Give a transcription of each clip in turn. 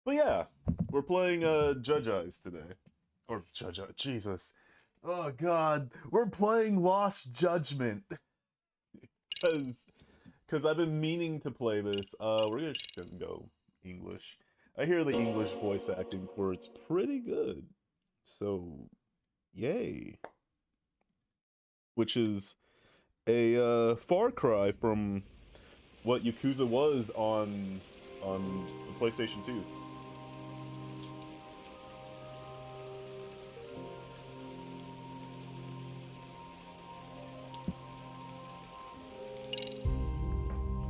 But yeah, we're playing Judge Eyes today. Or Judge Eyes, Jesus. Oh god, we're playing Lost Judgment. Cause I've been meaning to play this. Just gonna go English. I hear the English voice acting for it's pretty good. So, yay. Which is a far cry from what Yakuza was on the PlayStation 2.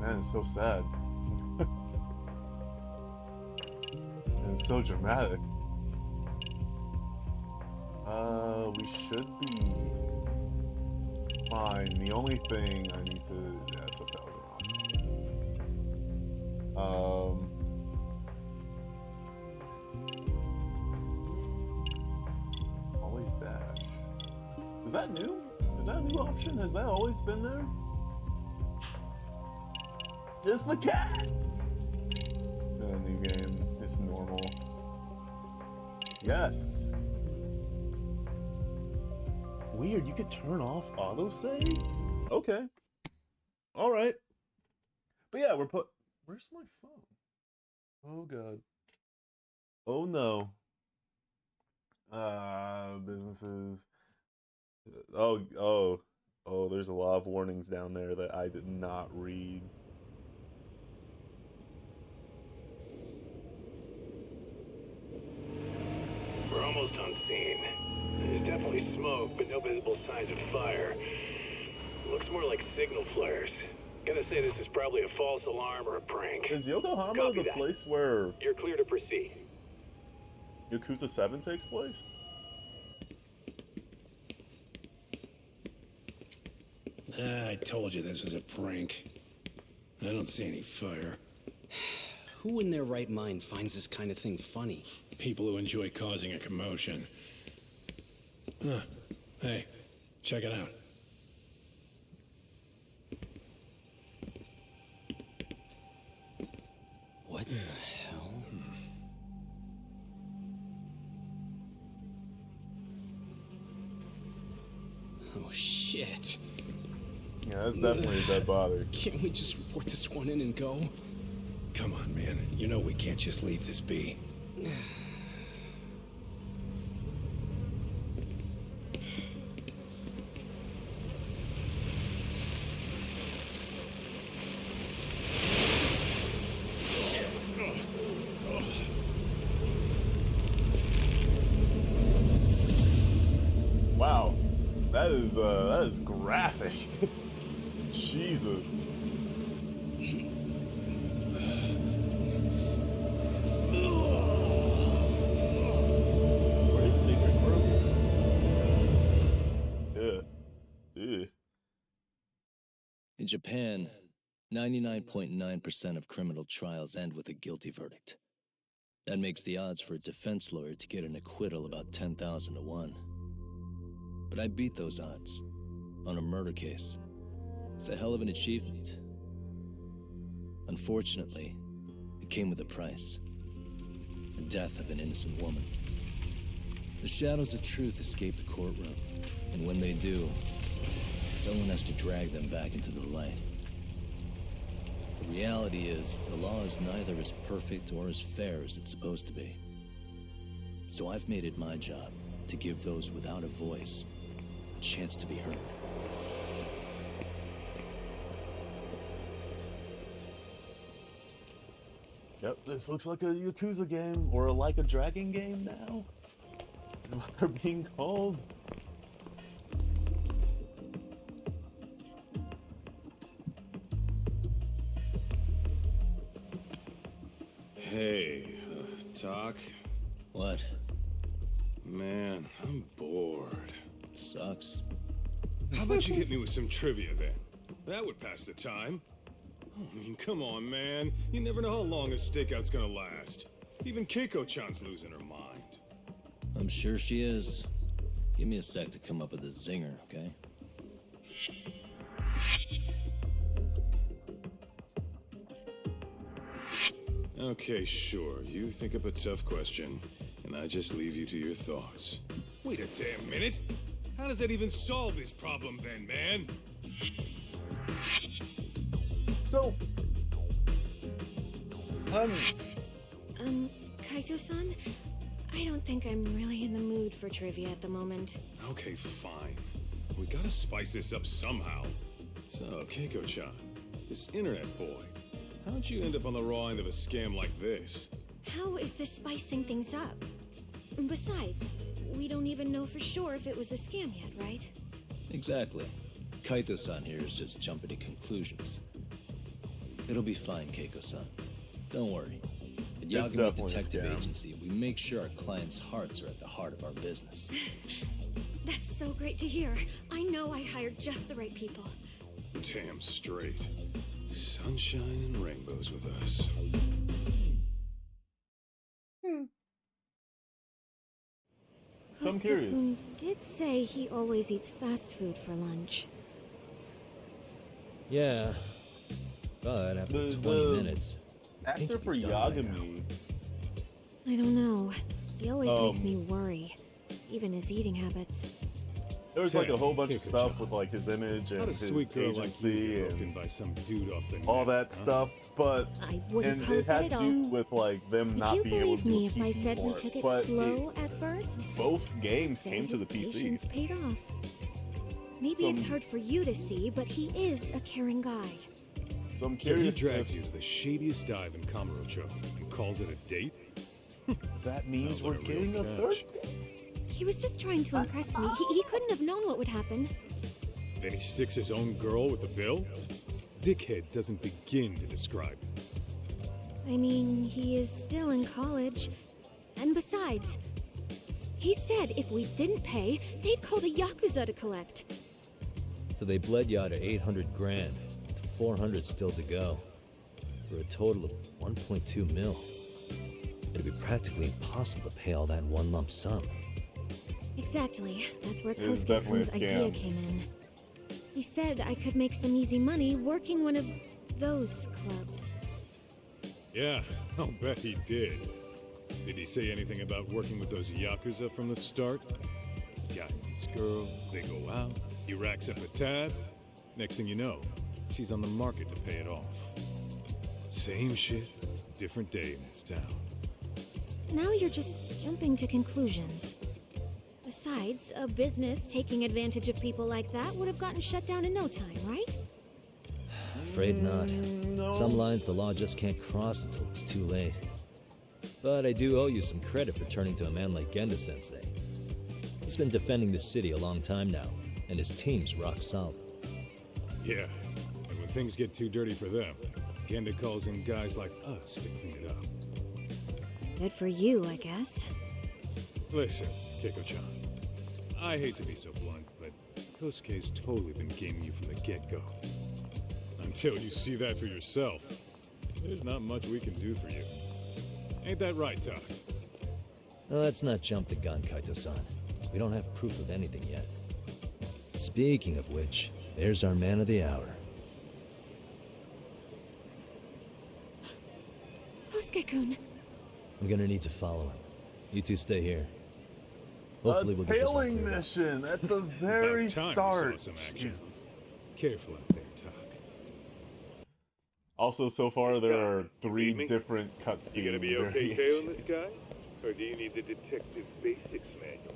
Man, it's so sad. And it's so dramatic. We should be fine. The only thing I need to... Yeah, subtitles are on. Always dash. Is that new? Is that a new option? Has that always been there? It's the cat! New game. It's normal. Yes! Weird, you could turn off autosave? Okay. Alright. But yeah, where's my phone? Oh god. Oh no. Businesses. Oh, there's a lot of warnings down there that I did not read. We're almost on scene. There's definitely smoke, but no visible signs of fire. Looks more like signal flares. Gonna say this is probably a false alarm or a prank. Is Yokohama Copy the that. place where You're clear to proceed. Yakuza 7 takes place? I told you this was a prank. I don't see any fire. Who in their right mind finds this kind of thing funny? People who enjoy causing a commotion. Huh. Hey, check it out. What in the hell? Oh, shit. Yeah, that's definitely a dead body. Can't we just report this one in and go? Come on, man. You know we can't just leave this be. Wow. That is graphic. Jesus. Were his speakers broken? Yeah. Yeah. In Japan, 99.9% of criminal trials end with a guilty verdict. That makes the odds for a defense lawyer to get an acquittal about 10,000 to 1. But I beat those odds on a murder case. It's a hell of an achievement. Unfortunately, it came with a price. The death of an innocent woman. The shadows of truth escape the courtroom, and when they do, someone has to drag them back into the light. The reality is, the law is neither as perfect or as fair as it's supposed to be. So I've made it my job to give those without a voice a chance to be heard. Yep, this looks like a Yakuza game, or like a Dragon game now. Is what they're being called. Hey, Doc? What? Man, I'm bored. Sucks. How about you hit me with some trivia then? That would pass the time. I mean, come on, man. You never know how long a stakeout's gonna last. Even Keiko-chan's losing her mind. I'm sure she is. Give me a sec to come up with a zinger, okay? Okay, sure. You think up a tough question, and I just leave you to your thoughts. Wait a damn minute! How does that even solve this problem then, man? So, Kaito-san? I don't think I'm really in the mood for trivia at the moment. Okay, fine. We gotta spice this up somehow. So, Keiko-chan, this internet boy, how'd you end up on the raw end of a scam like this? How is this spicing things up? Besides, we don't even know for sure if it was a scam yet, right? Exactly. Kaito-san here is just jumping to conclusions. It'll be fine, Keiko-san. Don't worry. At It's Yagami definitely a Detective scam. Agency, we make sure our clients' hearts are at the heart of our business. That's so great to hear. I know I hired just the right people. Damn straight. Sunshine and rainbows with us. So I'm curious. Hosuke-kun did say he always eats fast food for lunch. Yeah, but after The- 20 the minutes... I think Actor you'd for be done by now. Yagami, I don't know. He always makes Um, me worry. Even his eating habits. there was like a whole bunch of Keiko-chan. stuff with like his image How and does his sweet girl like you agency get roped in and by some dude off the all net, that huh? stuff, but I wouldn't and call it it that had at to all. do with like them Would not you being able believe to do me a if PC I said we port, took it but slow at first? both games Said came to his the PC. patience paid off. Maybe it's Some- hard for you to see, but he is a caring guy. So I'm So he curious drags if you to the shadiest dive in Kamurocho and calls it a date? that means Sounds we're like a real getting a catch. third game. He was just trying to impress me. He couldn't have known what would happen. Then he sticks his own girl with the bill? Dickhead doesn't begin to describe it. I mean, he is still in college. And besides, he said if we didn't pay, they'd call the Yakuza to collect. So they bled you out at 800 grand, with 400 still to go, for a total of 1.2 mil. It'd be practically impossible to pay all that in one lump sum. Exactly. That's where It was definitely a Kosuke-kun's idea scam. came in. He said I could make some easy money working one of those clubs. Yeah, I'll bet he did. Did he say anything about working with those Yakuza from the start? Guy meets girl, they go out, he racks up a tab. Next thing you know, she's on the market to pay it off. Same shit, different day in this town. Now you're just jumping to conclusions. Besides, a business taking advantage of people like that would have gotten shut down in no time, right? Afraid not. No. Some lines the law just can't cross until it's too late. But I do owe you some credit for turning to a man like Genda-sensei. He's been defending the city a long time now, and his team's rock solid. Yeah, and when things get too dirty for them, Genda calls in guys like us to clean it up. Good for you, I guess. Listen, Keiko-chan, I hate to be so blunt, but Kosuke's totally been gaming you from the get-go. Until you see that for yourself, there's not much we can do for you. Ain't that right, Doc? Now, let's not jump the gun, Kaito-san. We don't have proof of anything yet. Speaking of which, there's our man of the hour. Hosuke-kun. I'm gonna need to follow him. You two stay here. Hopefully we'll A get this one tailing cleared up. mission at the very About time we start. saw some action. Jesus. Careful out there, Doc. Also, so far there are three Evening. different cutscenes. You gonna be okay tailing this guy? Or do you need the detective basics manual?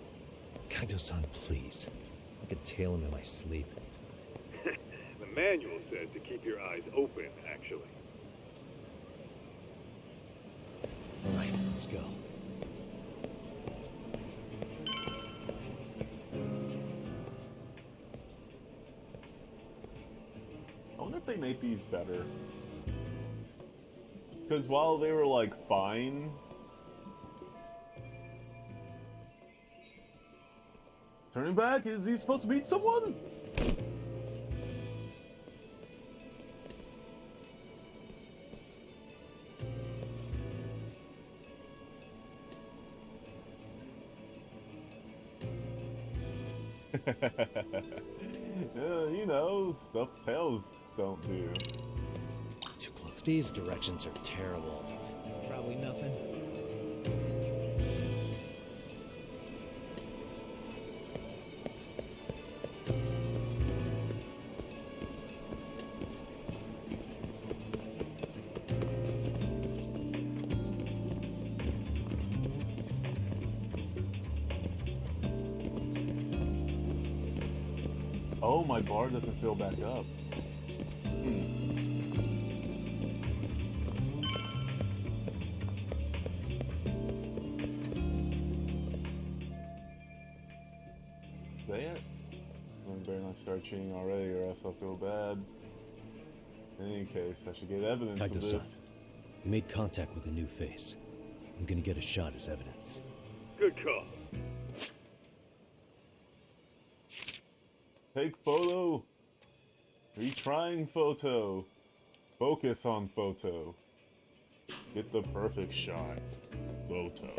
Kaito-san, please. I could tail him in my sleep. The manual says to keep your eyes open, actually. All right, let's go. I wonder if they made these better. Because while they were like fine, turning back, is he supposed to beat someone? You know, stuff tails don't do. Too close. These directions are terrible. Oh, my bar doesn't fill back up. Is that it? I better not start cheating already or else I'll feel bad. In any case, I should get evidence of Kaito-san, this. you made contact with a new face. I'm gonna get a shot as evidence. Good call. Take photo. Retrying photo. Focus on photo. Get the perfect shot. Photo.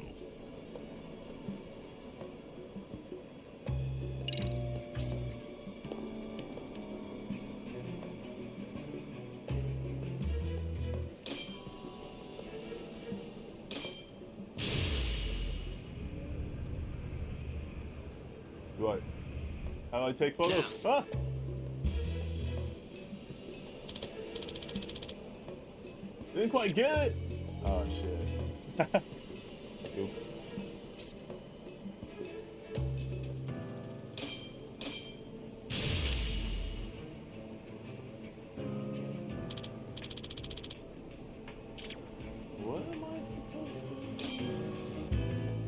What? How do I take photo? Ah! Didn't quite get it! Oh shit. Oops. What am I supposed to do?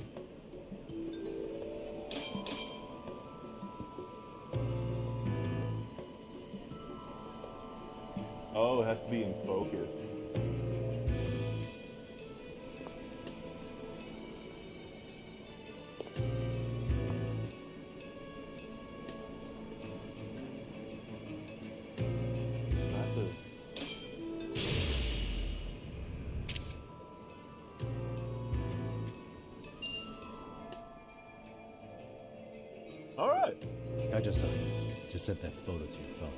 Oh, it has to be in focus. I have to... Alright. Kaito-san, just sent that photo to your phone.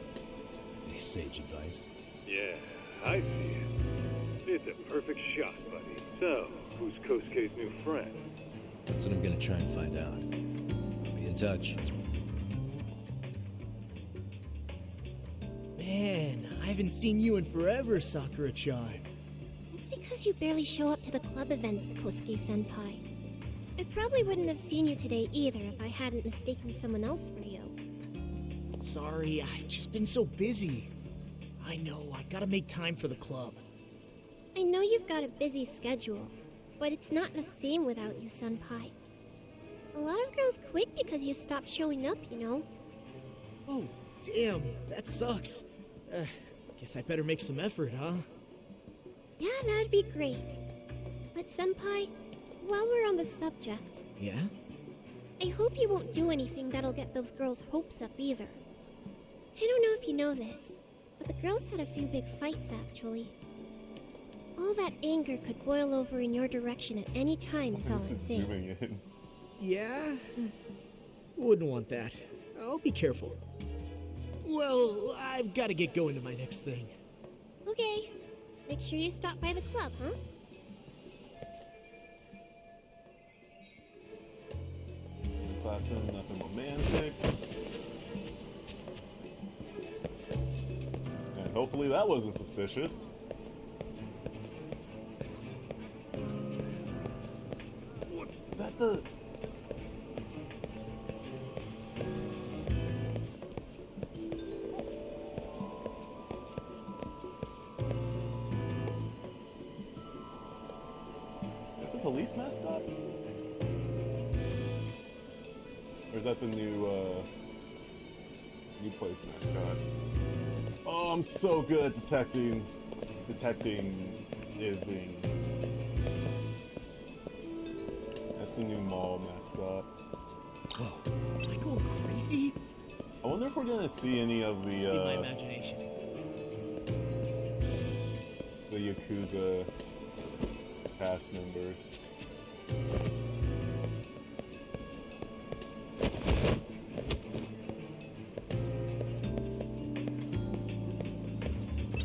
Any sage advice? Yeah, I see it. It's a perfect shot, buddy. So, who's Kosuke's new friend? That's what I'm gonna try and find out. I'll be in touch. Man, I haven't seen you in forever, Sakura-chan. It's because you barely show up to the club events, Kosuke-senpai. I probably wouldn't have seen you today either if I hadn't mistaken someone else for you. Sorry, I've just been so busy. I know, I gotta make time for the club. I know you've got a busy schedule, but it's not the same without you, senpai. A lot of girls quit because you stopped showing up, you know? Oh, damn, that sucks. Guess I better make some effort, huh? Yeah, that'd be great. But senpai, while we're on the subject, Yeah? I hope you won't do anything that'll get those girls' hopes up either. I don't know if you know this, but the girls had a few big fights actually. All that anger could boil over in your direction at any time is all I'm saying. Zooming in. Yeah? Wouldn't want that. I'll be careful. Well, I've gotta get going to my next thing. Okay, make sure you stop by the club, huh? Classman, nothing romantic. And hopefully that wasn't suspicious. What is that the... Is that the police mascot? Or is that the new place mascot? Oh, I'm so good at detecting everything. That's the new mall mascot. Whoa, am I going crazy? I wonder if we're gonna see any of Must be my imagination. the Yakuza cast members.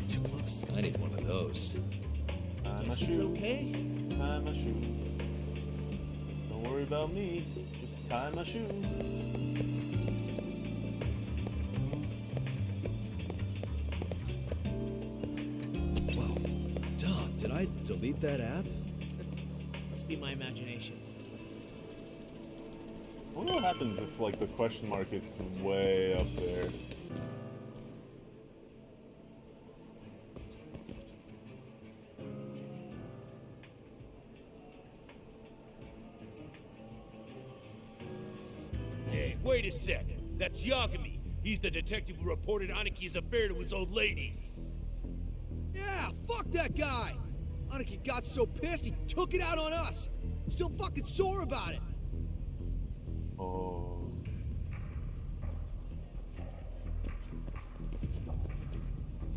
Too close. I need one of those. I'm a Guess it's shoe. okay. Tie my shoe. Don't worry about me. Just tie my shoe. Whoa. Dog, did I delete that app? Must be my imagination. I wonder what happens if, like, the question mark gets way up there. Wait a sec. That's Yagami. He's the detective who reported Anaki's affair to his old lady. Yeah, fuck that guy! Aniki got so pissed he took it out on us. Still fucking sore about it. Oh.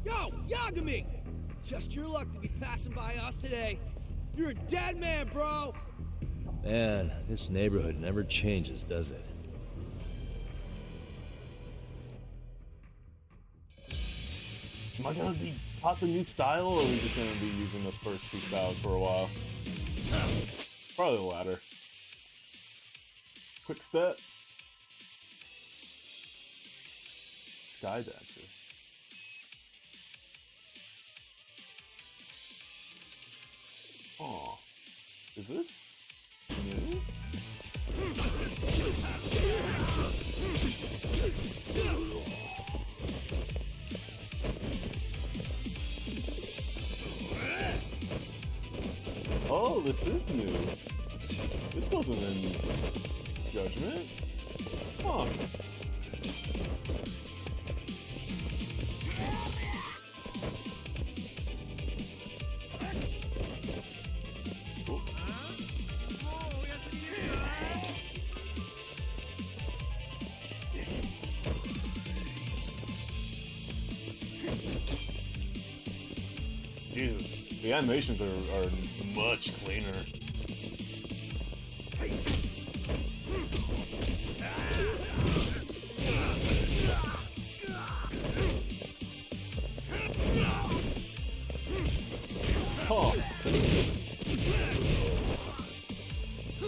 Yo, Yagami! Just your luck to be passing by us today. You're a dead man, bro! Man, this neighborhood never changes, does it? Am I gonna be taught the new style, or are we just gonna be using the first two styles for a while? Probably the latter. Quick step. Sky dancer. Oh, is this new? Oh, this is new. This wasn't in Judgment. Huh. Cool. Jesus, the animations are much cleaner. Huh.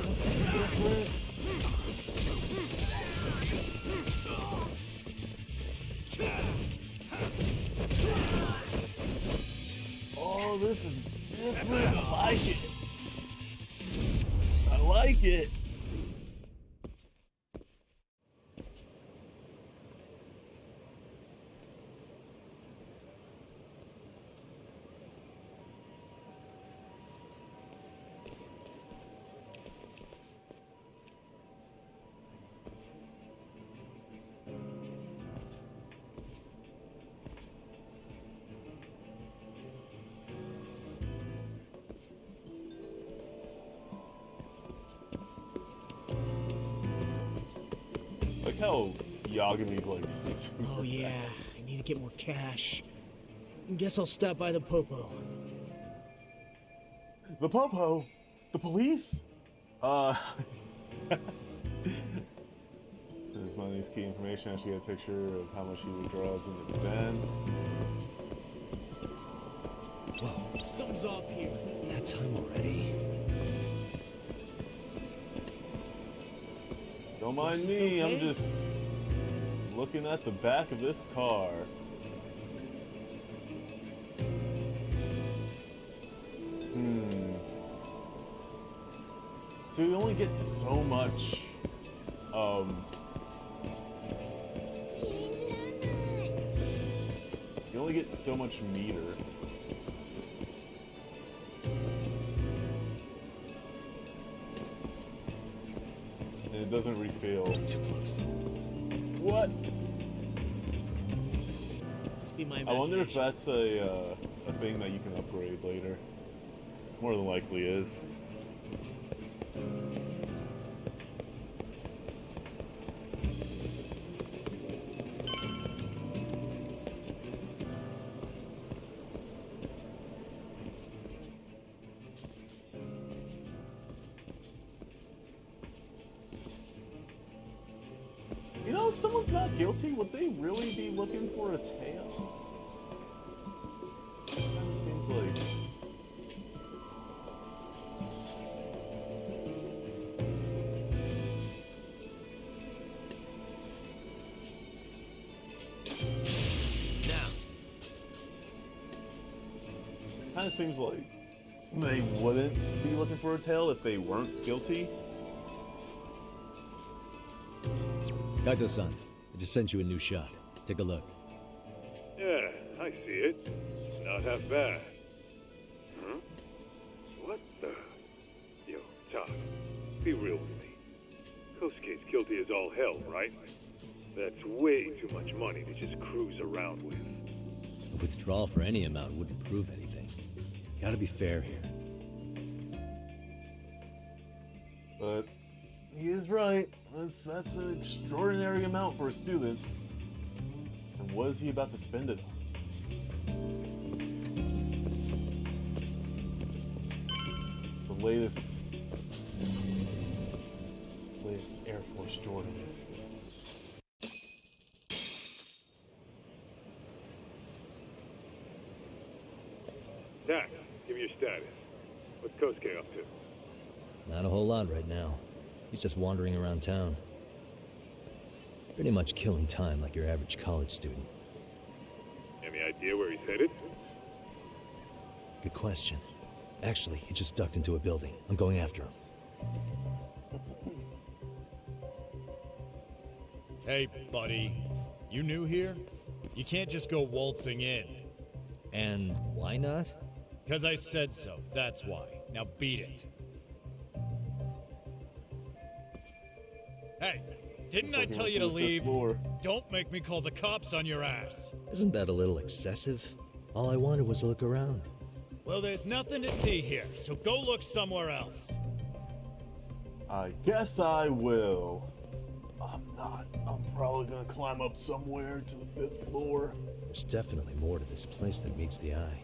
This is different. Oh, this is different. I like it. I like it. Like how Yagami's like super Oh yeah, fast. I need to get more cash. Guess I'll stop by the Popo. The Popo? The police? Since money's key information, I should get a picture of how much he withdraws in advance. Whoa, Something's off here. that time already? Don't mind Guess it's me, I'm okay. just looking at the back of this car. So you only get so much, you only get so much meter. And it doesn't refill. Too close. What? Must be my I wonder if imagination. that's a thing that you can upgrade later. More than likely is. You know, if someone's not guilty, would they really be looking for a tail? Kinda seems like... Now. Kinda seems like they wouldn't be looking for a tail if they weren't guilty. Kaito-san, I just sent you a new shot. Take a look. Yeah, I see it. Not half bad. Huh? What the? Yo, Todd, be real with me. Who Kosuke's guilty as all hell, right? That's way too much money to just cruise around with. A withdrawal for any amount wouldn't prove anything. Gotta be fair here. But he is right. That's an extraordinary amount for a student. And what is he about to spend it on? The latest Air Force Jordans. Dak, give me your status. What's Kosuke up to? Not a whole lot right now. He's just wandering around town. Pretty much killing time like your average college student. Any idea where he's headed? Good question. Actually, he just ducked into a building. I'm going after him. Hey, buddy. You new here? You can't just go waltzing in. And why not? 'Cause I said so, that's why. Now beat it. Hey, didn't I tell you to leave? Don't make me call the cops on your ass. Isn't that a little excessive? All I wanted was to look around. Well, there's nothing to see here, so go look somewhere else. I guess I will. I'm not. I'm probably gonna climb up somewhere to the 5th floor. There's definitely more to this place than meets the eye.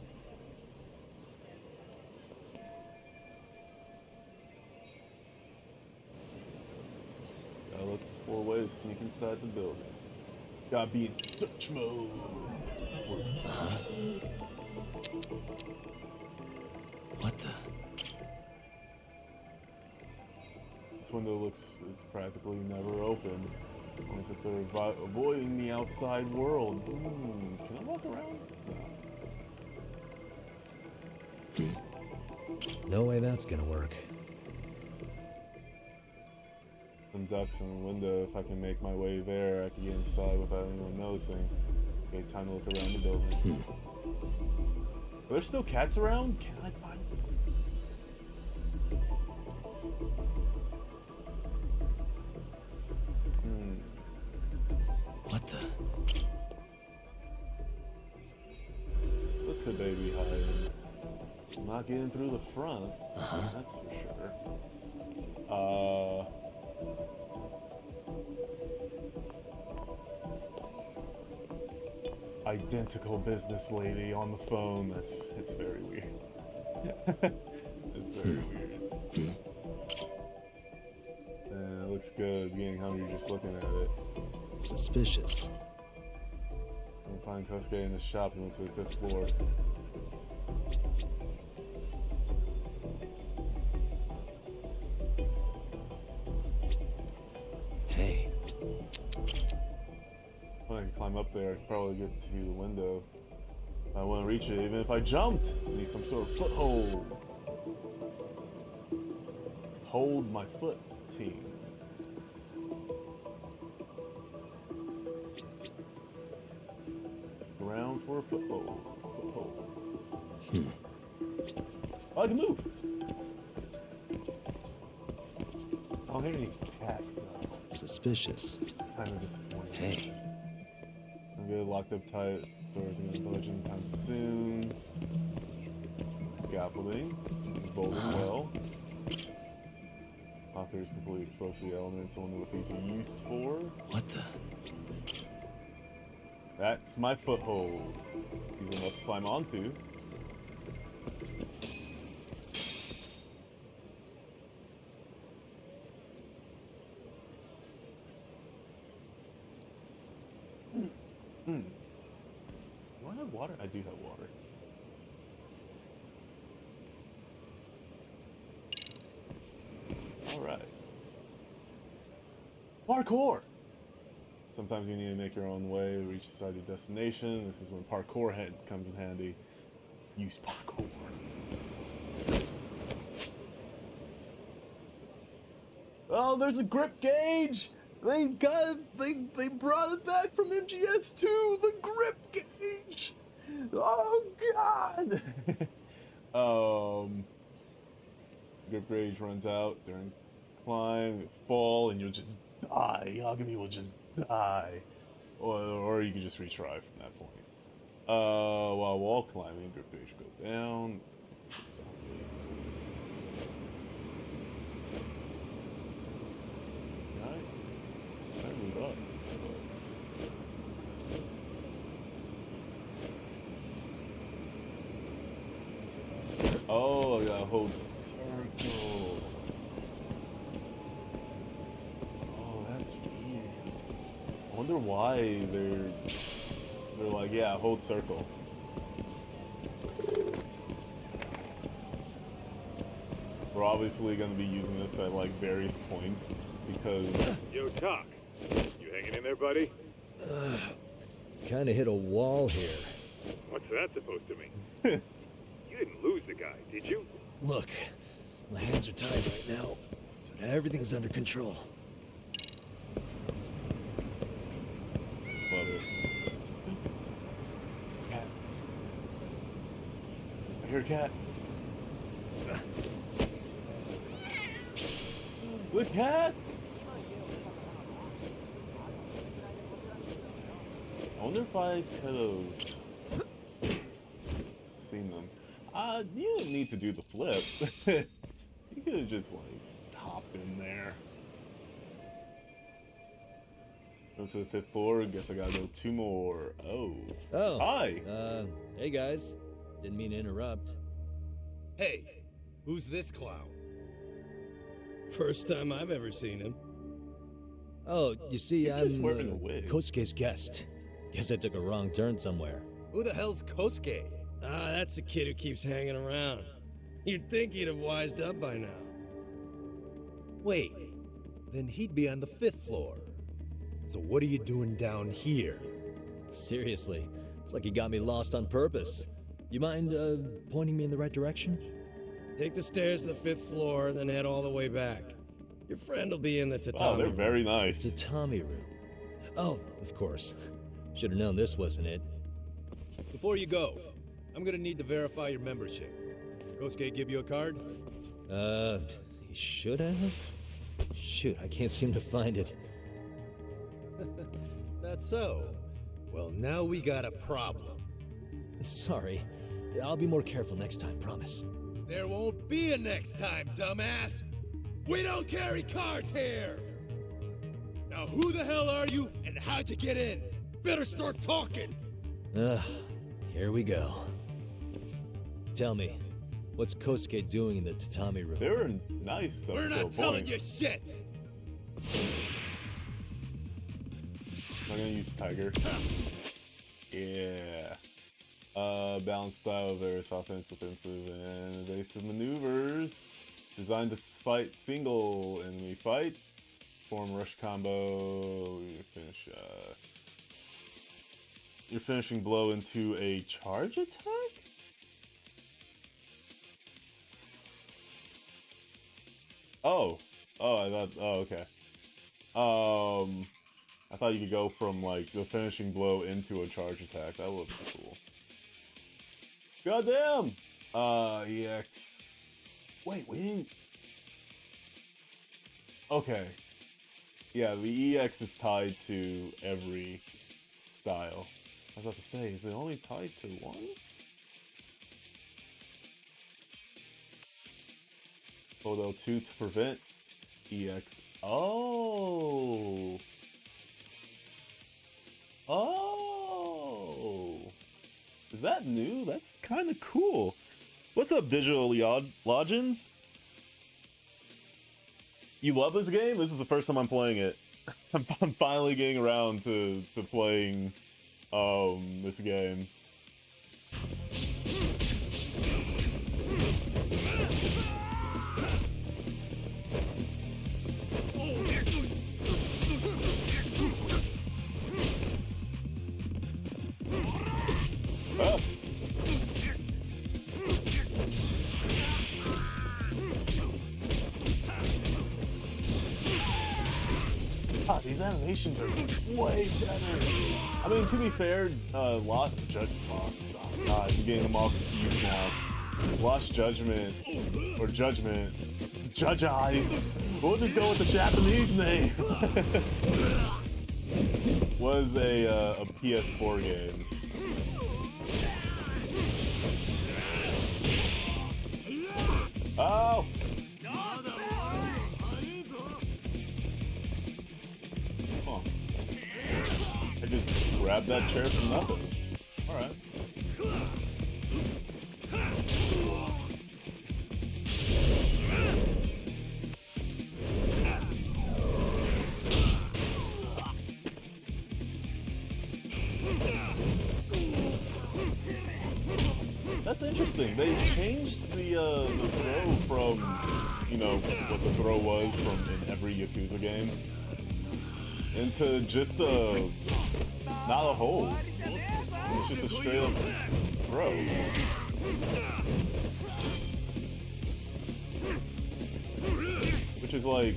Gotta look for a way to sneak inside the building. Gotta be in search mode. We're in search mode. What the? This window is practically never open. Almost if they're avoiding the outside world. Can I walk around? No. No way that's gonna work. Some ducks in the window. If I can make my way there, I can get inside without anyone noticing. Okay, time to look around the building. Are there still cats around? Can I find them? What the? What could they be hiding? I'm not getting through the front. That's for sure. Identical business lady on the phone. It's very weird. It's very weird. It looks good. Getting hungry just looking at it. Suspicious. I'm find Kosuke in the shop. He went to the 5th floor. Hey. When I could climb up there, I could probably get to the window. I want to reach it, even if I jumped. I need some sort of foothold. Hold my foot, team. Around for a foothold. Oh, I can move. I don't hear any cat though. Suspicious. It's kind of disappointing. Hey. I'm good, locked up tight. Stores are gonna budge anytime soon. Scaffolding. This is bolting well. Locker is completely exposed to the elements. I wonder what these are used for. What the? That's my foothold. Easy enough to climb onto. Do I have water? I do have water. Alright. Parkour! Sometimes you need to make your own way to reach the side of your destination. This is when parkour comes in handy. Use parkour. Oh, there's a grip gauge! They brought it back from MGS2, the grip gauge! Oh god! Grip gauge runs out during climb, fall, and you'll just die. Yagami will just die. Or you can just retry from that point. While wall climbing, grip gauge go down. Exactly. Can I move up? Oh, I gotta hold circle. Oh, that's weird. I wonder why they're like, yeah, hold circle. We're obviously gonna be using this at like various points because. Yo, Doc, you hanging in there, buddy? Kinda hit a wall here. What's that supposed to mean? You didn't lose the guy, did you? Look, my hands are tied right now, but everything's under control. Love it. Cat. I hear a cat. The cats! I wonder if I could have seen them. You didn't need to do the flip. You could have just, like, hopped in there. Go to the 5th floor. Guess I gotta go 2 more. Oh. Oh. Hi! Hey guys. Didn't mean to interrupt. Hey, who's this clown? First time I've ever seen him. Oh, you see, You're just I'm wearing a wig. Kosuke's guest. Guess I took a wrong turn somewhere. Who the hell's Kosuke? Ah, that's the kid who keeps hanging around. You'd think he'd have wised up by now. Wait, then he'd be on the 5th floor. So what are you doing down here? Seriously, it's like you got me lost on purpose. You mind, pointing me in the right direction? Take the stairs to the 5th floor, then head all the way back. Your friend will be in the tatami. Wow, they're very nice. Tatami room. Oh, of course. Should have known this wasn't it. Before you go, I'm gonna need to verify your membership. Kosuke give you a card? He should have? Shoot, I can't seem to find it. That's so. Well, now we got a problem. Sorry. I'll be more careful next time, promise. There won't be a next time, dumbass! We don't carry cards here! Now who the hell are you, and how'd you get in? Better start talking! Here we go. Tell me, what's Kosuke doing in the tatami room? They were nice. We're not telling you shit! I'm gonna use Tiger. Yeah. Balanced style of various offensive, defensive, and evasive maneuvers. Designed to fight single enemy fight. Form rush combo. You finish, your finishing blow into a charge attack? Oh. Oh, I thought, oh, okay. I thought you could go from, like, the finishing blow into a charge attack. That would be cool. Goddamn! EX. Wait, we didn't... Okay. Yeah, the EX is tied to every style. I was about to say, is it only tied to one? Hold L2 to prevent EX. Oh! Oh! Is that new? That's kind of cool. What's up, Digital Logins? You love this game? This is the first time I'm playing it. I'm finally getting around to playing this game. Oh. God, these animations are way better. I mean, to be fair, Judgement. Oh, God, I'm getting them all confused now. Lost Judgment, or Judgment, Judge Eyes. We'll just go with the Japanese name. Was a PS4 game. Oh! Huh. I just grabbed that chair for nothing. Alright. That's interesting. They changed the throw from, you know, what the throw was from in every Yakuza game into just a, not a hold. It's just a straight up throw. Which is like...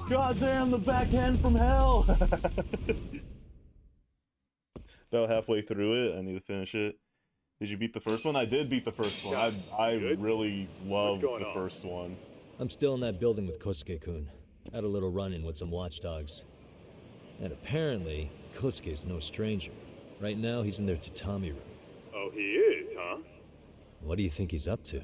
God damn, the backhand from hell! About halfway through it, I need to finish it. Did you beat the first one? I did beat the first one. I really loved the first one. I'm still in that building with Kosuke-kun. Had a little run-in with some watchdogs. And apparently, Kosuke's no stranger. Right now, he's in their tatami room. Oh, he is, huh? What do you think he's up to?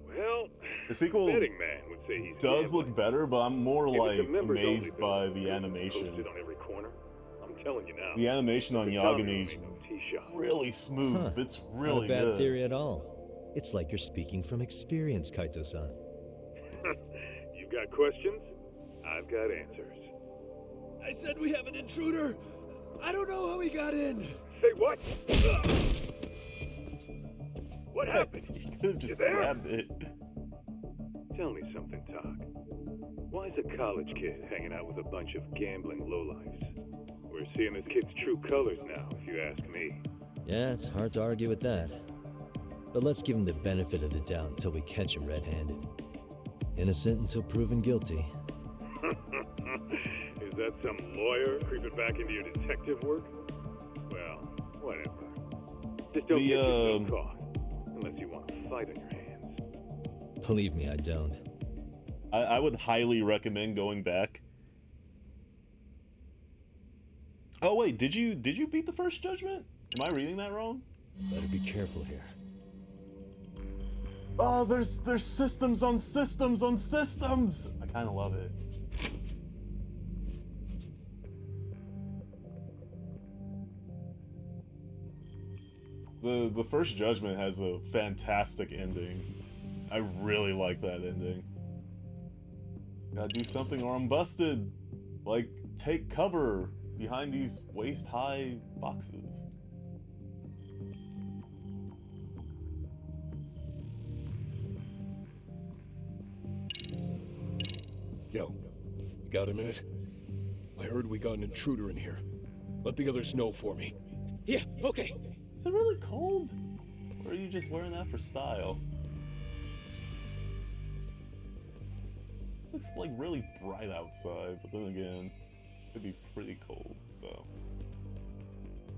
Well, the sequel betting man would say he's does look better, but I'm more like amazed by the On animation. every corner. I'm telling you now. The animation on Yagami's really smooth. Huh. It's really Not a bad good. theory at all. It's like you're speaking from experience, Kaito-san. You've got questions? I've got answers. I said we have an intruder. I don't know how he got in. Say what? What happened? You could have just You there? grabbed it. Tell me something, Talk. Why is a college kid hanging out with a bunch of gambling lowlifes? We're seeing this kid's true colors now, if you ask me. Yeah, it's hard to argue with that. But let's give him the benefit of the doubt until we catch him red-handed. Innocent until proven guilty. Is that some lawyer creeping back into your detective work? Well, whatever. Just don't get yourself caught. Unless you want a fight on your hands. Believe me, I don't. I would highly recommend going back. Oh wait, did you beat the first Judgment? Am I reading that wrong? Better be careful here. Oh, there's systems on systems on systems! I kinda love it. The first Judgment has a fantastic ending. I really like that ending. Gotta do something or I'm busted. Like, take cover behind these waist-high boxes. Yo, you got a minute? I heard we got an intruder in here. Let the others know for me. Yeah, okay. Is it really cold? Or are you just wearing that for style? It's like really bright outside, but then again, it'd be pretty cold, so.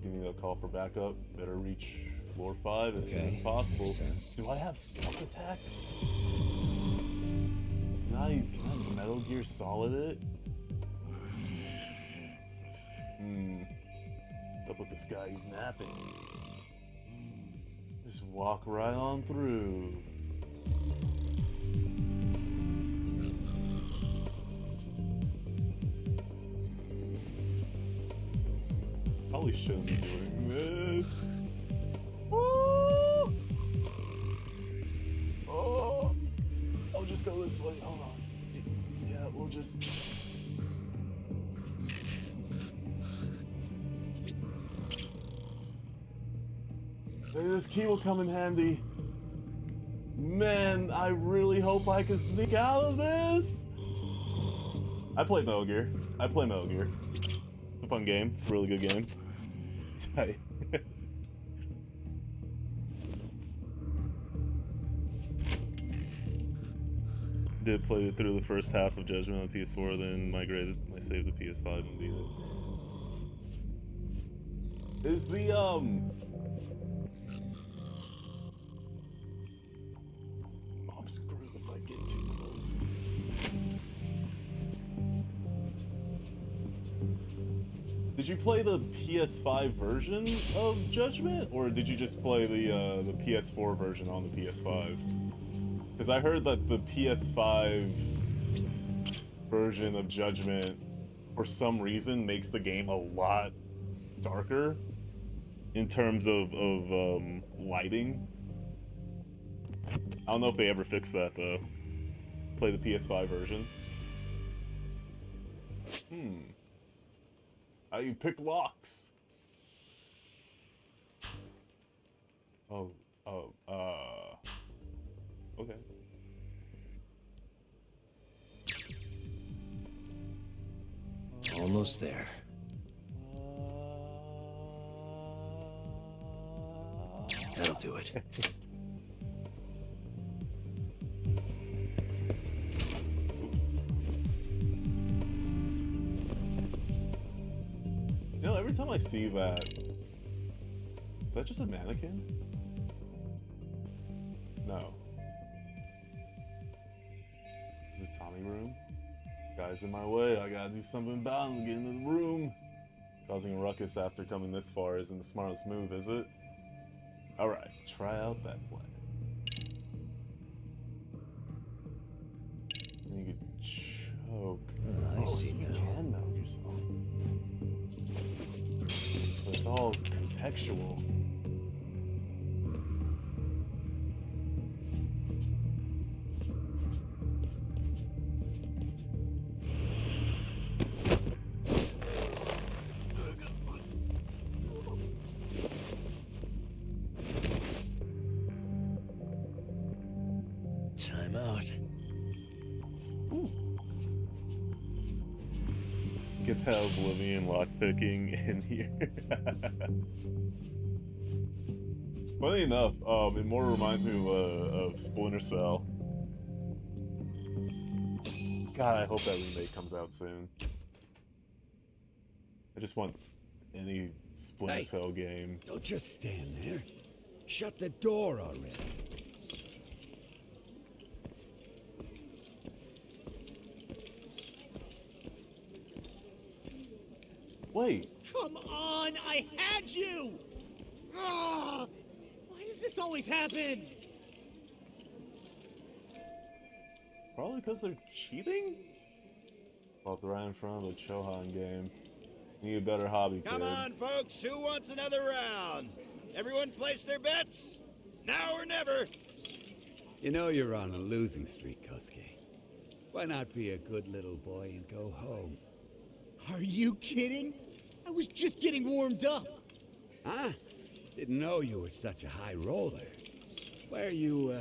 You need a call for backup. Better reach floor 5 as soon as possible. Do I have stealth attacks? Can I Metal Gear Solid it? What's up with this guy? He's napping. Just walk right on through. Probably shouldn't be doing this. Oh! Oh! I'll just go this way. Hold on. Yeah, we'll just. Maybe this key will come in handy. Man, I really hope I can sneak out of this. I play Metal Gear. I play Metal Gear. It's a fun game. It's a really good game. Did play through the first half of Judgment on PS4, then migrated my save to PS5 and beat it. Is the I'm screwed if I get too close. Did you play the PS5 version of Judgment, or did you just play the PS4 version on the PS5? Because I heard that the PS5 version of Judgment, for some reason, makes the game a lot darker in terms of lighting. I don't know if they ever fixed that though. Play the PS5 version. How you pick locks? Okay. Almost there. That'll do it. You know, every time I see that, is that just a mannequin? No. The Tommy room? Guy's in my way, I gotta do something about him to get into the room. Causing a ruckus after coming this far isn't the smartest move, is it? Alright, try out that plan. And you could choke. I see so you now. can milk yourself. But it's all contextual. Time out. Get that oblivion lockpicking in here. Funny enough, it more reminds me of Splinter Cell. God, I hope that remake comes out soon. I just want any Splinter Cell game. Don't just stand there. Shut the door already. Wait. Come on, I had you! Ah, why does this always happen? Probably because they're cheating? Popped right in front of a Chohan game. Need a better hobby, kid. Come on, folks, who wants another round? Everyone place their bets? Now or never. You know you're on a losing streak, Kosuke. Why not be a good little boy and go home? Are you kidding? I was just getting warmed up. Huh? Didn't know you were such a high roller. Where are you,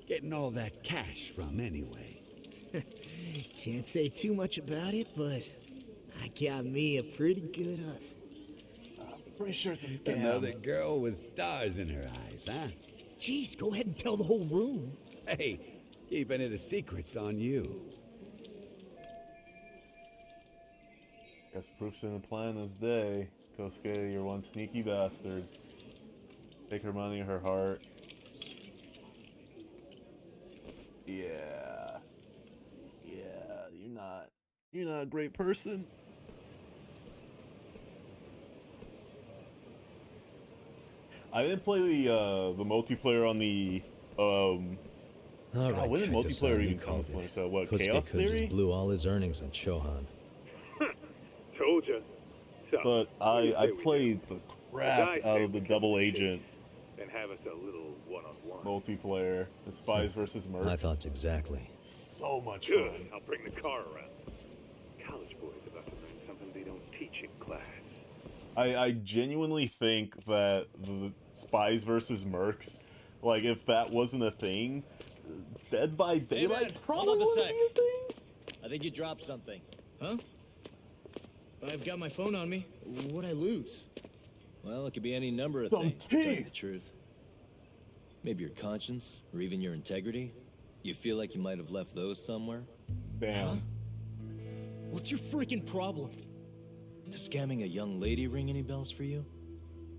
getting all that cash from, anyway? Can't say too much about it, but I got me a pretty good hustle. Pretty sure it's a scam. Another girl with stars in her eyes, huh? Jeez, go ahead and tell the whole room. Hey, keeping it a secret's on you. Guess the proof's in the plan this day. Kosuke, you're one sneaky bastard. Take her money, her heart. Yeah. Yeah, you're not a great person. I didn't play the multiplayer on the All right, when did I just saw multiplayer you even come called to Splinter it. Cell? What, Kosuke Chaos could've Theory? just blew all his earnings on Chohan. Told ya. So, But I played the crap out of the Double Agent and have us a little one-on-one. multiplayer, the Spies versus Mercs. My thoughts exactly. So much Good. fun. I'll bring the car around. College boys about to learn something they don't teach in class. I genuinely think that the Spies versus Mercs, like if that wasn't a thing, Dead by Daylight probably hold up a wouldn't sec. be a thing. I think you dropped something. Huh? I've got my phone on me. What'd I lose? Well, it could be any number of Some things, to tell you the teeth. truth. Maybe your conscience, or even your integrity. You feel like you might have left those somewhere? Bam. What's your freaking problem? Does scamming a young lady ring any bells for you?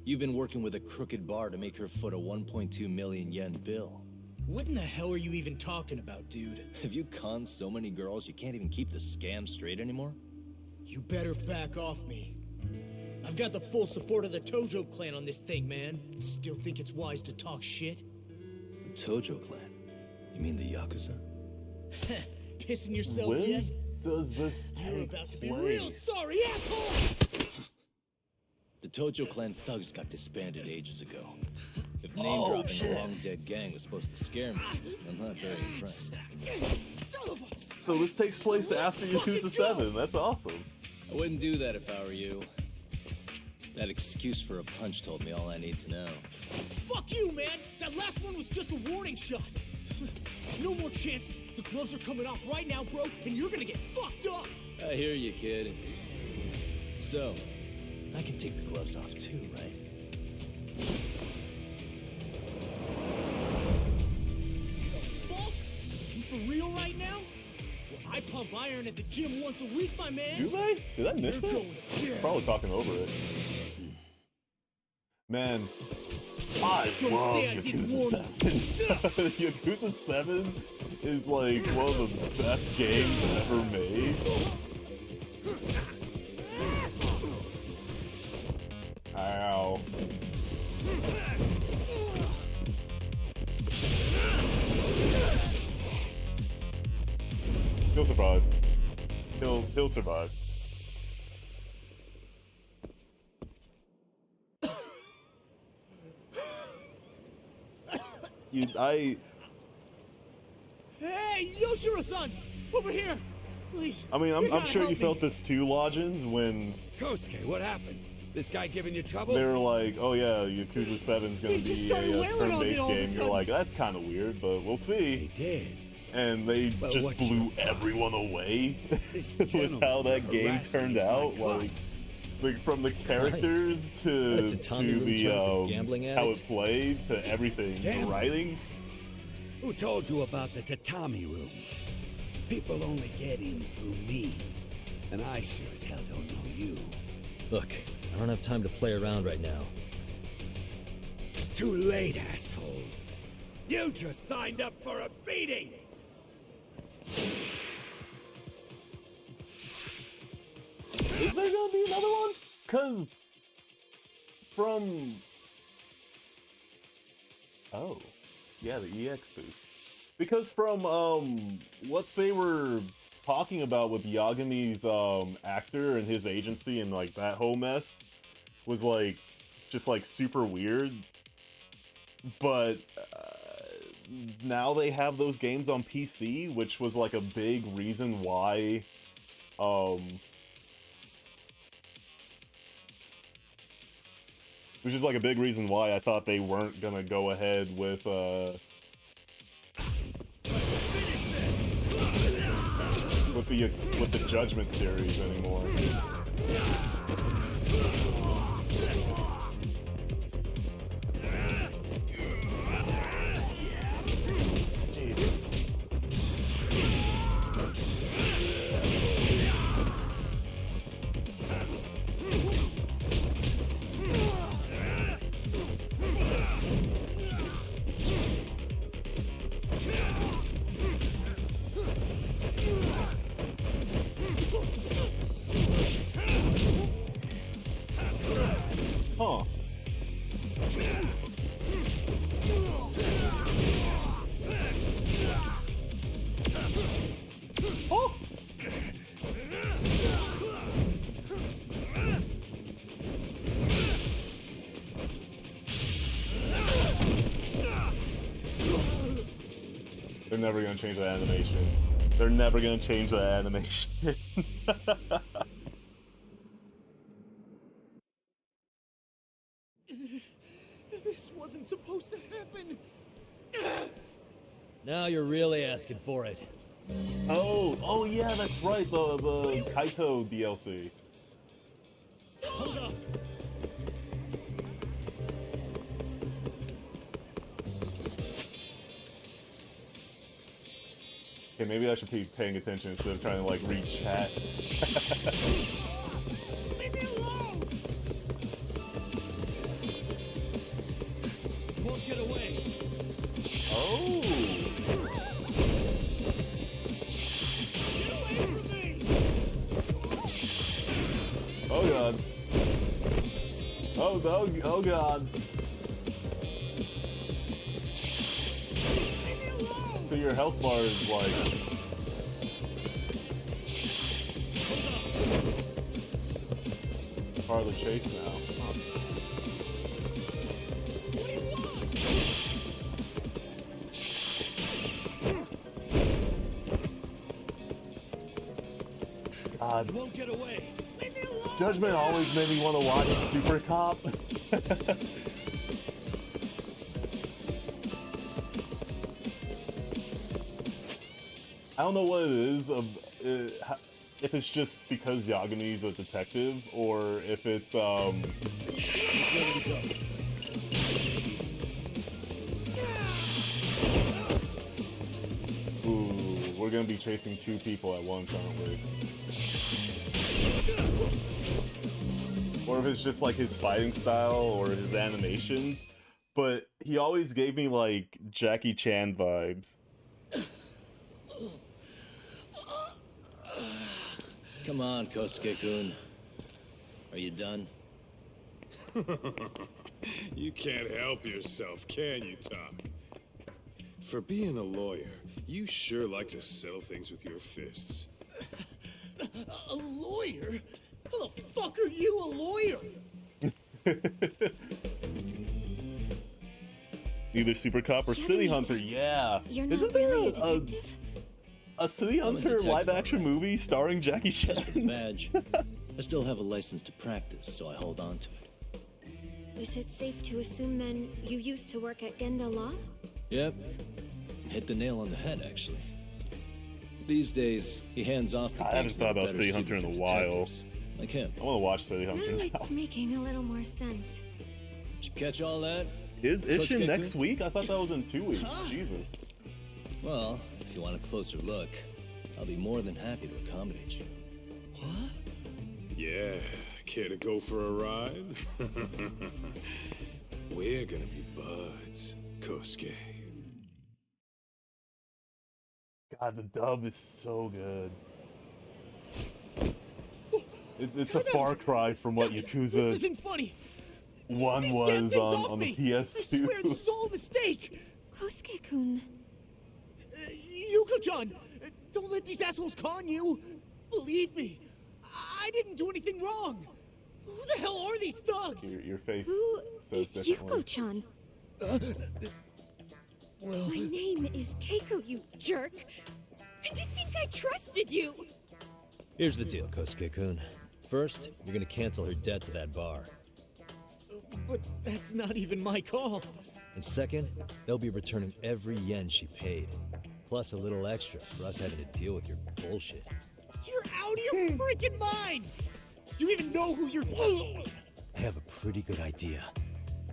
You've been working with a crooked bar to make her foot a 1.2 million yen bill. What in the hell are you even talking about, dude? Have you conned so many girls you can't even keep the scam straight anymore? You better back off me. I've got the full support of the Tojo clan on this thing, man. Still think it's wise to talk shit? The Tojo clan? You mean the Yakuza? Pissing yourself When yet? does this You're take about to be place? real sorry, asshole! The Tojo clan thugs got disbanded ages ago. If name-dropping a long-dead gang was supposed to scare me, I'm not very impressed. So this takes place after Yakuza 7. That's awesome. I wouldn't do that if I were you. That excuse for a punch told me all I need to know. Fuck you, man! That last one was just a warning shot! No more chances. The gloves are coming off right now, bro, and you're gonna get fucked up! I hear you, kid. So, I can take the gloves off too, right? The fuck? You for real right now? Well, I pump iron at the gym once a week, my man! Do they? Did I miss You're it? going to It's jail. probably talking over it. Man, I Don't love say I didn't Yakuza warn 7. Yakuza 7 is like one of the best games ever made. Ow. He'll survive. He'll survive. Hey, Yoshiro-san! Over here! Please. I mean, you I'm gotta sure help you me. felt this too, Lodgins, when Kosuke, what happened? This guy giving you trouble? they were like, oh yeah, Yakuza 7's gonna He just be started a wailing on me turn-based all of a game. You're sudden. like, that's kind of weird, but we'll see. They did. And they Well, just what's blew your everyone away with gentleman how that game harassing turned my out. client. Like from the characters What to a tatami room the turned to gambling how addict? it played to everything, the Gambling? writing. Who told you about the tatami room? People only get in through me. And I sure as hell don't know you. Look, I don't have time to play around right now. Too late, asshole. You just signed up for a beating! Is there gonna be another one? Cause from oh yeah, the EX boost. Because from what they were talking about with Yagami's actor and his agency and like that whole mess was like just like super weird. But now they have those games on PC, which was like a big reason why which is like a big reason why I thought they weren't gonna go ahead with the Judgement series anymore. Jesus. Huh. Oh! They're never gonna change that animation. They're never gonna change that animation. This wasn't supposed to happen. Now you're really asking for it. Oh yeah, that's right, the Kaito DLC. Hold up. Okay, maybe I should be paying attention instead of trying to like read chat. Leave me alone. get away. Oh. Oh god. Oh no, oh god. So your health bar is like... part of the chase now. God. Won't get away. Leave me alone. Judgment always made me want to watch Super Cop. I don't know what it is. If it's just because Yagami's a detective, or if it's Ooh, we're gonna be chasing two people at once, aren't we? Or if it's just like his fighting style or his animations, but he always gave me like Jackie Chan vibes. Come on, Kosuke-kun. Are you done? You can't help yourself, can you, Talk? For being a lawyer, you sure like to settle things with your fists. A lawyer? How the fuck are you a lawyer? Either Super Cop or City Hunter, yeah. You're not Isn't there really a detective? a City Hunter live-action movie starring Jackie Chan? Just for the badge. I still have a license to practice, so I hold on to it. Is it safe to assume then you used to work at Genda Law? Yep. Hit the nail on the head, actually. These days, he hands off the I haven't thought about City Hunter in a while. Like him. I want to watch City Hunter Now now. it's making a little more sense. Did you catch all that? Is Ishin Kosuke-kun? next week? I thought that was in 2 weeks. Jesus. Well, if you want a closer look, I'll be more than happy to accommodate you. What? Yeah, care to go for a ride? We're gonna be buds, Kosuke. God, the dub is so good. It's a far cry from what This Yakuza isn't funny. 1 These damn was things on off the me. PS2. I swear this is all a mistake. Kosuke-kun. Yuko-chan, don't let these assholes con you. Believe me, I didn't do anything wrong. Who the hell are these thugs? Your face Who says is differently. Yuko-chan? Well, My name is Keiko, you jerk. And to think I trusted you. Here's the deal, Kosuke-kun. First, you're gonna cancel her debt to that bar. but that's not even my call. And second, they'll be returning every yen she paid. Plus a little extra for us having to deal with your bullshit. You're out of your freaking mind. Do you even know who you're... I have a pretty good idea.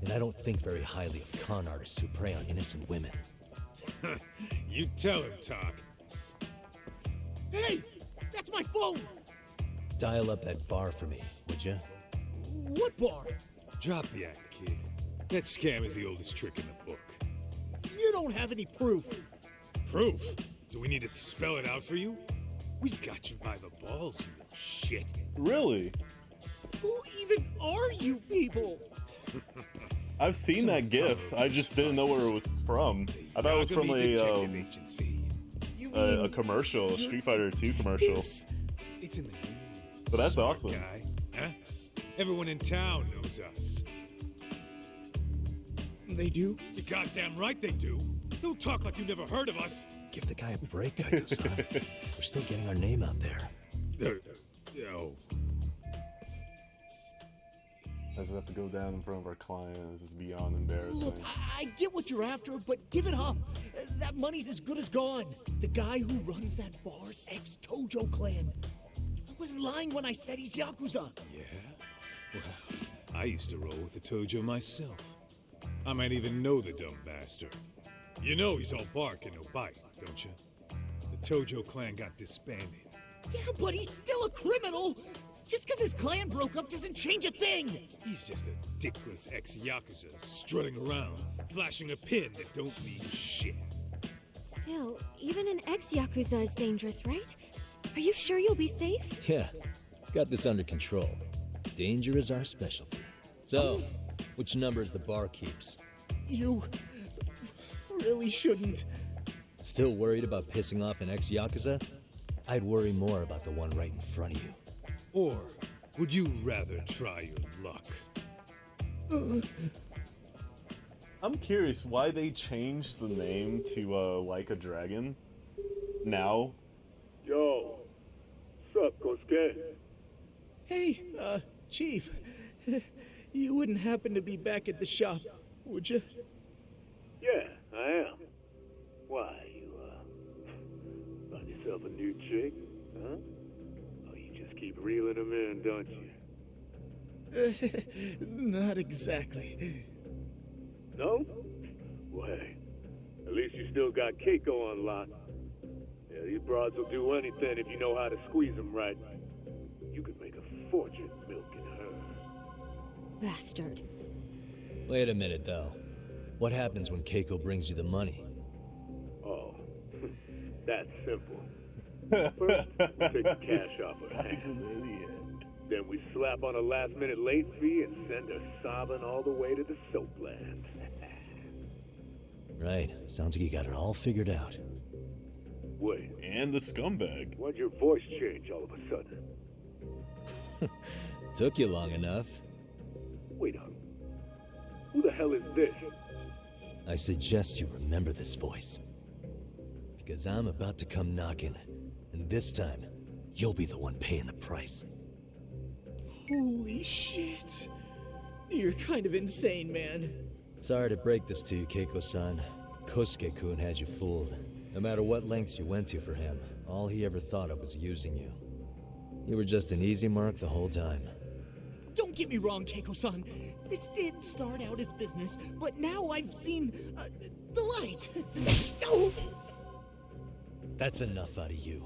And I don't think very highly of con artists who prey on innocent women. You tell him, Talk. Hey, that's my phone. Dial up that bar for me, would ya? What bar? Drop the act, kid. That scam is the oldest trick in the book. You don't have any proof. Proof? Do we need to spell it out for you? We've got you by the balls, you little shit. Really? Who even are you people? I've seen that GIF. I just didn't know where it was from. I thought it was from a commercial, a Street Fighter 2 commercial. It's in the news. But that's Smart awesome. Guy. Huh? Everyone in town knows us. They do? You're goddamn right they do. Don't talk like you never heard of us. Give the guy a break, Kaito-san. We're still getting our name out there. Oh. Doesn't have to go down in front of our client. This is beyond embarrassing. Look, I get what you're after, but give it up. That money's as good as gone. The guy who runs that bar's ex-Tojo clan. I wasn't lying when I said he's Yakuza. Yeah? Well, I used to roll with the Tojo myself. I might even know the dumb bastard. You know he's all bark and no bite, don't you? The Tojo clan got disbanded. Yeah, but he's still a criminal. Just because his clan broke up doesn't change a thing! He's just a dickless ex-Yakuza strutting around, flashing a pin that don't mean shit. Still, even an ex-Yakuza is dangerous, right? Are you sure you'll be safe? Yeah, got this under control. Danger is our specialty. So, which numbers the bar keeps? You really shouldn't. Still worried about pissing off an ex-Yakuza? I'd worry more about the one right in front of you. Or would you rather try your luck? I'm curious why they changed the name to Like a Dragon now. Yo, sup, Kosuke? Hey, Chief. You wouldn't happen to be back at the shop, would you? Yeah, I am. Why, you, find yourself a new chick, huh? Oh, you just keep reeling them in, don't you? Not exactly. No? Well, hey, at least you still got Keiko on lock. Yeah, these broads will do anything if you know how to squeeze them right. You could make a fortune milking her. Bastard. Wait a minute, though. What happens when Keiko brings you the money? Oh, that's simple. First, we take the cash off her Guy's hand. an idiot. Then we slap on a last-minute late fee and send her sobbing all the way to the soapland. Right. Sounds like you got it all figured out. Wait. And the scumbag. Why'd your voice change all of a sudden? Took you long enough. Wait up. Who the hell is this? I suggest you remember this voice. Because I'm about to come knocking, and this time, you'll be the one paying the price. Holy shit. You're kind of insane, man. Sorry to break this to you, Keiko-san. Kosuke-kun had you fooled. No matter what lengths you went to for him, all he ever thought of was using you. You were just an easy mark the whole time. Don't get me wrong, Keiko-san. This did start out as business, but now I've seen the light. No! That's enough out of you.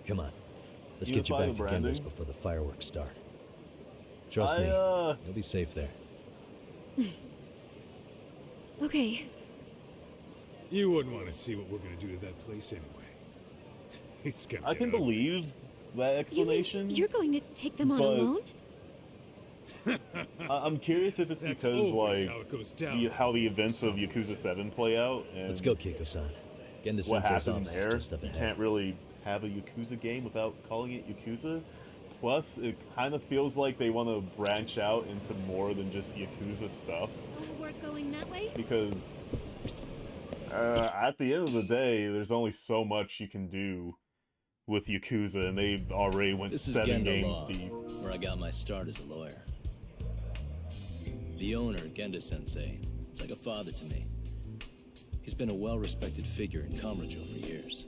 Come on. Let's get you Unify back the to branding? Gendo's before the fireworks start. Trust me, you'll be safe there. Okay. You wouldn't want to see what we're gonna do to that place anyway. It's gonna I can believe that explanation. You're going to take them on but- alone? I'm curious if it's That's because always like how it goes down. how the events of Yakuza 7 play out and Let's go, Keiko-san. Gendo what Sensei's happened office there. is just up You ahead. can't really have a Yakuza game without calling it Yakuza. Plus, it kind of feels like they want to branch out into more than just Yakuza stuff. We're going that way? Because at the end of the day, there's only so much you can do with Yakuza, and they already went This is 7 Gendo games Law, deep. where I got my start as a lawyer. The owner, Gendo Sensei, is like a father to me. He's been a well-respected figure in Kamurocho for years.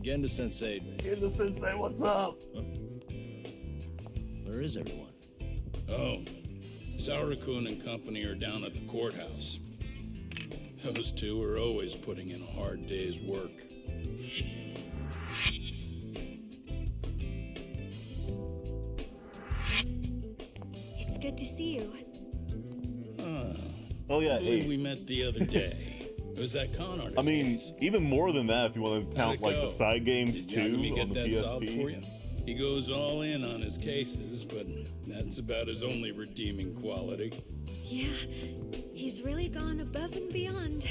Gendo Sensei... Gendo Sensei, what's up? Where is everyone? Oh, Saura-kun and company are down at the courthouse. Those two are always putting in a hard day's work. It's good to see you. Oh yeah, I believe hey. we met the other day. It was that con artist I mean, case. even more than that, if you want to count How'd it like go? the side games Did too Yakumi on get the that solved for PSP. you? He goes all in on his cases, but that's about his only redeeming quality. Yeah, he's really gone above and beyond.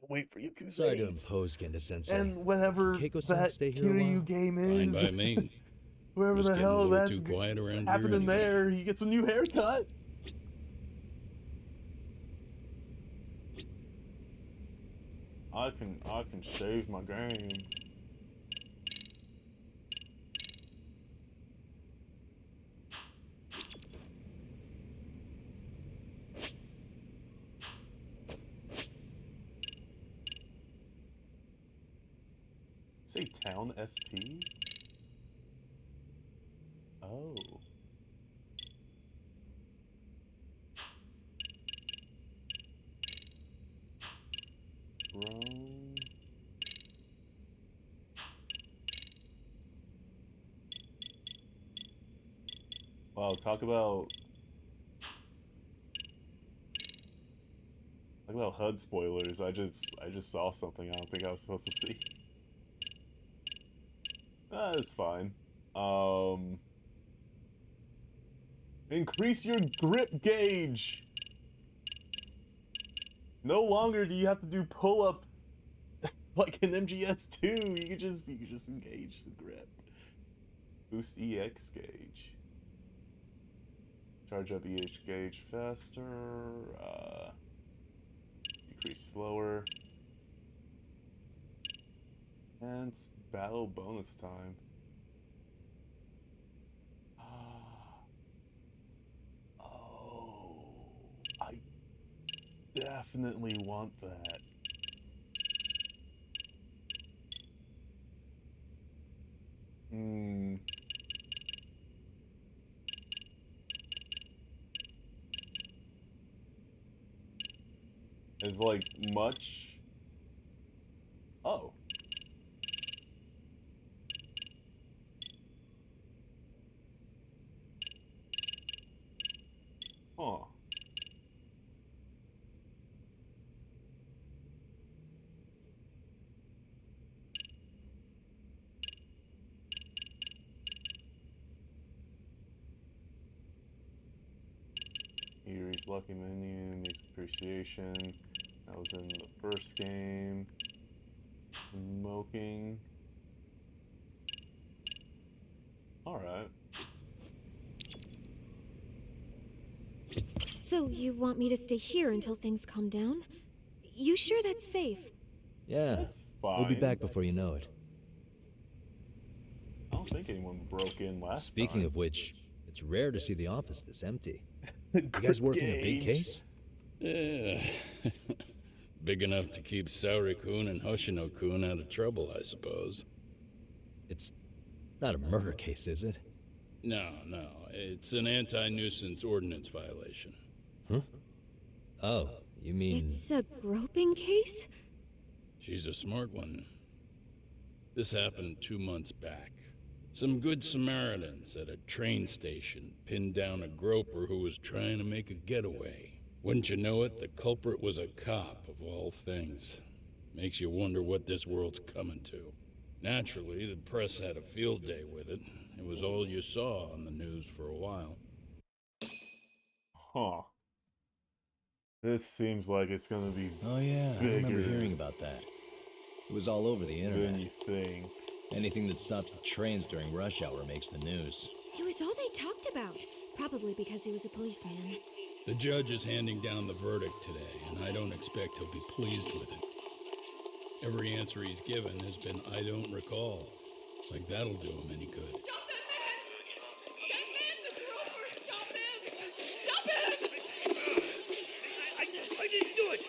Wait for Yakuza. Sorry to impose, Gendo Sensei. And whatever Keiko-san that stay here a Kiryu while? game Fine is, by me. wherever Just the getting a hell little that's too quiet around here happening anyway. there, he gets a new haircut. I can save my game. Say town SP? Oh. Throne. Wow, talk about HUD spoilers. I just saw something I don't think I was supposed to see. It's fine. Increase your grip gauge. No longer do you have to do pull-ups like in MGS2. You can just engage the grip. Boost EX gauge. Charge up EH gauge faster. Decrease slower. And it's battle bonus time. Oh, I definitely want that. Is like much. Oh. Huh. Erie's Lucky Menu, Music Appreciation. That was in the first game. Smoking. Alright. So, you want me to stay here until things calm down? You sure that's safe? Yeah. That's fine. We'll be back before you know it. I don't think anyone broke in last Speaking time. of which, it's rare to see the office this empty. You guys working a big case? Yeah. Big enough to keep Saori-kun and Hoshino-kun out of trouble, I suppose. It's not a murder case, is it? No. It's an anti-nuisance ordinance violation. Huh? Oh, you mean... It's a groping case? She's a smart one. This happened 2 months back. Some good Samaritans at a train station pinned down a groper who was trying to make a getaway. Wouldn't you know it, the culprit was a cop, of all things. Makes you wonder what this world's coming to. Naturally, the press had a field day with it. It was all you saw on the news for a while. Huh. This seems like it's gonna be Oh yeah, I remember hearing about that. It was all over the internet. than you think. Anything that stops the trains during rush hour makes the news. It was all they talked about. Probably because he was a policeman. The judge is handing down the verdict today, and I don't expect he'll be pleased with it. Every answer he's given has been, I don't recall. Like that'll do him any good. Stop that man! That man's a groper! Stop him! Stop him! I didn't do it!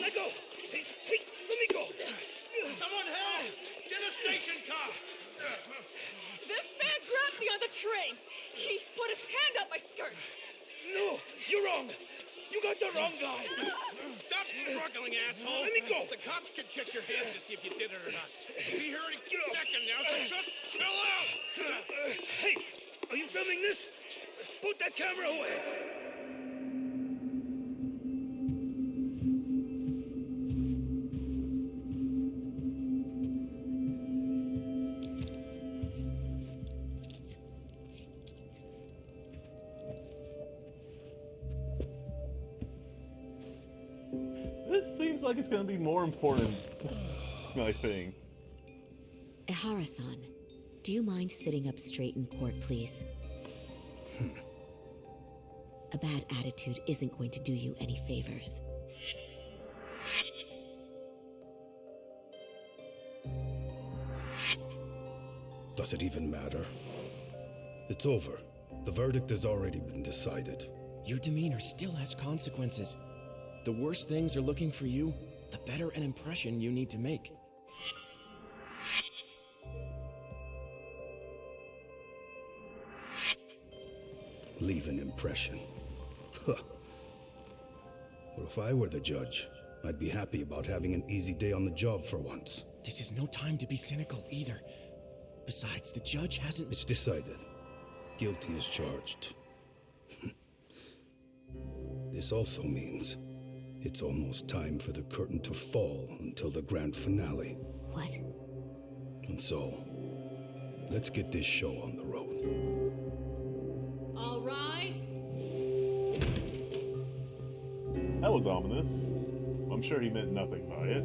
Let go! Hey, let me go! Someone help! Get a station car! This man grabbed me on the train! He put his hand up my skirt! No! You're wrong! You got the wrong guy! Stop struggling, asshole! Let me go! The cops can check your hands to see if you did it or not. Be here any second now, so just chill out! Hey! Are you filming this? Put that camera away! This seems like it's gonna be more important, I think. Ihara-san, do you mind sitting up straight in court, please? A bad attitude isn't going to do you any favors. Does it even matter? It's over. The verdict has already been decided. Your demeanor still has consequences. The worse things are looking for you, the better an impression you need to make. Leave an impression. Huh. Well, if I were the judge, I'd be happy about having an easy day on the job for once. This is no time to be cynical either. Besides, the judge hasn't... It's decided. Guilty is charged. This also means it's almost time for the curtain to fall until the grand finale. What? And so, let's get this show on the road. All rise. That was ominous. I'm sure he meant nothing by it.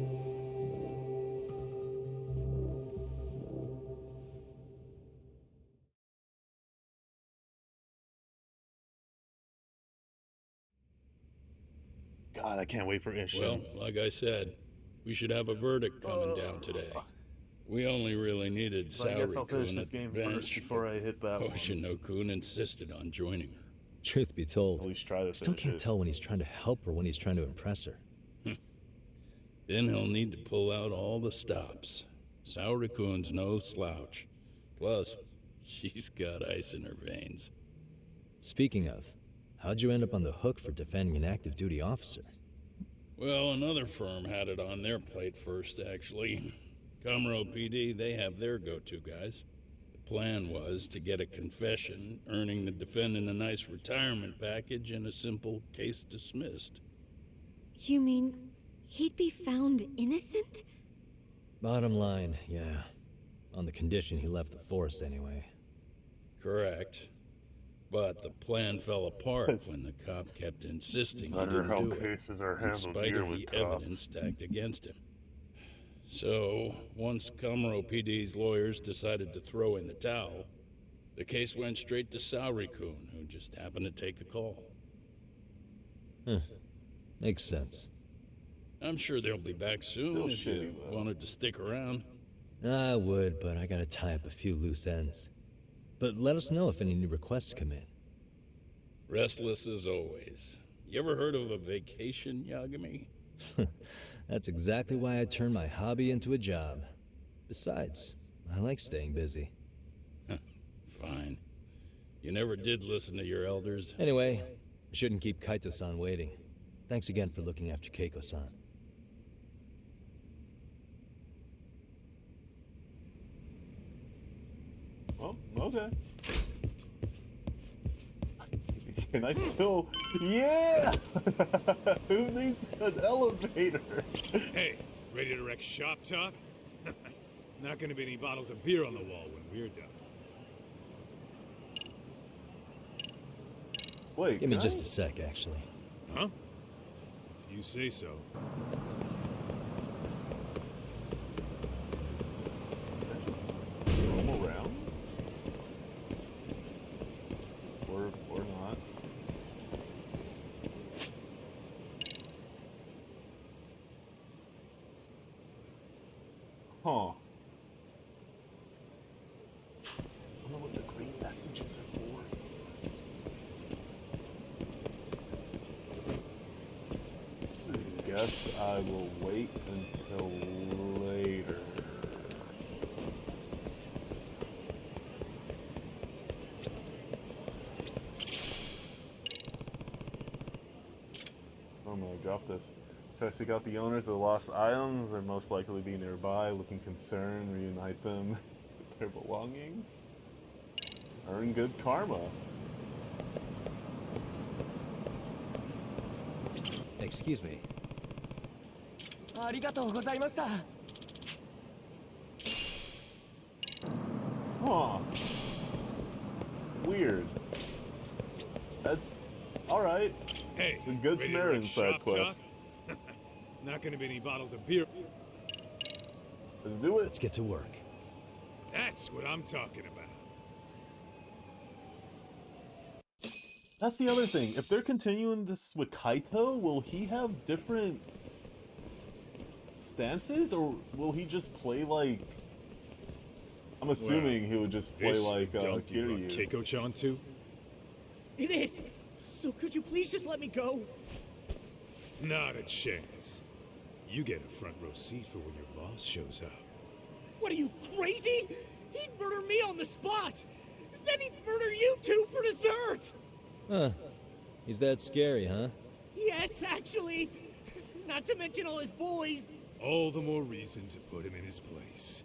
God, I can't wait for Ishin. Well, like I said, we should have a verdict coming down today. We only really needed So I guess I'll Saori-kun finish this at the game bench, first before I hit that but one. Hoshino-kun insisted on joining her. Truth be told, At least try to still finish can't it. tell when he's trying to help or when he's trying to impress her. Then he'll need to pull out all the stops. Saori-kun's no slouch. Plus, she's got ice in her veins. Speaking of, how'd you end up on the hook for defending an active duty officer? Well, another firm had it on their plate first, actually. Comro PD, they have their go-to guys. The plan was to get a confession, earning the defendant a nice retirement package and a simple case dismissed. You mean he'd be found innocent? Bottom line, yeah. On the condition he left the force anyway. Correct. But the plan fell apart when the cop kept insisting he Matter didn't how do it, cases are in handled spite here of with the cops. evidence stacked against him. So, once Comro PD's lawyers decided to throw in the towel, the case went straight to Saori-kun, who just happened to take the call. Huh. Makes sense. I'm sure they'll be back soon Still if you shitty, though. wanted to stick around. I would, but I gotta tie up a few loose ends. But let us know if any new requests come in. Restless as always. You ever heard of a vacation, Yagami? That's exactly why I turned my hobby into a job. Besides, I like staying busy. Fine. You never did listen to your elders. Anyway, I shouldn't keep Kaito-san waiting. Thanks again for looking after Keiko-san. Oh, okay. Can I still... Yeah! Who needs an elevator? Hey, ready to wreck shop talk? Not gonna be any bottles of beer on the wall when we're done. Wait, Give me can just I- a sec, actually. Huh? If you say so. Roam around? Or not. Huh. I don't know what the green messages are for. I guess I will wait until later. I'm gonna drop this. Try to seek out the owners of the lost items. They're most likely be nearby, looking concerned, reunite them with their belongings. Earn good karma. Excuse me. Huh. Weird. That's alright. Hey, The Good ready to Samaritan wreck side shop quest. talk? Not gonna be any bottles of beer. Let's do it. Let's get to work. That's what I'm talking about. That's the other thing. If they're continuing this with Kaito, will he have different stances, or will he just play like... I'm assuming he would just play This like the dunk you brought Kiryu. Keiko-chan to? It is! So could you please just let me go? Not a chance. You get a front row seat for when your boss shows up. What are you, crazy? He'd murder me on the spot! Then he'd murder you two for dessert! Huh. He's that scary, huh? Yes, actually. Not to mention all his boys. All the more reason to put him in his place.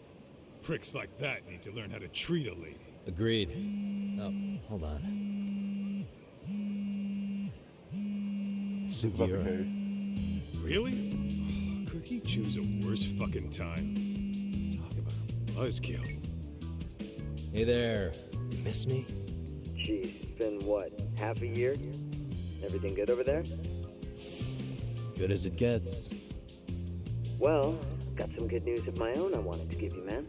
Pricks like that need to learn how to treat a lady. Agreed. Oh, hold on. This is about the Sugiura. case. Really? Could he choose a worse fucking time? Talk about a buzzkill. Hey there. You miss me? Jeez, it's been what, half a year? Everything good over there? Good as it gets. Well, got some good news of my own I wanted to give you, man.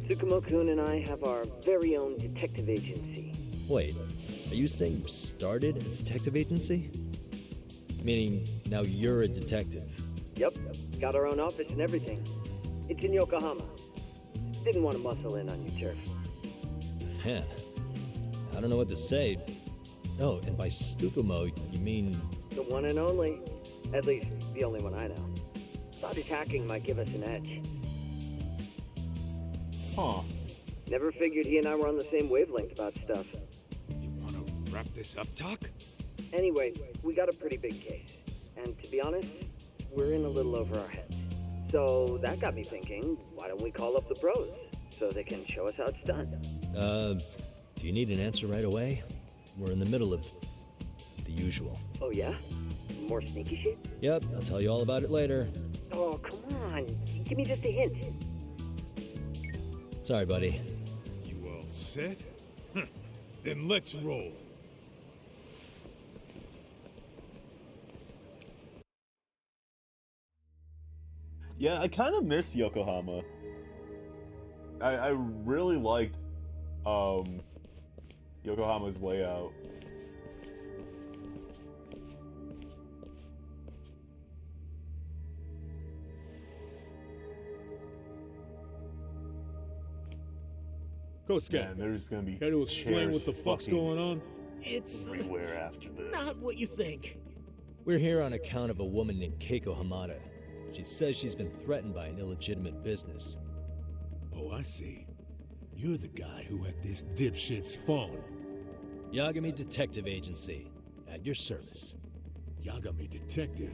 Tsukumo-kun and I have our very own detective agency. Wait, are you saying you started a detective agency? Meaning, now you're a detective? Yep, got our own office and everything. It's in Yokohama. Didn't want to muscle in on you, Turf. Man, I don't know what to say. Oh, and by Tsukumo, you mean... The one and only. At least, the only one I know. Thought his hacking might give us an edge. Huh. Never figured he and I were on the same wavelength about stuff. You wanna wrap this up, Doc? Anyway, we got a pretty big case. And to be honest, we're in a little over our heads. So that got me thinking, why don't we call up the pros so they can show us how it's done? Do you need an answer right away? We're in the middle of the usual. Oh yeah? More sneaky shit? Yep, I'll tell you all about it later. Oh, come on. Give me just a hint. Sorry, buddy. You all set? Then let's roll. Yeah, I kind of miss Yokohama. I really liked Yokohama's layout. Kosuke, Man, there's gonna be care to explain what the fuck's fucking going on? It's everywhere after this. not what you think. We're here on account of a woman named Keiko Hamada. She says she's been threatened by an illegitimate business. Oh, I see. You're the guy who had this dipshit's phone. Yagami Detective Agency, at your service. Yagami Detective?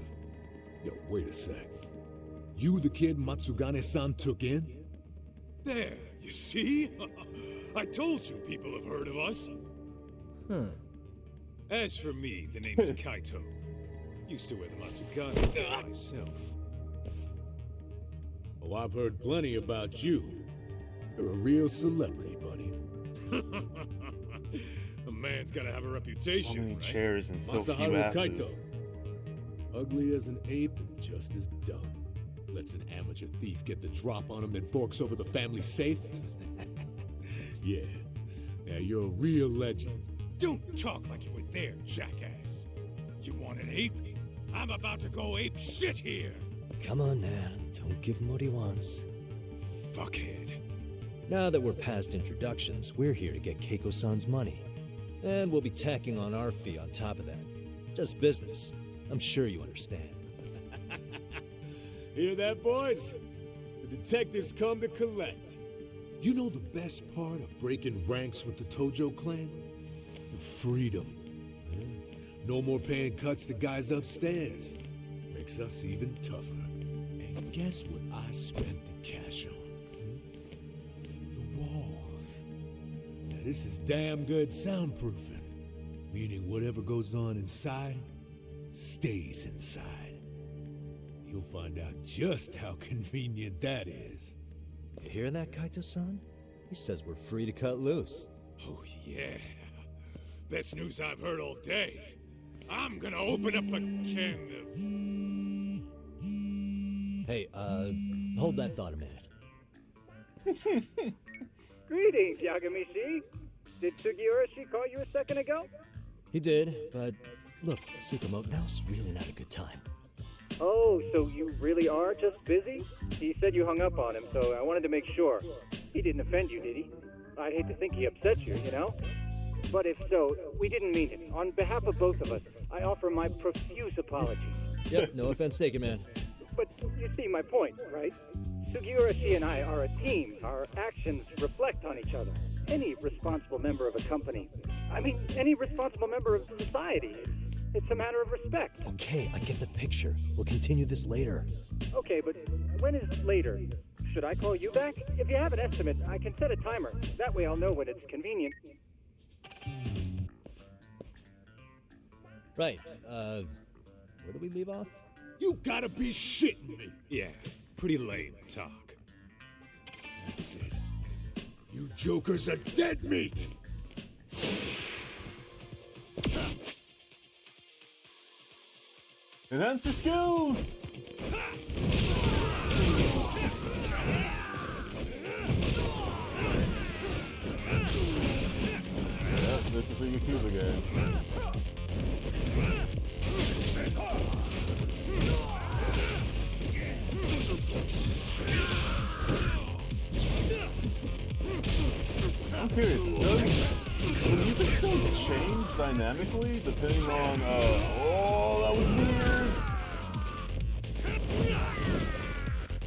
Yo, wait a sec. You the kid Matsugane-san took in? There, you see? I told you people have heard of us. Huh. As for me, the name's Kaito. Used to wear the Matsugane myself. Oh, I've heard plenty about you. You're a real celebrity, buddy. A man's gotta have a reputation, So many right? chairs and so few Masaharu asses. Kaito. Ugly as an ape and just as dumb. Lets an amateur thief get the drop on him, then forks over the family safe. Yeah, you're a real legend. Don't talk like you were there, jackass. You want an ape? I'm about to go ape shit here. Come on, man. Don't give him what he wants. Fuckhead. Now that we're past introductions, we're here to get Keiko-san's money. And we'll be tacking on our fee on top of that. Just business. I'm sure you understand. Hear that, boys? The detectives come to collect. You know the best part of breaking ranks with the Tojo clan? The freedom. Huh? No more paying cuts to guys upstairs. Makes us even tougher. And guess what I spent the cash on? The walls. Now this is damn good soundproofing. Meaning whatever goes on inside, stays inside. You'll find out just how convenient that is. You hear that, Kaito-san? He says we're free to cut loose. Oh, yeah. Best news I've heard all day. I'm gonna open up a can of... Hey, hold that thought a minute. Greetings, Yagami-shi. Did Sugiura-shi call you a second ago? He did, but look, Tsukumo, now's really not a good time. Oh, so you really are just busy? He said you hung up on him, so I wanted to make sure. He didn't offend you, did he? I'd hate to think he upset you, you know? But if so, we didn't mean it. On behalf of both of us, I offer my profuse apologies. Yep, no offense taken, man. But you see my point, right? Sugiura-shi and I are a team. Our actions reflect on each other. Any responsible member of a company, I mean, any responsible member of society, It's a matter of respect. Okay, I get the picture. We'll continue this later. Okay, but when is later? Should I call you back? If you have an estimate, I can set a timer. That way I'll know when it's convenient. Right, where do we leave off? You gotta be shitting me! Yeah, pretty lame talk. That's it. You jokers are dead meat! Enhance your skills! Yep, this is a Yakuza game. I'm curious, will music still change dynamically depending on, oh, that was weird!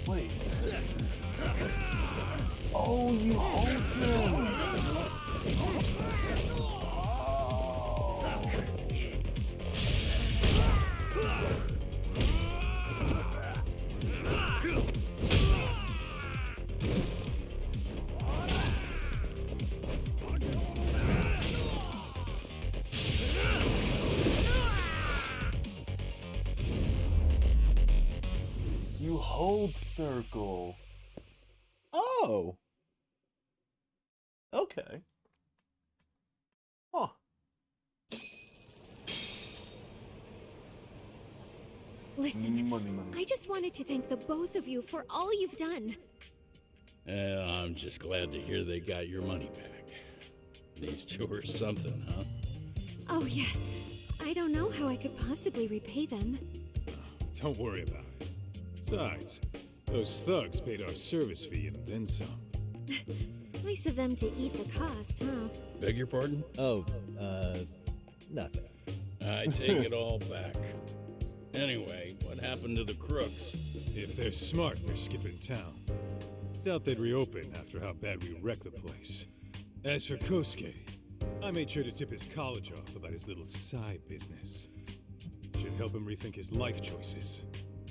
Wait. Oh, you hold them! You hold circle. Oh. Okay. Huh. Listen, Money. I just wanted to thank the both of you for all you've done. I'm just glad to hear they got your money back. These two are something, huh? Oh, yes. I don't know how I could possibly repay them. Don't worry about it. Besides, those thugs paid our service fee and then some. Nice of them to eat the cost, huh? Beg your pardon? Oh, nothing. I take it all back. Anyway, what happened to the crooks? If they're smart, they're skipping town. Doubt they'd reopen after how bad we wrecked the place. As for Kosuke, I made sure to tip his college off about his little side business. Should help him rethink his life choices.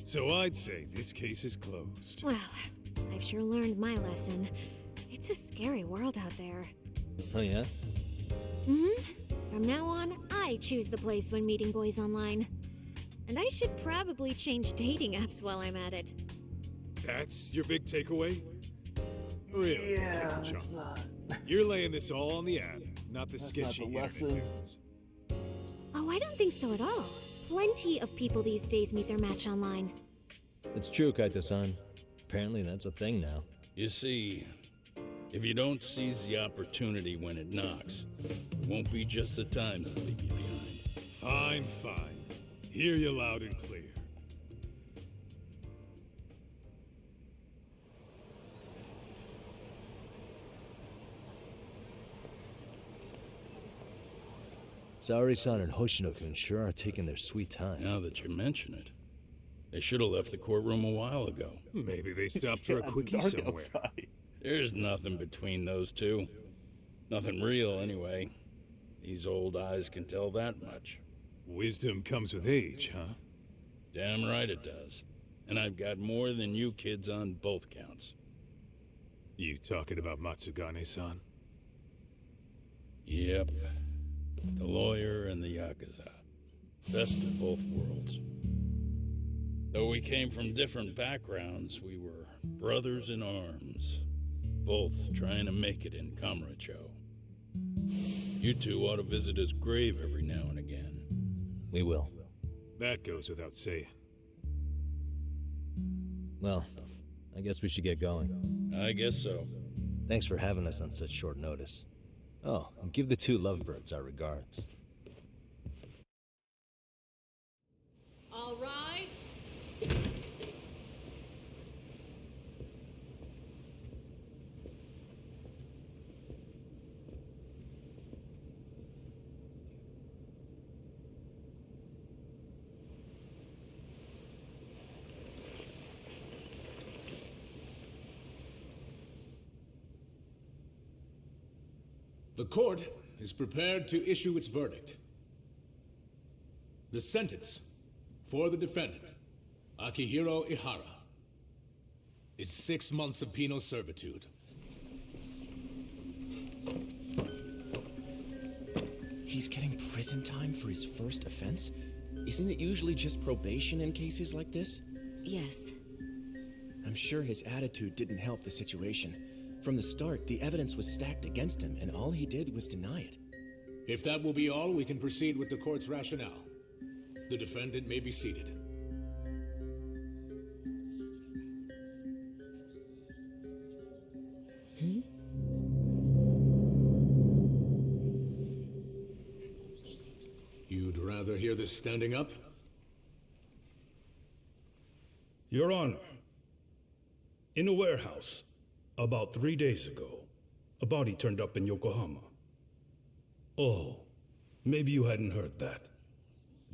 So I'd say this case is closed. Well, I've sure learned my lesson. It's a scary world out there. Oh, yeah? Mm-hmm. From now on, I choose the place when meeting boys online. And I should probably change dating apps while I'm at it. That's your big takeaway? Really? Yeah, Chunk. it's not. You're laying this all on the app, not the That's sketchy not the lesson. internet news. Oh, I don't think so at all. Plenty of people these days meet their match online. It's true, Kaito-san. Apparently that's a thing now. You see, if you don't seize the opportunity when it knocks, it won't be just the times that leave you behind. Fine, fine. Hear you loud and clear. Saori-san and Hoshino-kun sure are taking their sweet time. Now that you mention it, they should have left the courtroom a while ago. Maybe they stopped for a quickie somewhere. Outside. There's nothing between those two. Nothing real, anyway. These old eyes can tell that much. Wisdom comes with age, huh? Damn right it does. And I've got more than you kids on both counts. You talking about Matsugane-san? Yep. The lawyer and the Yakuza. Best of both worlds. Though we came from different backgrounds, we were brothers in arms. Both trying to make it in Kamurocho. You two ought to visit his grave every now and again. We will. That goes without saying. Well, I guess we should get going. I guess so. Thanks for having us on such short notice. Oh, and give the two lovebirds our regards. All rise. The court is prepared to issue its verdict. The sentence for the defendant, Akihiro Ihara, is 6 months of penal servitude. He's getting prison time for his first offense? Isn't it usually just probation in cases like this? Yes. I'm sure his attitude didn't help the situation. From the start, the evidence was stacked against him, and all he did was deny it. If that will be all, we can proceed with the court's rationale. The defendant may be seated. You'd rather hear this standing up? Your Honor, in a warehouse, about 3 days ago, a body turned up in Yokohama. Oh, maybe you hadn't heard that.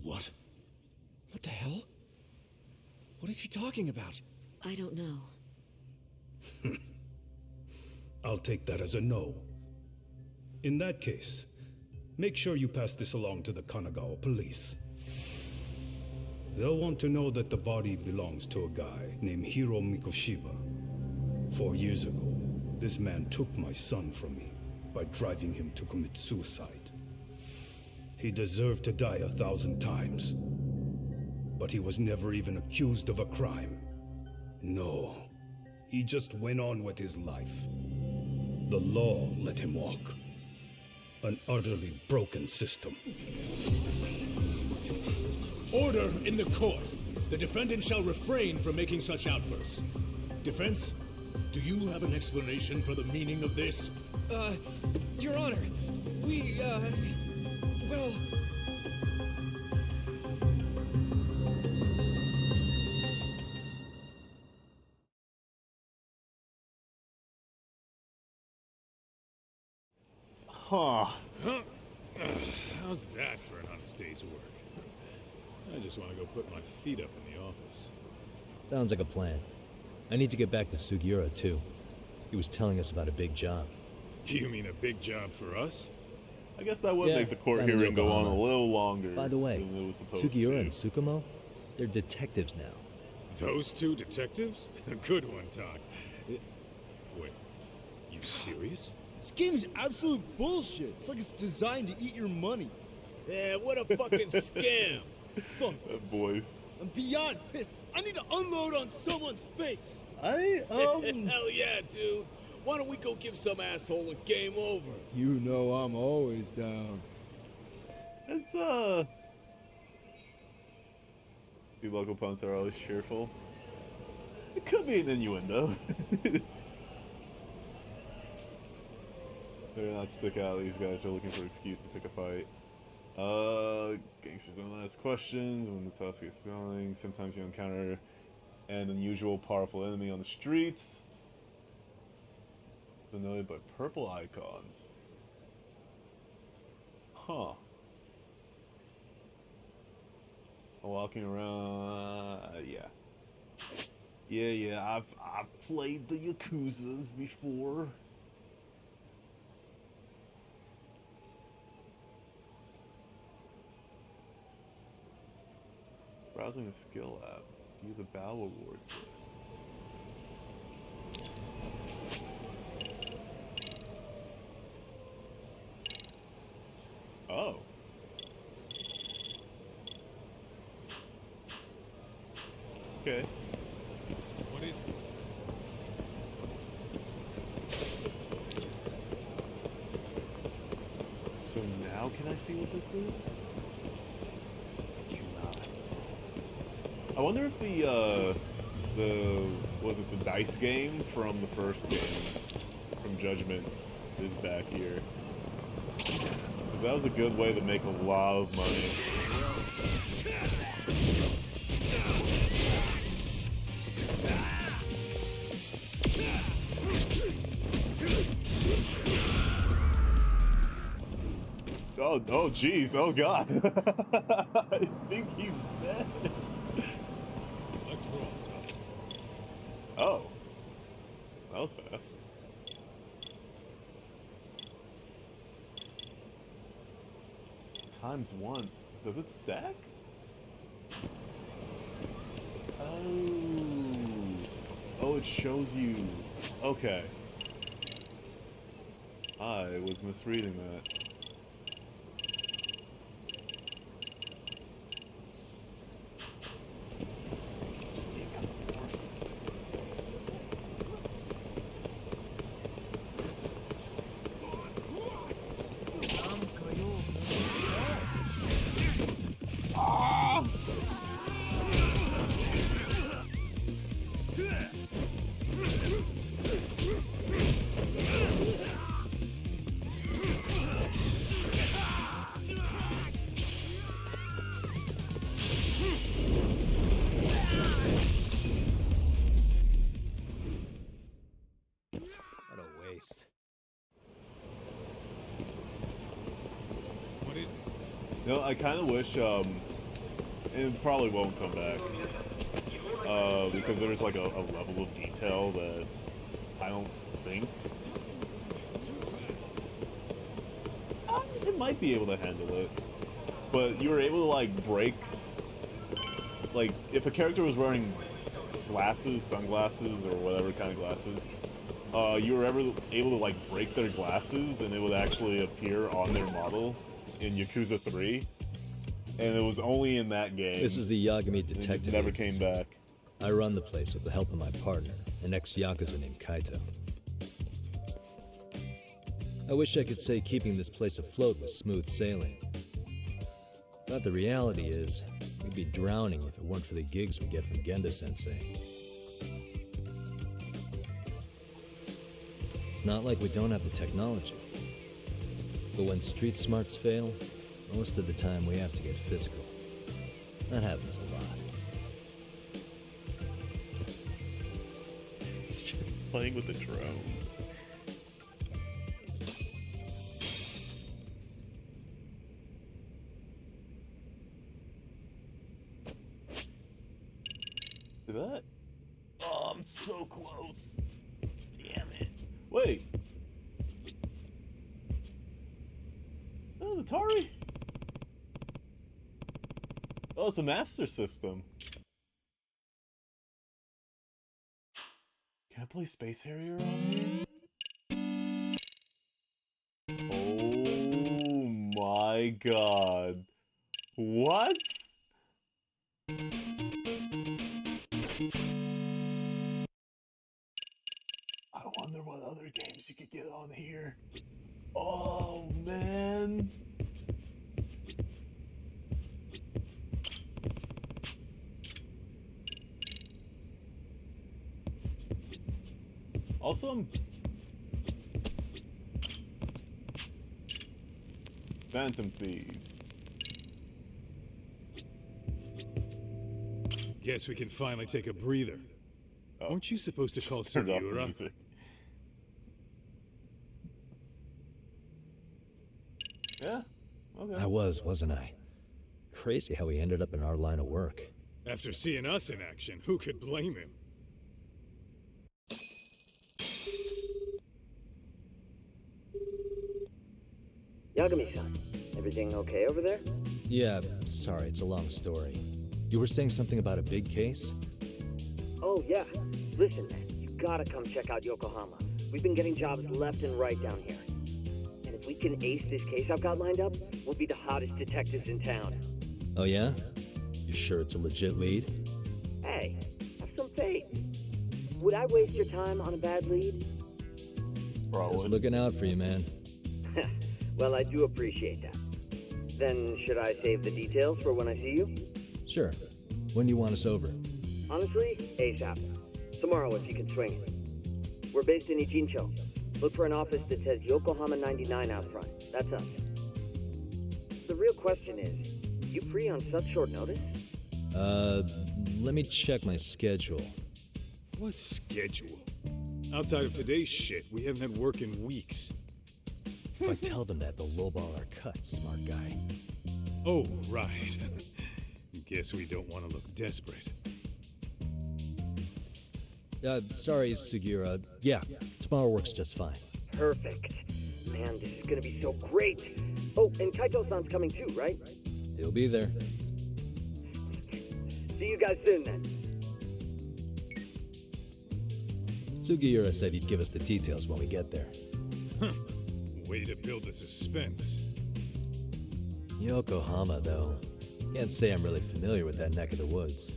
What? What the hell? What is he talking about? I don't know. I'll take that as a no. In that case, make sure you pass this along to the Kanagawa police. They'll want to know that the body belongs to a guy named Hiro Mikoshiba. 4 years ago, this man took my son from me by driving him to commit suicide. He deserved to die 1,000 times, but he was never even accused of a crime. No, he just went on with his life. The law let him walk. An utterly broken system. Order in the court. The defendant shall refrain from making such outbursts. Defense, do you have an explanation for the meaning of this? Your Honor, well... Huh. How's that for an honest day's work? I just want to go put my feet up in the office. Sounds like a plan. I need to get back to Sugiura, too. He was telling us about a big job. You mean a big job for us? I guess that would make the court down in hearing go on a Yokohama. little longer By the way, than it was supposed Sugiura to. and Tsukumo, they're detectives now. Those two detectives? Good one, Doc. Wait, you serious? This game's absolute bullshit. It's like it's designed to eat your money. Yeah, what a fucking scam. Fuck. That voice. I'm beyond pissed. I need to unload on someone's face. Hell yeah, dude. Why don't we go give some asshole a game over? You know I'm always down. It's The local punts are always cheerful. It could be an innuendo. Better not stick out. These guys are looking for an excuse to pick a fight. Gangsters don't ask questions when the tough gets going. Sometimes you encounter an unusual powerful enemy on the streets. Denoted by purple icons. Huh. Walking around, yeah. Yeah, I've played the Yakuzas before. Browsing the skill app. View the battle awards list. Oh. Okay. What is it? So now can I see what this is? I cannot. I wonder if the dice game from the first game, from Judgment, is back here. Because that was a good way to make a lot of money. Oh, jeez, oh god. I think he's dead. Let's roll, Tom. Oh. That was fast. ×1. Does it stack? it shows you... Okay. I was misreading that. Just need a couple more. Ah! What a waste. What is it? You know, I kind of wish, it probably won't come back, because there's like a level of detail that I don't think it might be able to handle it, but you were able to like break, like if a character was wearing glasses, sunglasses, or whatever kind of glasses, you were ever able to like break their glasses, then it would actually appear on their model in Yakuza 3, and it was only in that game. This is the Yagami It Detective just never Agency. came back. I run the place with the help of my partner, an ex-Yakuza named Kaito. I wish I could say keeping this place afloat was smooth sailing. But the reality is, we'd be drowning if it weren't for the gigs we get from Genda-sensei. It's not like we don't have the technology. But when street smarts fail, most of the time we have to get physical. That happens a lot. It's just playing with the drone. Look at that. Oh, I'm so close. Damn it. Wait. Oh, the Atari? Oh, it's a Master System. Can I play Space Harrier on here? Oh my god. What? I wonder what other games you could get on here. Oh man. Also, I'm... Phantom Thieves. Guess we can finally take a breather. Oh, Weren't you supposed to call just turned off the Sugiura? music. Yeah, okay. I wasn't I? Crazy how he ended up in our line of work. After seeing us in action, who could blame him? Yagami-san, everything okay over there? Yeah, sorry, it's a long story. You were saying something about a big case? Oh, yeah. Listen, man, you gotta come check out Yokohama. We've been getting jobs left and right down here. And if we can ace this case I've got lined up, we'll be the hottest detectives in town. Oh yeah? You sure it's a legit lead? Hey, have some faith. Would I waste your time on a bad lead? Just looking out for you, man. Well, I do appreciate that. Then, should I save the details for when I see you? Sure. When do you want us over? Honestly, ASAP. Tomorrow if you can swing it. We're based in Ichincho. Look for an office that says Yokohama 99 out front. That's us. The real question is, you free on such short notice? Let me check my schedule. What schedule? Outside of today's shit, we haven't had work in weeks. If I tell them that, they'll lowball our cut, smart guy. Oh, right. Guess we don't want to look desperate. Sorry, Sugiura. Yeah, tomorrow works just fine. Perfect. Man, this is gonna be so great. Oh, and Kaito-san's coming too, right? He'll be there. See you guys soon then. Sugiura said he'd give us the details when we get there. Way to build the suspense. Yokohama, though. Can't say I'm really familiar with that neck of the woods.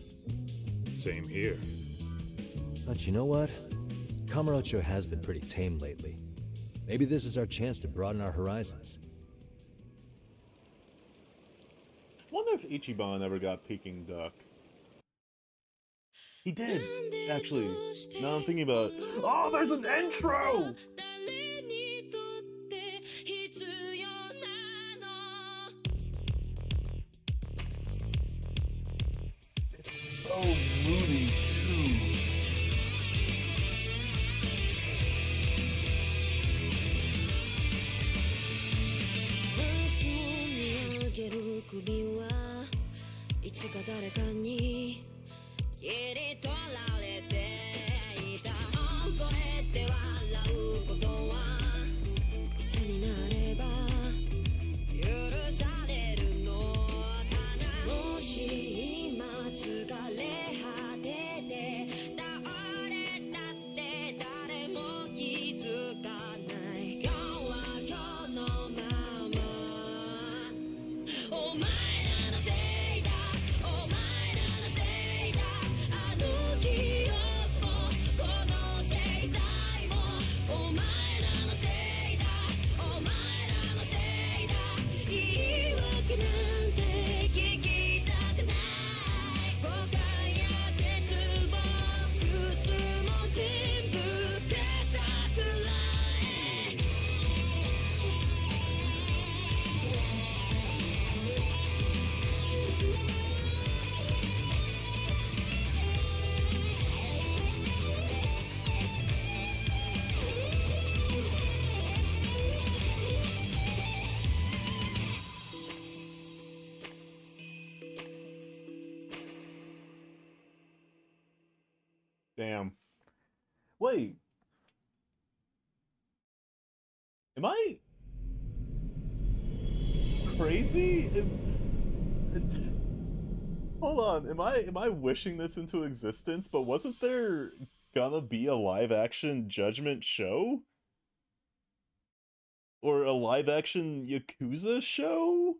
Same here. But you know what? Kamurocho has been pretty tame lately. Maybe this is our chance to broaden our horizons. Wonder if Ichiban ever got Peking duck. He did, actually. Now I'm thinking about it. Oh, there's an intro! It's so moody, too. Damn. Wait. Am I crazy? Hold on. Am I wishing this into existence? But wasn't there gonna be a live action Judgment show? Or a live action Yakuza show?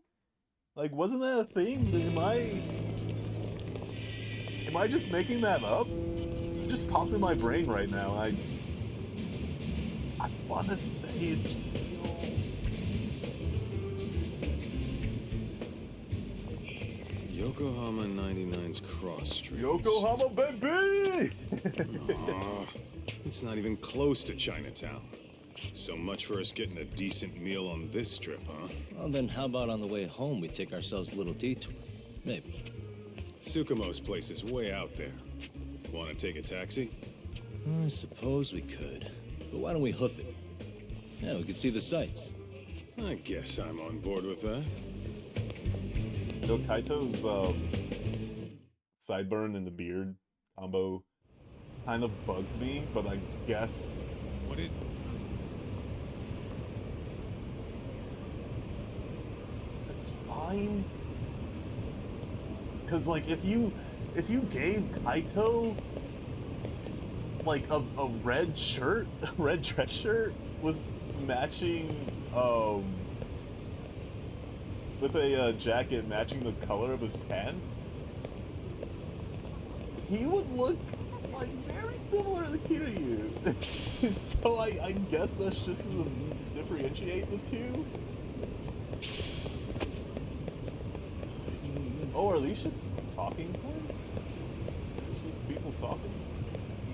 Like, wasn't that a thing? Am I just making that up? It just popped in my brain right now. I wanna say it's real. Yokohama 99's cross streets. Yokohama, baby! Aw, it's not even close to Chinatown. So much for us getting a decent meal on this trip, huh? Well, then how about on the way home we take ourselves a little detour? Maybe. Tsukumo's place is way out there. Want to take a taxi? I suppose we could. But why don't we hoof it? Yeah, we could see the sights. I guess I'm on board with that. Yo, Kaito's sideburn and the beard combo kind of bugs me, but I guess... What is it? It's fine. Cause like if you gave Kaito like a red shirt, a red dress shirt with matching with a jacket matching the color of his pants, he would look like very similar to Kiryu. So I guess that's just to differentiate the two. Oh, are these just talking points? It's just people talking?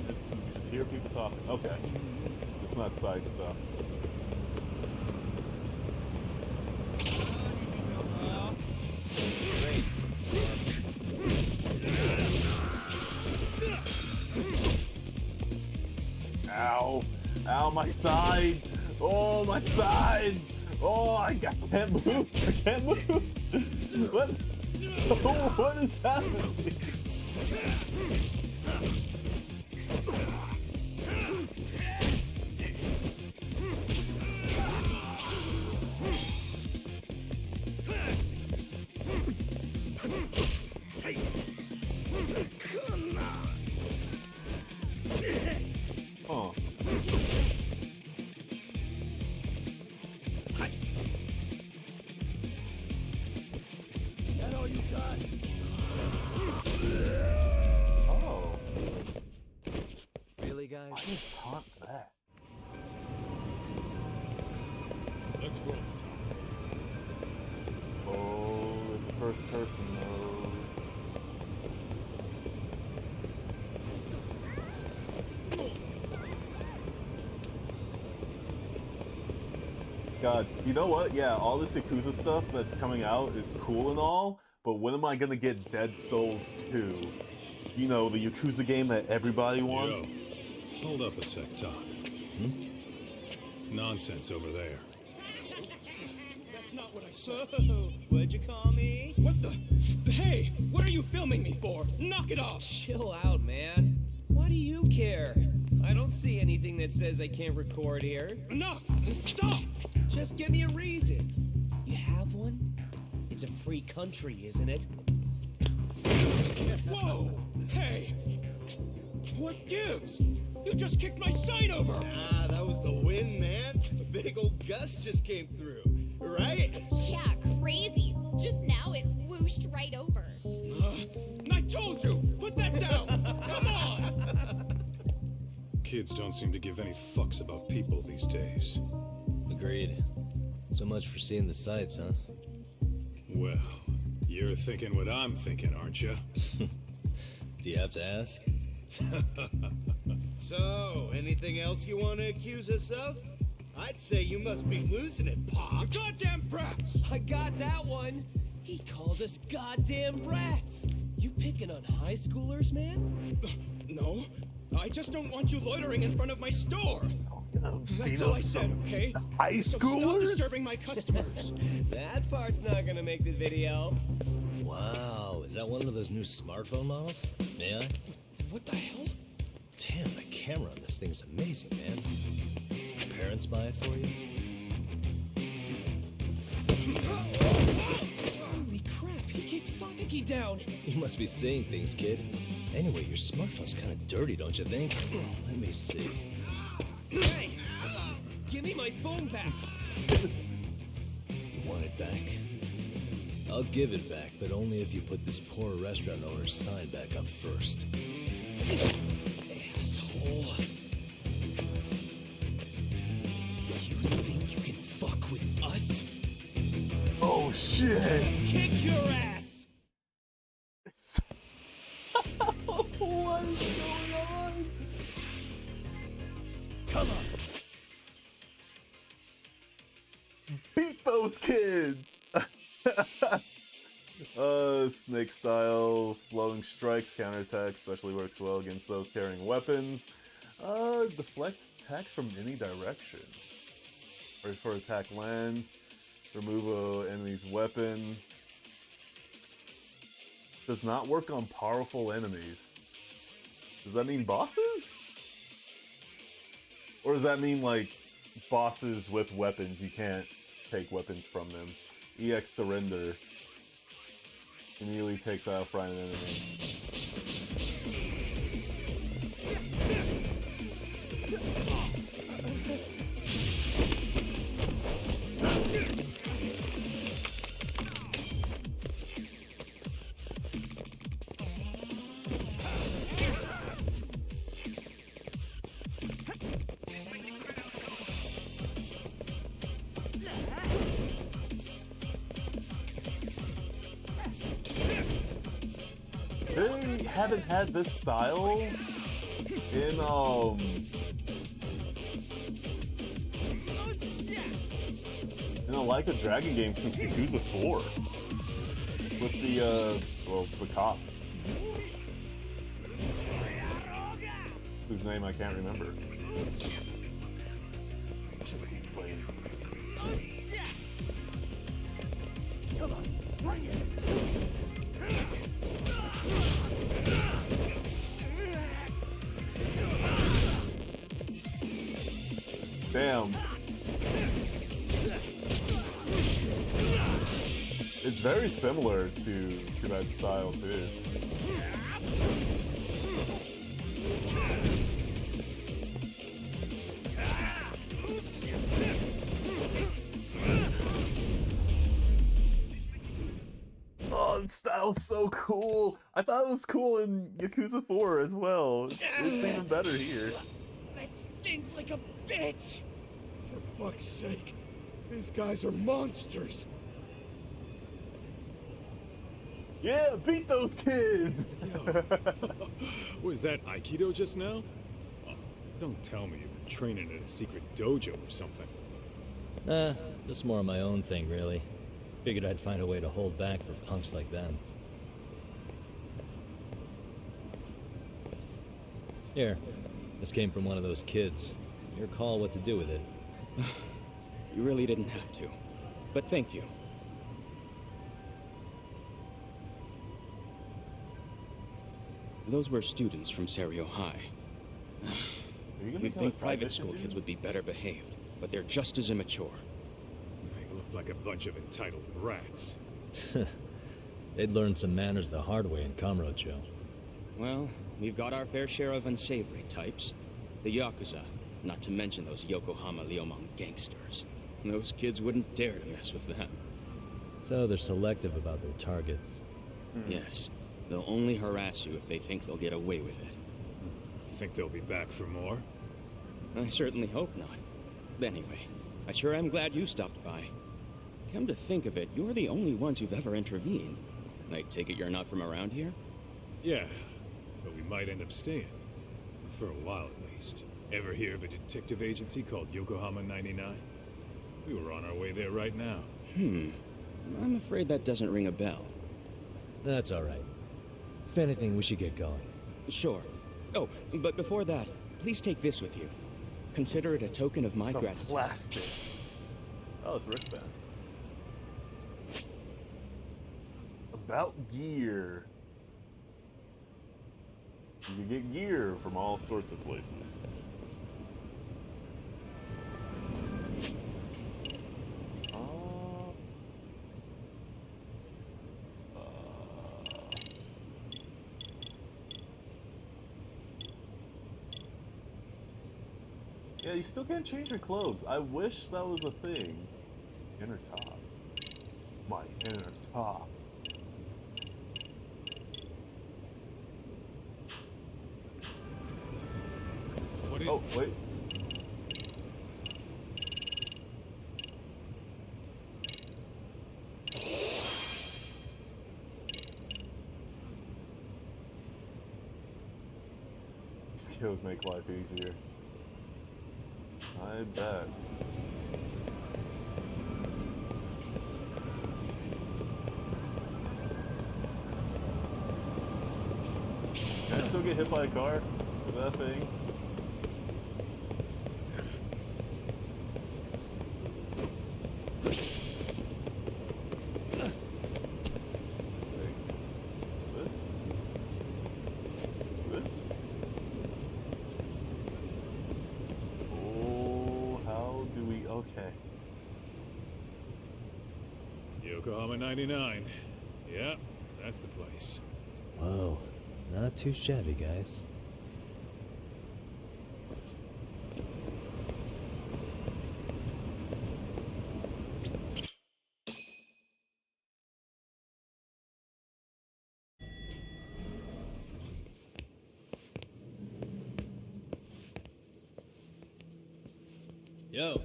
You just hear people talking. Okay. It's not side stuff. Ow. Ow, my side. Oh, my side. Oh, I can't move. I can't move. What? Oh, what is happening? Huh. Really, guys? Why is taunt that? Let's go. Oh, there's a first person mode. God, you know what? Yeah, all this Yakuza stuff that's coming out is cool and all, but when am I gonna get Dead Souls 2? You know, the Yakuza game that everybody wants? Yo, hold up a sec, Todd. Nonsense over there. That's not what I said. What'd you call me? What the? Hey, what are you filming me for? Knock it off! Chill out, man. Why do you care? I don't see anything that says I can't record here. Enough! Stop! Just give me a reason. You have one? It's a free country, isn't it? Whoa! Hey! What gives? You just kicked my sign over! Ah, that was the wind, man. A big old gust just came through, right? Yeah, crazy. Just now it whooshed right over. I told you! Put that down! Come on! Kids don't seem to give any fucks about people these days. Agreed. So much for seeing the sights, huh? Well, you're thinking what I'm thinking, aren't you? Do you have to ask? So, anything else you want to accuse us of? I'd say you must be losing it, Pops. You goddamn brats! I got that one. He called us goddamn brats. You picking on high schoolers, man? No, I just don't want you loitering in front of my store. That's all I said, okay? High So stop schoolers? disturbing my customers. That part's not gonna make the video. Wow, is that one of those new smartphone models? May I? What the hell? Damn, the camera on this thing's amazing, man. Your parents buy it for you? Holy crap, he kicked Sakaki down. You must be seeing things, kid. Anyway, your smartphone's kind of dirty, don't you think? Let me see. Hey! Give me my phone back! You want it back? I'll give it back, but only if you put this poor restaurant owner's sign back up first. Asshole. You think you can fuck with us? Oh shit! Kick your ass! What is going on? Come on! Beat those kids! Snake style, flowing strikes, counterattack, especially works well against those carrying weapons. Deflect attacks from any direction. Or for attack lands, remove an enemy's weapon. Does not work on powerful enemies. Does that mean bosses? Or does that mean like bosses with weapons? You can't take weapons from them. EX surrender. Immediately takes out friend enemy. They haven't had this style in a Like a Dragon game since Yakuza 4. With the the cop. Whose name I can't remember. Come on, bring it! Damn. It's very similar to that style too. Oh, stop! That was so cool. I thought it was cool in Yakuza 4 as well. It's even better here. That stinks like a bitch! For fuck's sake, these guys are monsters! Yeah, beat those kids! Was that Aikido just now? Oh, don't tell me you've been training at a secret dojo or something. Just more of my own thing, really. Figured I'd find a way to hold back for punks like them. Here, this came from one of those kids. Your call what to do with it. You really didn't have to. But thank you. Those were students from Serio High. You'd think private school kids would be better behaved, but they're just as immature. They look like a bunch of entitled brats. They'd learn some manners the hard way in Kamurocho. Well, we've got our fair share of unsavory types. The Yakuza, not to mention those Yokohama Liomang gangsters. Those kids wouldn't dare to mess with them. So they're selective about their targets. Yes. They'll only harass you if they think they'll get away with it. Think they'll be back for more? I certainly hope not. Anyway, I sure am glad you stopped by. Come to think of it, you're the only ones who've ever intervened. I take it you're not from around here? Yeah, but we might end up staying. For a while at least. Ever hear of a detective agency called Yokohama 99? We were on our way there right now. I'm afraid that doesn't ring a bell. That's all right. If anything, we should get going. Sure. Oh, but before that, please take this with you. Consider it a token of my gratitude. Plastic. Oh, it's a wristband. About gear. You can get gear from all sorts of places. Yeah, you still can't change your clothes. I wish that was a thing. Inner top. My inner top. What is Oh, wait. Skills make life easier. I bet. Can I still get hit by a car? Is that a thing? Wait. What's this? What's this? Okay. Yokohama 99. Yeah, that's the place. Whoa, not too shabby, guys. Yo.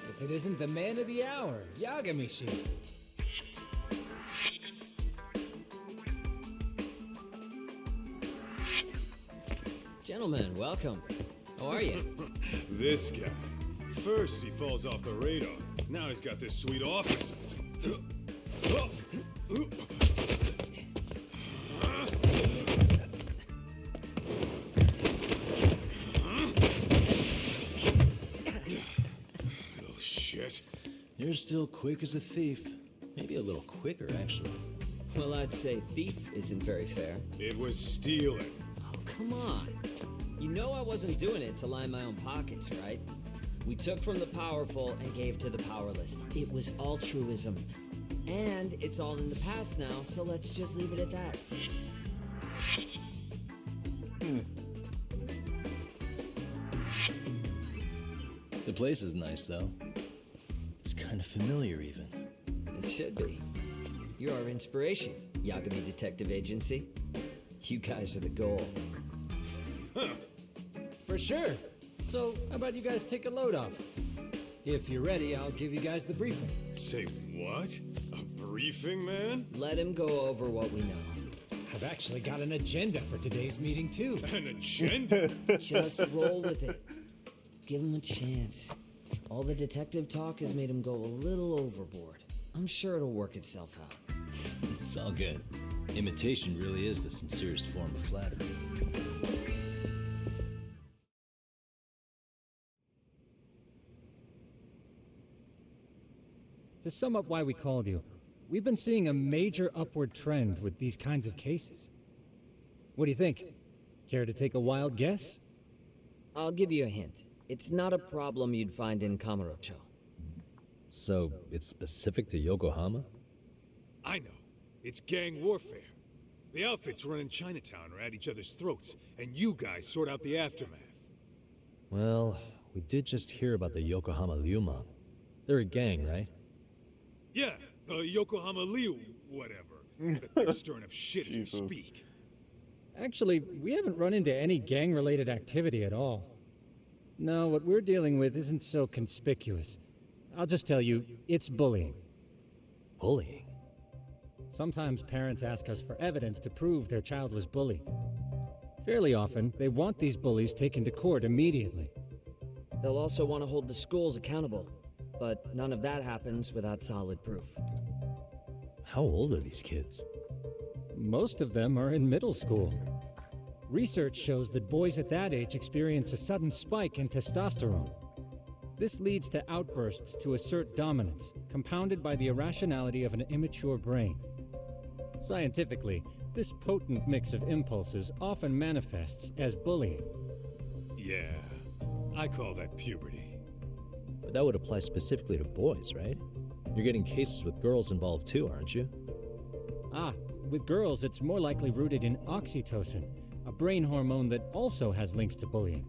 If it isn't the man of the hour, Yagamishi. Gentlemen, welcome. How are you? This guy. First he falls off the radar. Now he's got this sweet office. Little shit. You're still quick as a thief. Maybe a little quicker, actually. Well, I'd say thief isn't very fair. It was stealing. Oh, come on. You know I wasn't doing it to line my own pockets, right? We took from the powerful and gave to the powerless. It was altruism. And it's all in the past now, so let's just leave it at that. The place is nice, though. It's kind of familiar, even. It should be. You're our inspiration, Yagami Detective Agency. You guys are the goal. For sure. So, how about you guys take a load off? If you're ready, I'll give you guys the briefing. Say what? A briefing, man? Let him go over what we know. I've actually got an agenda for today's meeting, too. An agenda? Just roll with it. Give him a chance. All the detective talk has made him go a little overboard. I'm sure it'll work itself out. It's all good. Imitation really is the sincerest form of flattery. To sum up why we called you, we've been seeing a major upward trend with these kinds of cases. What do you think? Care to take a wild guess? I'll give you a hint. It's not a problem you'd find in Kamurocho. So, it's specific to Yokohama? I know. It's gang warfare. The outfits running Chinatown are at each other's throats, and you guys sort out the aftermath. Well, we did just hear about the Yokohama Ryuman. They're a gang, right? Yeah, the Yokohama Liu, whatever. They're stirring up shit as we speak. Actually, we haven't run into any gang-related activity at all. No, what we're dealing with isn't so conspicuous. I'll just tell you, it's bullying. Bullying? Sometimes parents ask us for evidence to prove their child was bullied. Fairly often, they want these bullies taken to court immediately. They'll also want to hold the schools accountable, but none of that happens without solid proof. How old are these kids? Most of them are in middle school. Research shows that boys at that age experience a sudden spike in testosterone. This leads to outbursts to assert dominance, compounded by the irrationality of an immature brain. Scientifically, this potent mix of impulses often manifests as bullying. Yeah, I call that puberty. But that would apply specifically to boys, right? You're getting cases with girls involved too, aren't you? Ah, with girls it's more likely rooted in oxytocin, a brain hormone that also has links to bullying.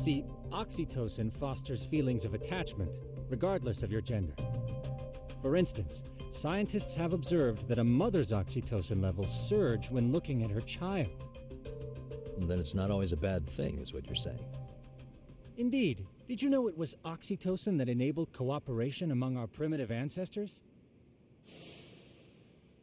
See, oxytocin fosters feelings of attachment, regardless of your gender. For instance, scientists have observed that a mother's oxytocin levels surge when looking at her child. Then it's not always a bad thing, is what you're saying. Indeed. Did you know it was oxytocin that enabled cooperation among our primitive ancestors?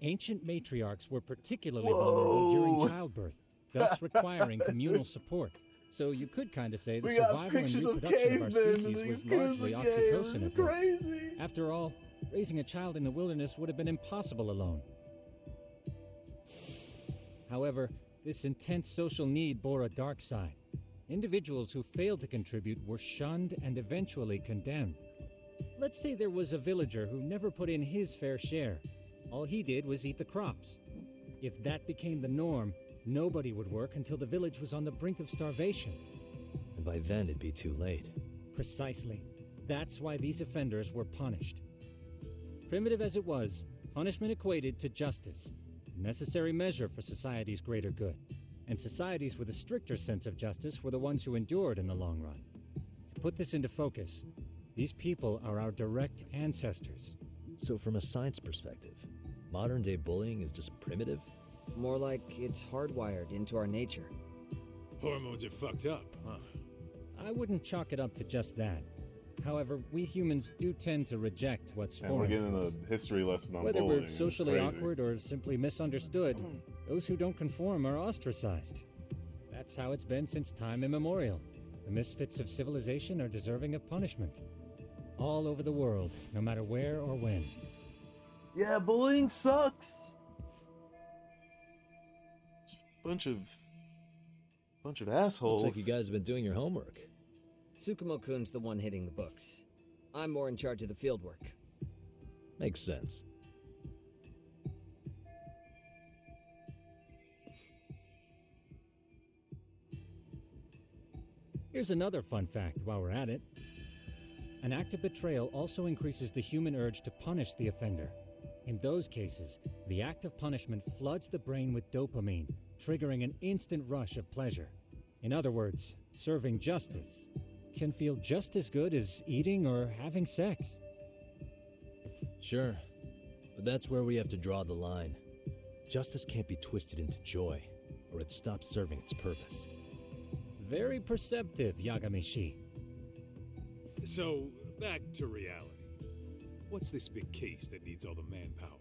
Ancient matriarchs were particularly vulnerable during childbirth, thus requiring communal support. So you could kind of say the survival and reproduction of our species was largely oxytocin at work. After all, raising a child in the wilderness would have been impossible alone. However, this intense social need bore a dark side. Individuals who failed to contribute were shunned and eventually condemned. Let's say there was a villager who never put in his fair share. All he did was eat the crops. If that became the norm, nobody would work until the village was on the brink of starvation. And by then it'd be too late. Precisely. That's why these offenders were punished. Primitive as it was, punishment equated to justice, a necessary measure for society's greater good. And societies with a stricter sense of justice were the ones who endured in the long run. To put this into focus, these people are our direct ancestors. So from a science perspective, modern-day bullying is just primitive? More like it's hardwired into our nature. Hormones are fucked up, huh? I wouldn't chalk it up to just that. However, we humans do tend to reject what's And foreign. we're getting a history lesson on Whether bullying. we're It's socially crazy. awkward or simply misunderstood, those who don't conform are ostracized. That's how it's been since time immemorial. The misfits of civilization are deserving of punishment. All over the world, no matter where or when. Yeah, bullying sucks. Bunch of assholes. Looks like you guys have been doing your homework. Tsukumo-kun's the one hitting the books. I'm more in charge of the field work. Makes sense. Here's another fun fact while we're at it. An act of betrayal also increases the human urge to punish the offender. In those cases, the act of punishment floods the brain with dopamine, triggering an instant rush of pleasure. In other words, serving justice can feel just as good as eating or having sex. Sure. But that's where we have to draw the line. Justice can't be twisted into joy, or it stops serving its purpose. Very perceptive, Yagamishi. So, back to reality. What's this big case that needs all the manpower?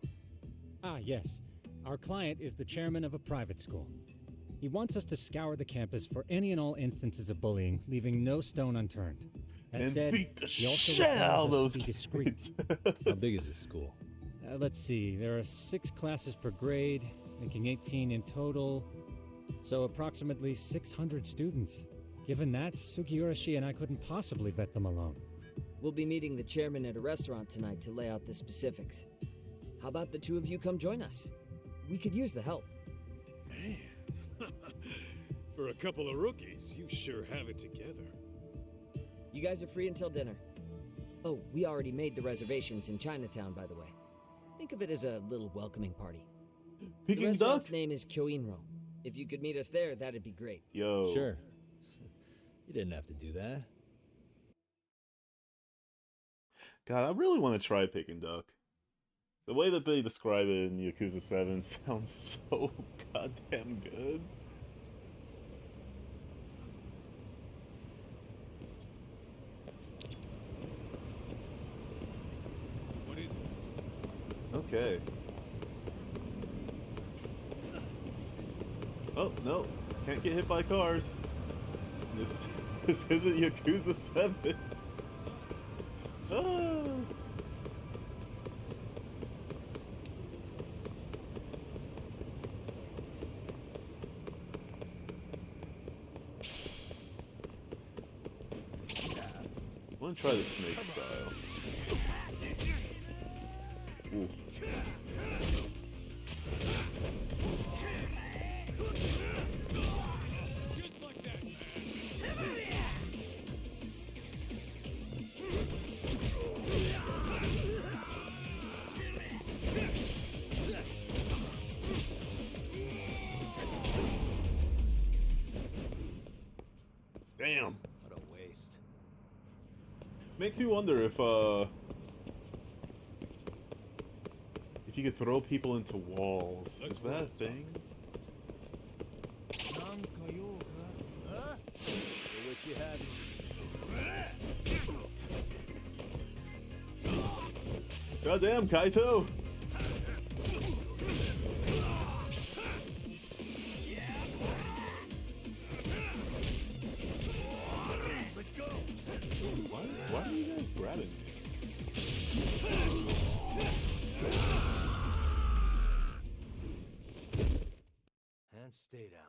Ah, yes. Our client is the chairman of a private school. He wants us to scour the campus for any and all instances of bullying, leaving no stone unturned. That And said, beat the he also shit out of requires us those to be discreet. How big is this school? Let's see, there are 6 classes per grade, making 18 in total, so approximately 600 students. Given that, Sugiurashi and I couldn't possibly vet them alone. We'll be meeting the chairman at a restaurant tonight to lay out the specifics. How about the two of you come join us? We could use the help. Man, for a couple of rookies, you sure have it together. You guys are free until dinner. Oh, we already made the reservations in Chinatown, by the way. Think of it as a little welcoming party. Peking the restaurant's duck? name is Kyoinro. If you could meet us there, that'd be great. Yo. Sure. You didn't have to do that. God, I really want to try Peking duck. The way that they describe it in Yakuza 7 sounds so goddamn good. What is it? Okay. Oh, no. Can't get hit by cars. This isn't Yakuza 7. Ah. I want to try the snake style. Ooh. Damn. What a waste. Makes me wonder if you could throw people into walls. Is that a thing? I wish you hadn't. Goddamn, Kaito! Why are you guys grabbing me? And stay down.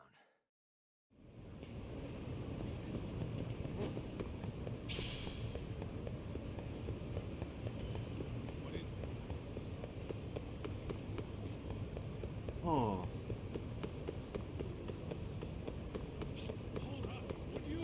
What is it? Huh. Hold up, would you?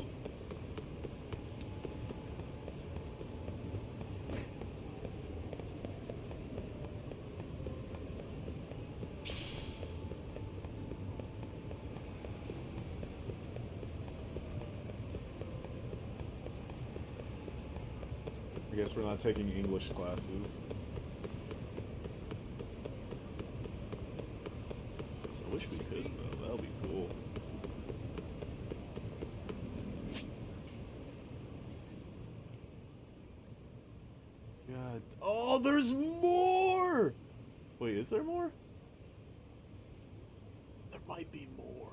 I guess we're not taking English classes. I wish we could, though. That would be cool. God. Oh, there's more! Wait, is there more? There might be more.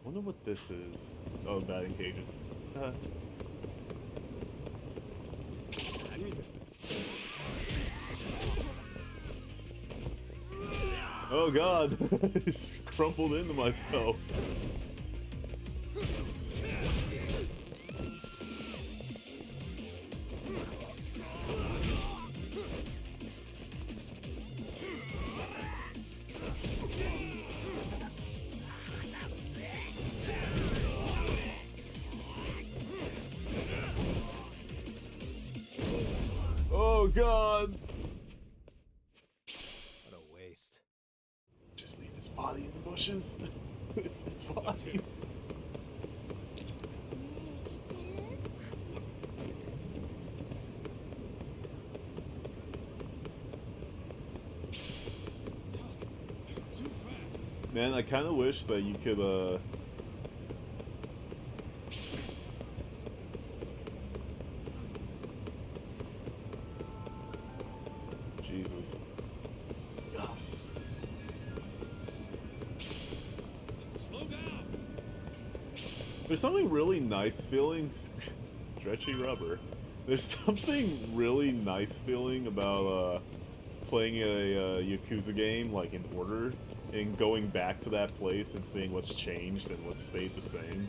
Wonder what this is. Oh, batting cages. Oh god, I just crumpled into myself. Oh god! What a waste. Just leave his body in the bushes. It's fine. Man, I kind of wish that you could, Jesus. Slow down. There's something really nice feeling... Stretchy rubber. There's something really nice feeling about, playing a Yakuza game, like, in order, and going back to that place and seeing what's changed and what stayed the same.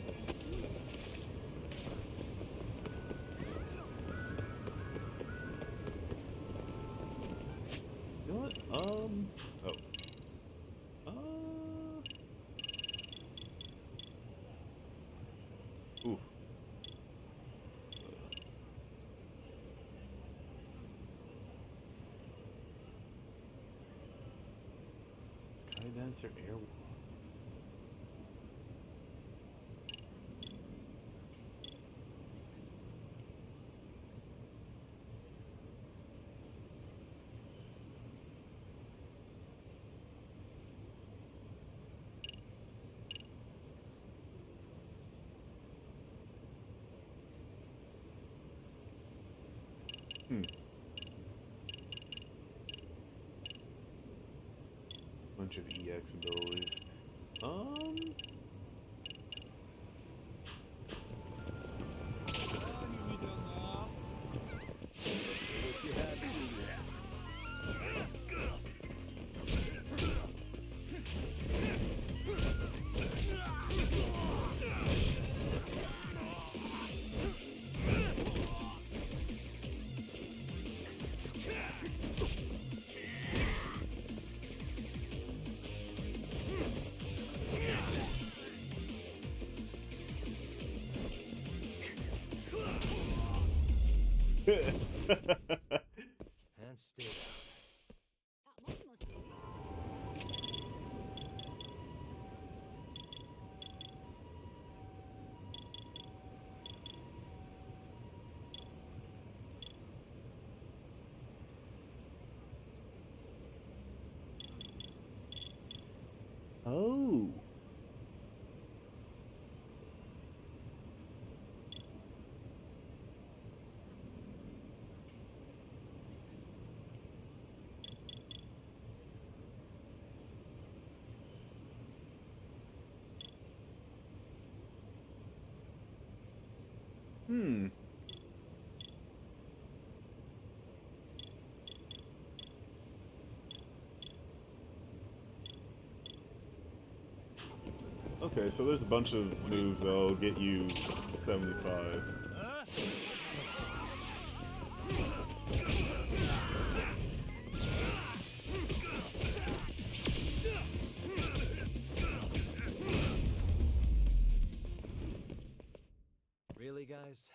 You know what? Oh. Ooh. Skydancer Airwalk. Bunch of EX abilities. And stay down. Oh. Okay, so there's a bunch of moves that'll get you 75. Really, guys?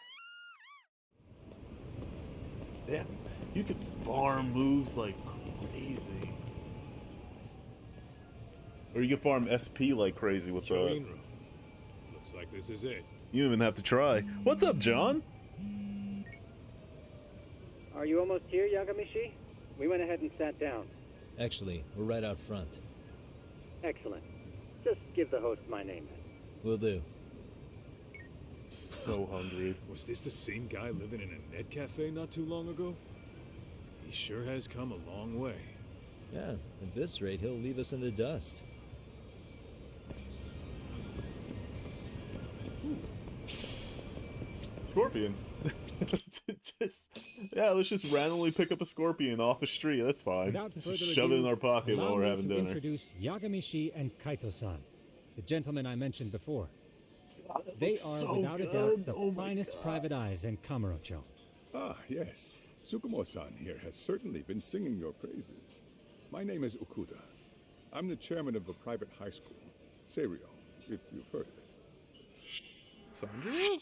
Damn, you could farm moves like crazy. Or you can farm SP like crazy with the... Looks like this is it. You don't even have to try. What's up, John? Are you almost here, Yagamishi? We went ahead and sat down. Actually, we're right out front. Excellent. Just give the host my name. Will do. So hungry. Was this the same guy living in a net cafe not too long ago? He sure has come a long way. Yeah, at this rate, he'll leave us in the dust. Scorpion. Let's just randomly pick up a scorpion off the street. That's fine. Without further Just shove it in ado, our pocket allow while we're me having to dinner. introduce Yagamishi and Kaito-san, the gentlemen I mentioned before. They are, so without a good. doubt, the Oh my finest God. private eyes in Kamurocho. Ah, yes. Tsukumo-san here has certainly been singing your praises. My name is Okuda. I'm the chairman of a private high school, Serio, if you've heard of it. Sandro?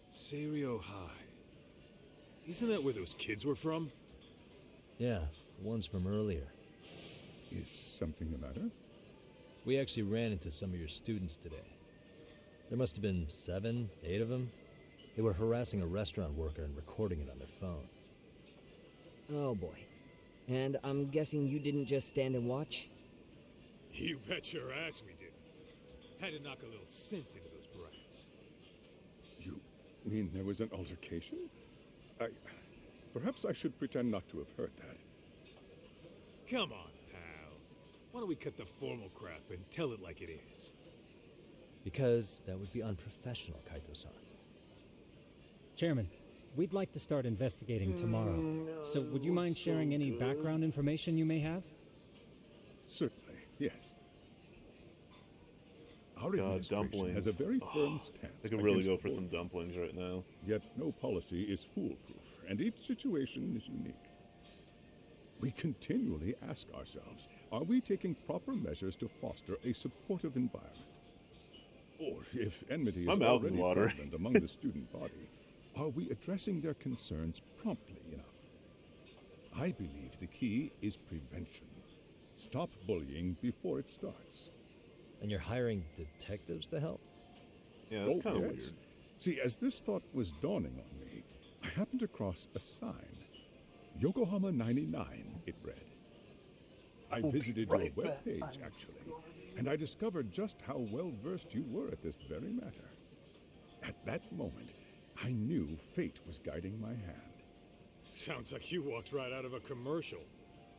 Serio High. Isn't that where those kids were from? Yeah, the ones from earlier. Is something the matter? We actually ran into some of your students today. There must have been 7, 8 of them. They were harassing a restaurant worker and recording it on their phone. Oh boy. And I'm guessing you didn't just stand and watch? You bet your ass we didn't. Had to knock a little sense into those brats. You mean there was an altercation? Perhaps I should pretend not to have heard that. Come on, pal. Why don't we cut the formal crap and tell it like it is? Because that would be unprofessional, Kaito-san. Chairman, we'd like to start investigating tomorrow. So would you mind sharing any background information you may have? Certainly, yes. Our God, administration dumplings. has a very firm stance. I could really against go for some bullying. dumplings right now. Yet no policy is foolproof, and each situation is unique. We continually ask ourselves, are we taking proper measures to foster a supportive environment? Or if enmity is My mouth is already watering. prevalent among the student body, are we addressing their concerns promptly enough? I believe the key is prevention. Stop bullying before it starts. And you're hiring detectives to help? Yeah, that's kind of yes. weird. See, as this thought was dawning on me, I happened across a sign. Yokohama 99, it read. I visited your webpage, actually, and I discovered just how well-versed you were at this very matter. At that moment, I knew fate was guiding my hand. Sounds like you walked right out of a commercial.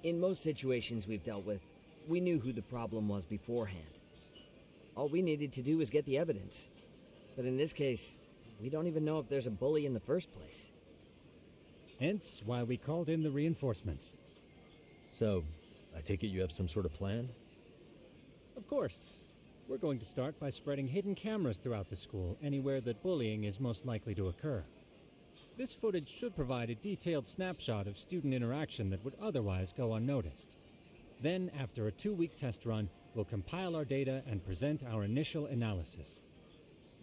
In most situations we've dealt with, we knew who the problem was beforehand. All we needed to do was get the evidence. But in this case, we don't even know if there's a bully in the first place. Hence why we called in the reinforcements. So, I take it you have some sort of plan? Of course. We're going to start by spreading hidden cameras throughout the school, anywhere that bullying is most likely to occur. This footage should provide a detailed snapshot of student interaction that would otherwise go unnoticed. Then, after a 2-week test run, we'll compile our data and present our initial analysis.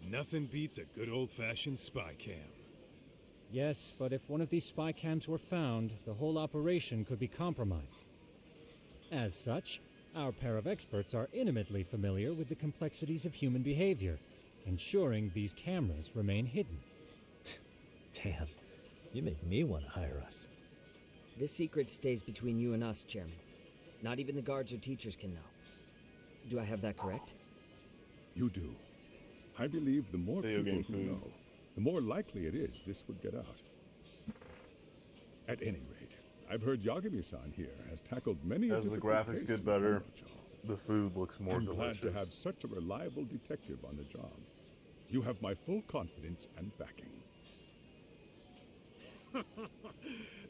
Nothing beats a good old-fashioned spy cam. Yes, but if one of these spy cams were found, the whole operation could be compromised. As such, our pair of experts are intimately familiar with the complexities of human behavior, ensuring these cameras remain hidden. Damn, you make me want to hire us. This secret stays between you and us, Chairman. Not even the guards or teachers can know. Do I have that correct? You do. I believe the more Video people game who food. know, the more likely it is this would get out. At any rate, I've heard Yagami-san here has tackled many As the graphics get better, the food looks more I'm delicious. glad to have such a reliable detective on the job. You have my full confidence and backing.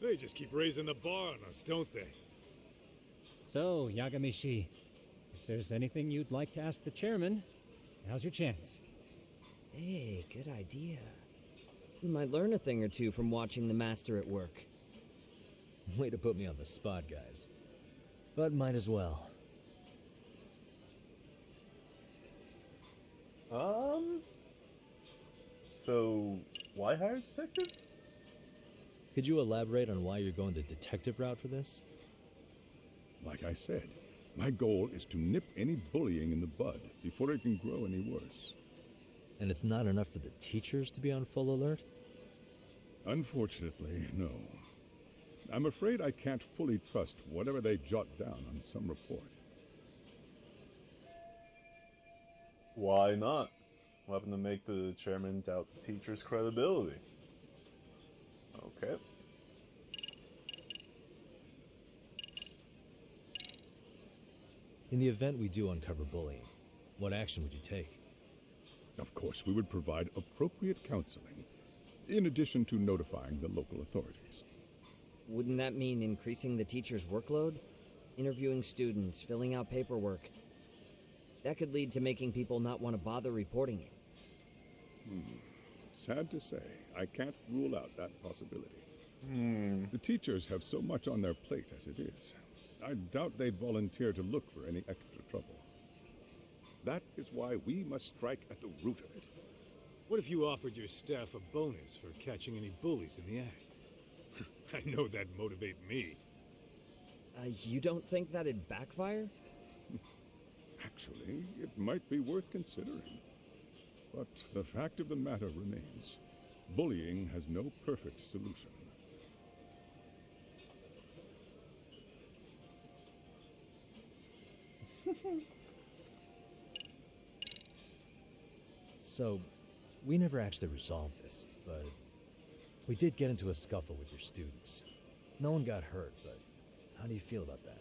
They just keep raising the bar on us, don't they? So, Yagami-shi, if there's anything you'd like to ask the chairman, now's your chance. Hey, good idea. We might learn a thing or two from watching the master at work. Way to put me on the spot, guys. But might as well. So, why hire detectives? Could you elaborate on why you're going the detective route for this? Like I said, my goal is to nip any bullying in the bud before it can grow any worse. And it's not enough for the teachers to be on full alert? Unfortunately, no. I'm afraid I can't fully trust whatever they jot down on some report. Why not? What happened to make the chairman doubt the teacher's credibility? Okay. In the event we do uncover bullying, what action would you take? Of course, we would provide appropriate counseling, in addition to notifying the local authorities. Wouldn't that mean increasing the teacher's workload? Interviewing students, filling out paperwork. That could lead to making people not want to bother reporting it. Sad to say, I can't rule out that possibility. The teachers have so much on their plate as it is. I doubt they'd volunteer to look for any extra trouble. That is why we must strike at the root of it. What if you offered your staff a bonus for catching any bullies in the act? I know that'd motivate me. You don't think that'd backfire? Actually, it might be worth considering. But the fact of the matter remains, bullying has no perfect solution. So, we never actually resolved this, but we did get into a scuffle with your students. No one got hurt, but how do you feel about that?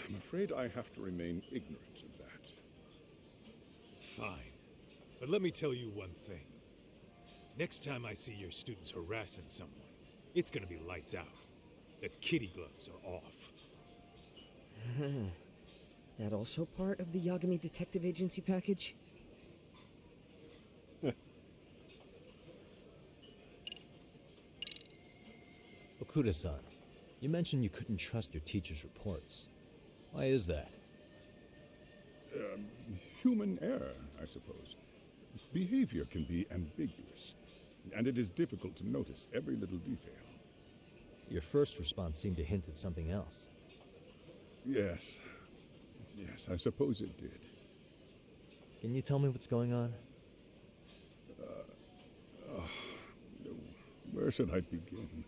I'm afraid I have to remain ignorant of that. Fine. But let me tell you one thing. Next time I see your students harassing someone, it's gonna be lights out. The kitty gloves are off. That also part of the Yagami Detective Agency package? Okuda-san, you mentioned you couldn't trust your teacher's reports. Why is that? Human error, I suppose. Behavior can be ambiguous, and it is difficult to notice every little detail. Your first response seemed to hint at something else. Yes. Yes, I suppose it did. Can you tell me what's going on? Where should I begin?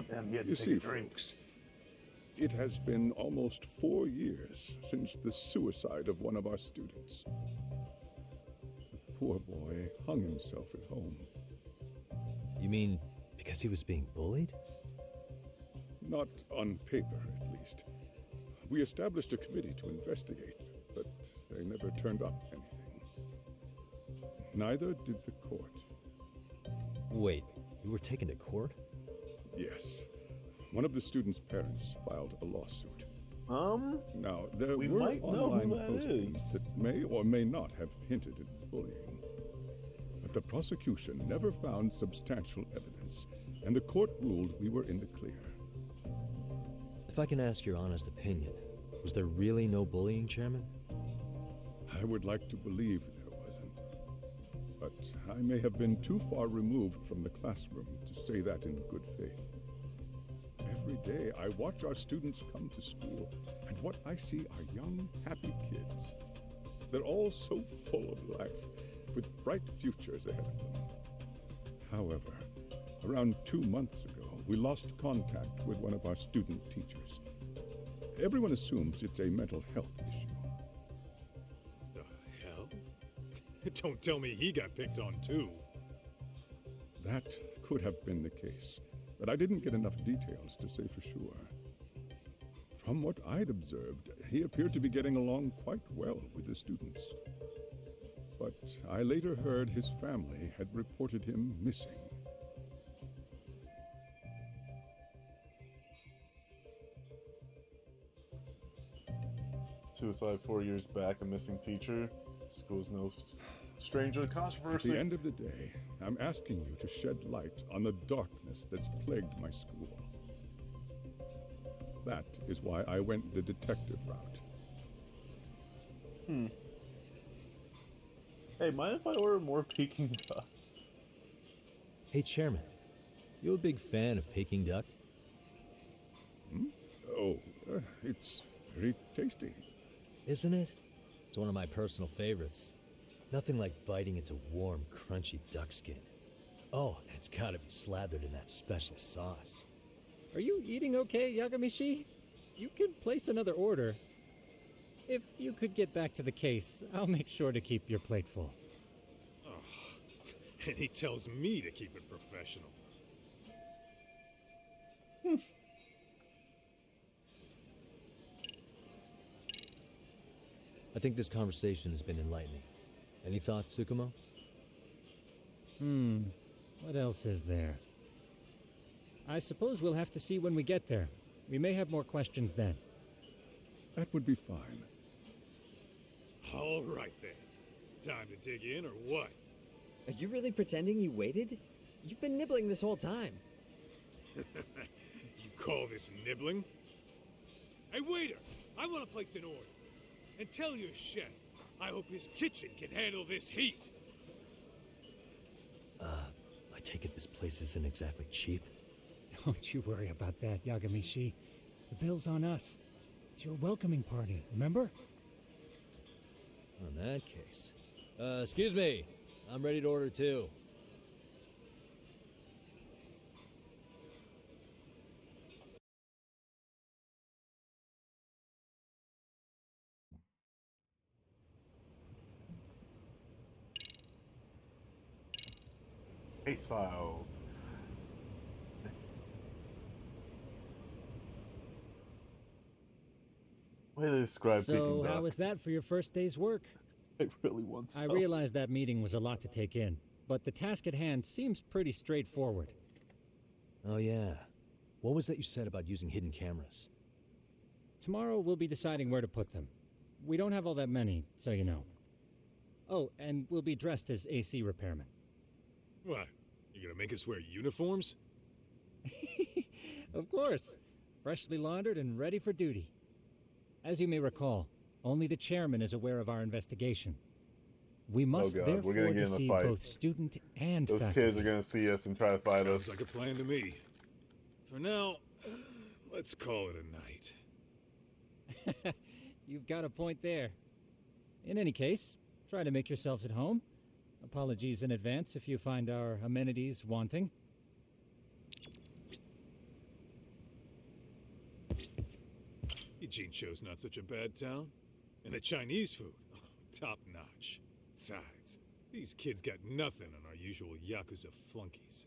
Damn, you You see, folks, it has been almost 4 years since the suicide of one of our students. The poor boy hung himself at home. You mean because he was being bullied? Not on paper, at least. We established a committee to investigate, but they never turned up anything. Neither did the court. Wait, you were taken to court? Yes. One of the students' parents filed a lawsuit. Now, there we were might know online who that postings is. that may or may not have hinted at bullying. But the prosecution never found substantial evidence, and the court ruled we were in the clear. If I can ask your honest opinion, was there really no bullying, Chairman? I would like to believe there wasn't. But I may have been too far removed from the classroom to say that in good faith. Every day I watch our students come to school, and what I see are young, happy kids. They're all so full of life, with bright futures ahead of them. However, around 2 months ago, we lost contact with one of our student teachers. Everyone assumes it's a mental health issue. The hell? Don't tell me he got picked on too. That could have been the case, but I didn't get enough details to say for sure. From what I'd observed, he appeared to be getting along quite well with the students. But I later heard his family had reported him missing. Suicide 4 years back, a missing teacher. School's no stranger to At controversy. the end of the day, I'm asking you to shed light on the darkness that's plagued my school. That is why I went the detective route. Hey, mind if I order more Peking duck? Hey, Chairman, you a big fan of Peking duck? Oh, it's very tasty. Isn't it? It's one of my personal favorites. Nothing like biting into warm, crunchy duck skin. Oh, and it's gotta be slathered in that special sauce. Are you eating okay, Yagamishi? You can place another order. If you could get back to the case, I'll make sure to keep your plate full. And he tells me to keep it professional. I think this conversation has been enlightening. Any thoughts, Tsukumo? What else is there? I suppose we'll have to see when we get there. We may have more questions then. That would be fine. All right then. Time to dig in or what? Are you really pretending you waited? You've been nibbling this whole time. You call this nibbling? Hey, waiter! I want to place an order. And tell your chef, I hope his kitchen can handle this heat. I take it this place isn't exactly cheap? Don't you worry about that, Yagamishi. The bill's on us. It's your welcoming party, remember? In that case. Excuse me. I'm ready to order too. Case files. Way to describe Peking So, duck. how was that for your first day's work? I really want I some. realize that meeting was a lot to take in, but the task at hand seems pretty straightforward. Oh yeah. What was that you said about using hidden cameras? Tomorrow we'll be deciding where to put them. We don't have all that many, so you know. Oh, and we'll be dressed as AC repairmen. What? You gonna make us wear uniforms? Of course. Freshly laundered and ready for duty. As you may recall, only the chairman is aware of our investigation. We must God, therefore we're gonna get in a deceive fight. both student and Those faculty. kids are gonna see us and try to fight Sounds us. like a plan to me. For now, let's call it a night. You've got a point there. In any case, try to make yourselves at home. Apologies in advance if you find our amenities wanting. Jincho's not such a bad town. And the Chinese food, top notch. Besides, these kids got nothing on our usual Yakuza flunkies.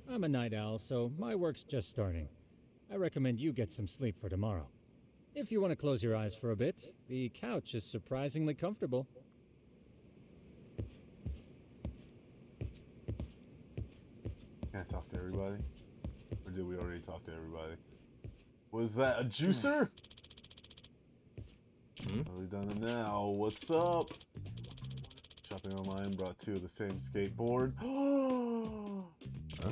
I'm a night owl, so my work's just starting. I recommend you get some sleep for tomorrow. If you want to close your eyes for a bit, the couch is surprisingly comfortable. Can I talk to everybody? Or did we already talk to everybody? Was that a juicer? Really done it now. What's up? Shopping online brought 2 of the same skateboard. Huh?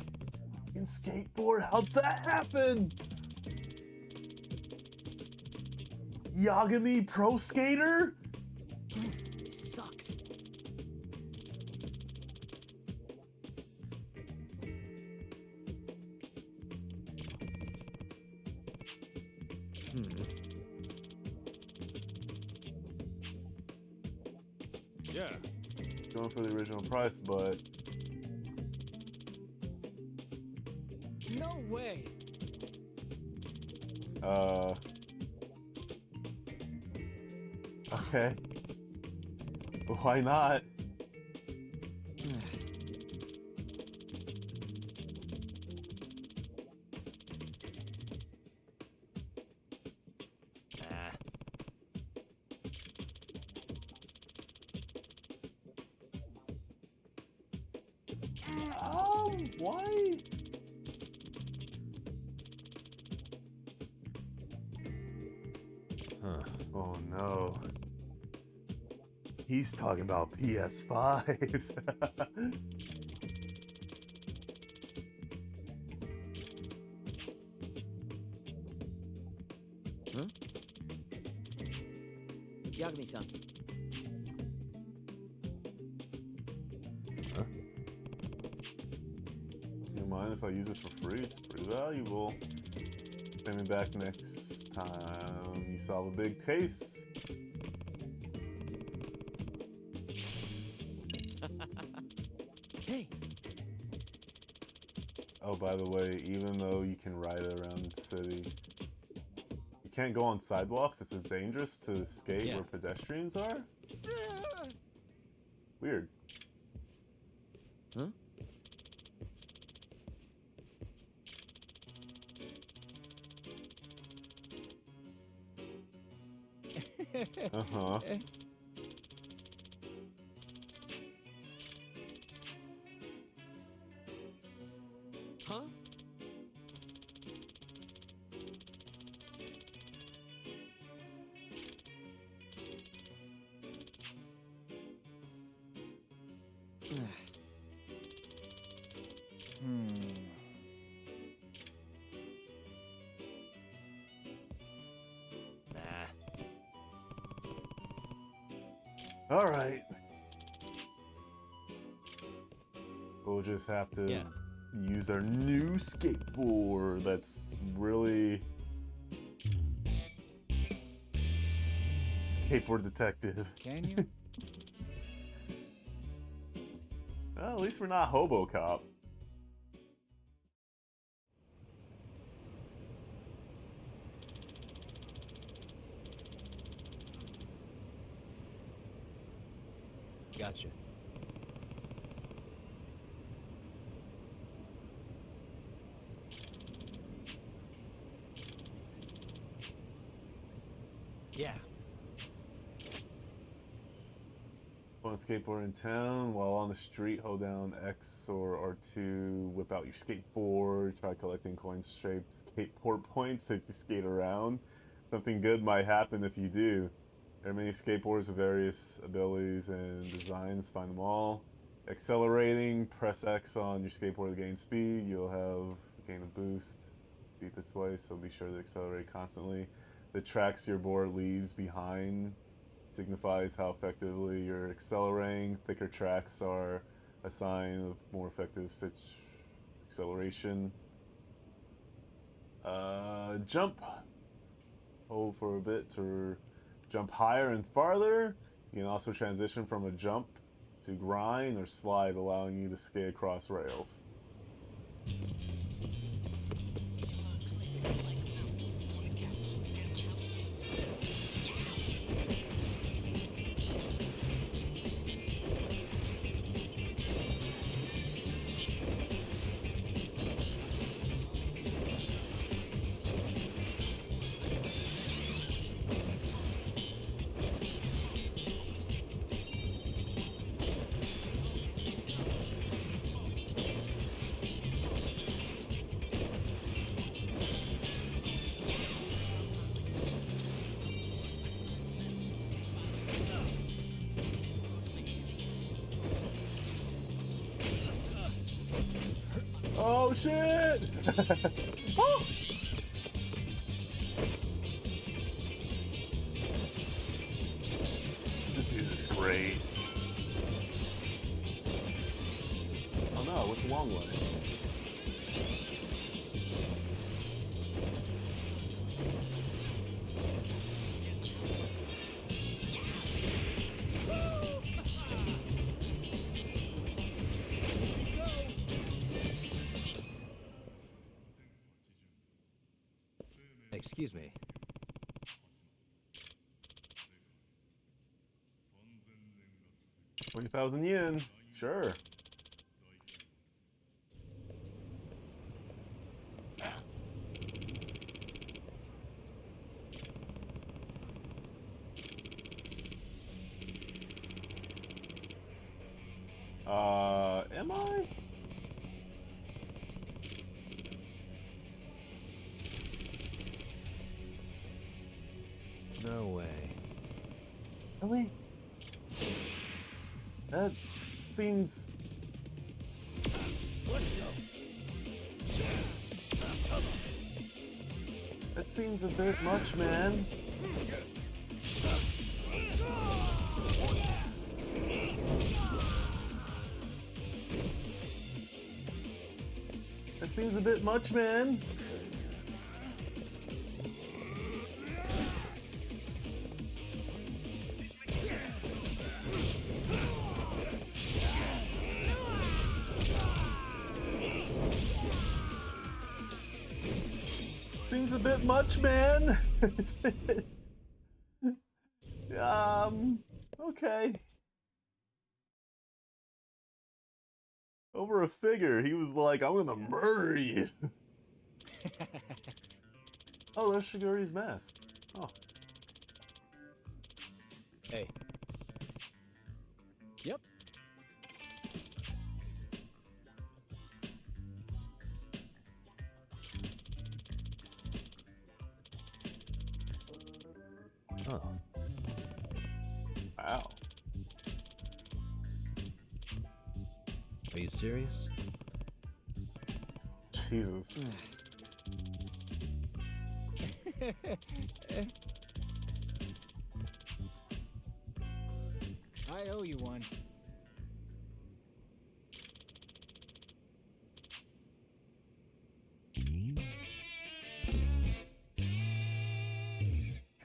In skateboard? How'd that happen? Yagami Pro Skater? Sucks. Yeah. Going for the original price, but No way. Okay. Why not? Why? Huh. Oh no. He's talking about PS5s. Huh? Yagami-san. Huh? You don't mind if I use it for free? It's pretty valuable. Pay me back next time you solve a big case. Hey. Oh, by the way, even though you can ride around the city, you can't go on sidewalks. It's dangerous to skate where pedestrians are. Weird. Huh? Uh-huh. Huh? All right. We'll just have to use our new skateboard. That's really skateboard detective. Can you? Well, at least we're not Hobo Cop. Gotcha. On a skateboard in town, while on the street, hold down X or R2, whip out your skateboard, try collecting coin-shaped skateboard points as you skate around. Something good might happen if you do. There are many skateboards with various abilities and designs, find them all. Accelerating, press X on your skateboard to gain speed, you'll have gain a boost. Speed this way, so be sure to accelerate constantly. The tracks your board leaves behind signifies how effectively you're accelerating. Thicker tracks are a sign of more effective acceleration. Jump. Hold for a bit to jump higher and farther. You can also transition from a jump to grind or slide, allowing you to skate across rails. Oh shit! Oh! This music's great. Oh no, I went the wrong way. Excuse me. 20,000 yen. Sure. Am I? No way. Really? That seems... That seems a bit much, man. That seems a bit much, man. Seems a bit much, man. Okay. Over a figure, he was like, I'm gonna murder you. Oh, there's Shiguri's mask. Oh. Hey. Yep. Oh. Wow. Are you serious? Jesus. I owe you one. Can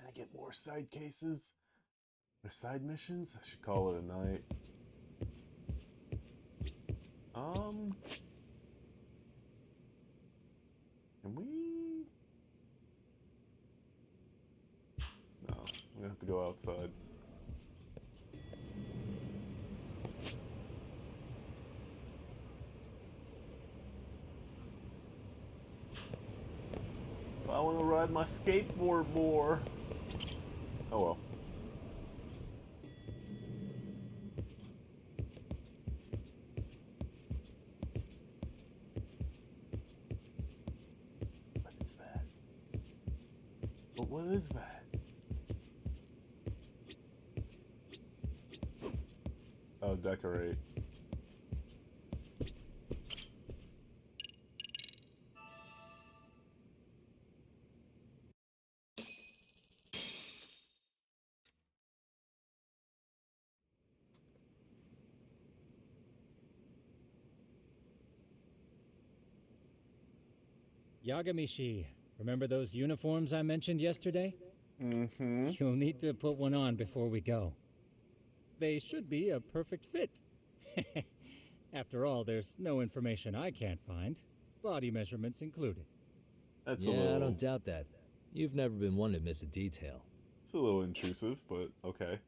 I get more side cases? Or side missions? I should call it a night. Can we? No, I'm gonna have to go outside. I want to ride my skateboard more. Oh well. what is that? Oh, decorate. Yagamishi, remember those uniforms I mentioned yesterday? Mm-hmm. You'll need to put one on before we go. They should be a perfect fit. After all, there's no information I can't find, body measurements included. That's yeah, a little... I don't doubt that. You've never been one to miss a detail. It's a little intrusive, but okay.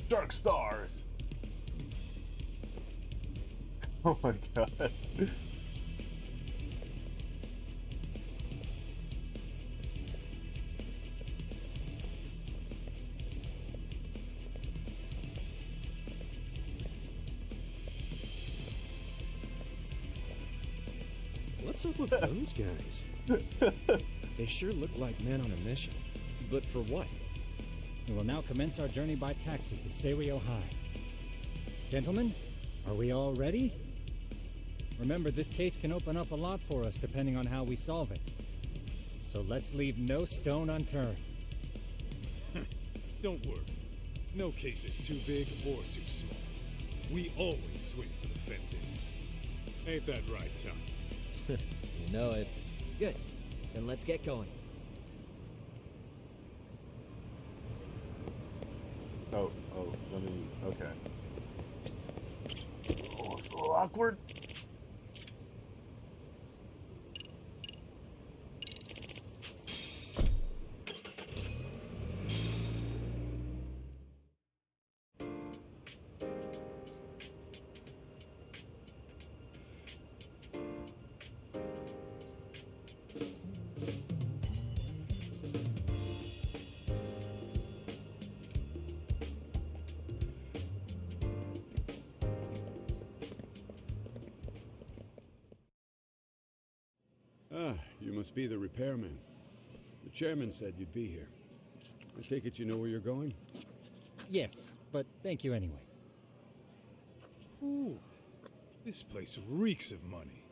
Dark stars. Oh my god. What's up with those guys? They sure look like men on a mission. But for what? We will now commence our journey by taxi to Seiryo High. Gentlemen, are we all ready? Remember, this case can open up a lot for us depending on how we solve it. So let's leave no stone unturned. Don't worry. No case is too big or too small. We always swing for the fences. Ain't that right, Tom? You know it. Good. Then let's get going. Oh, let me... Okay. Oh, it's a little awkward. Ah, you must be the repairman. The chairman said you'd be here. I take it you know where you're going? Yes, but thank you anyway. Ooh, this place reeks of money.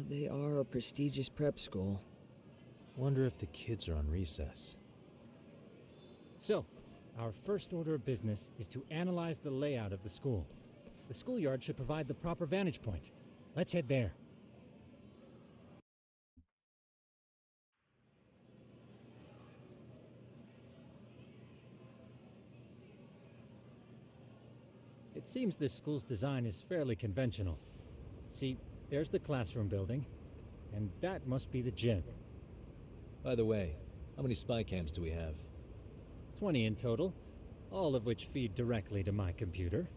They are a prestigious prep school. Wonder if the kids are on recess. So, our first order of business is to analyze the layout of the school. The schoolyard should provide the proper vantage point. Let's head there. It seems this school's design is fairly conventional. See, there's the classroom building, and that must be the gym. By the way, how many spy cams do we have? 20 in total, all of which feed directly to my computer.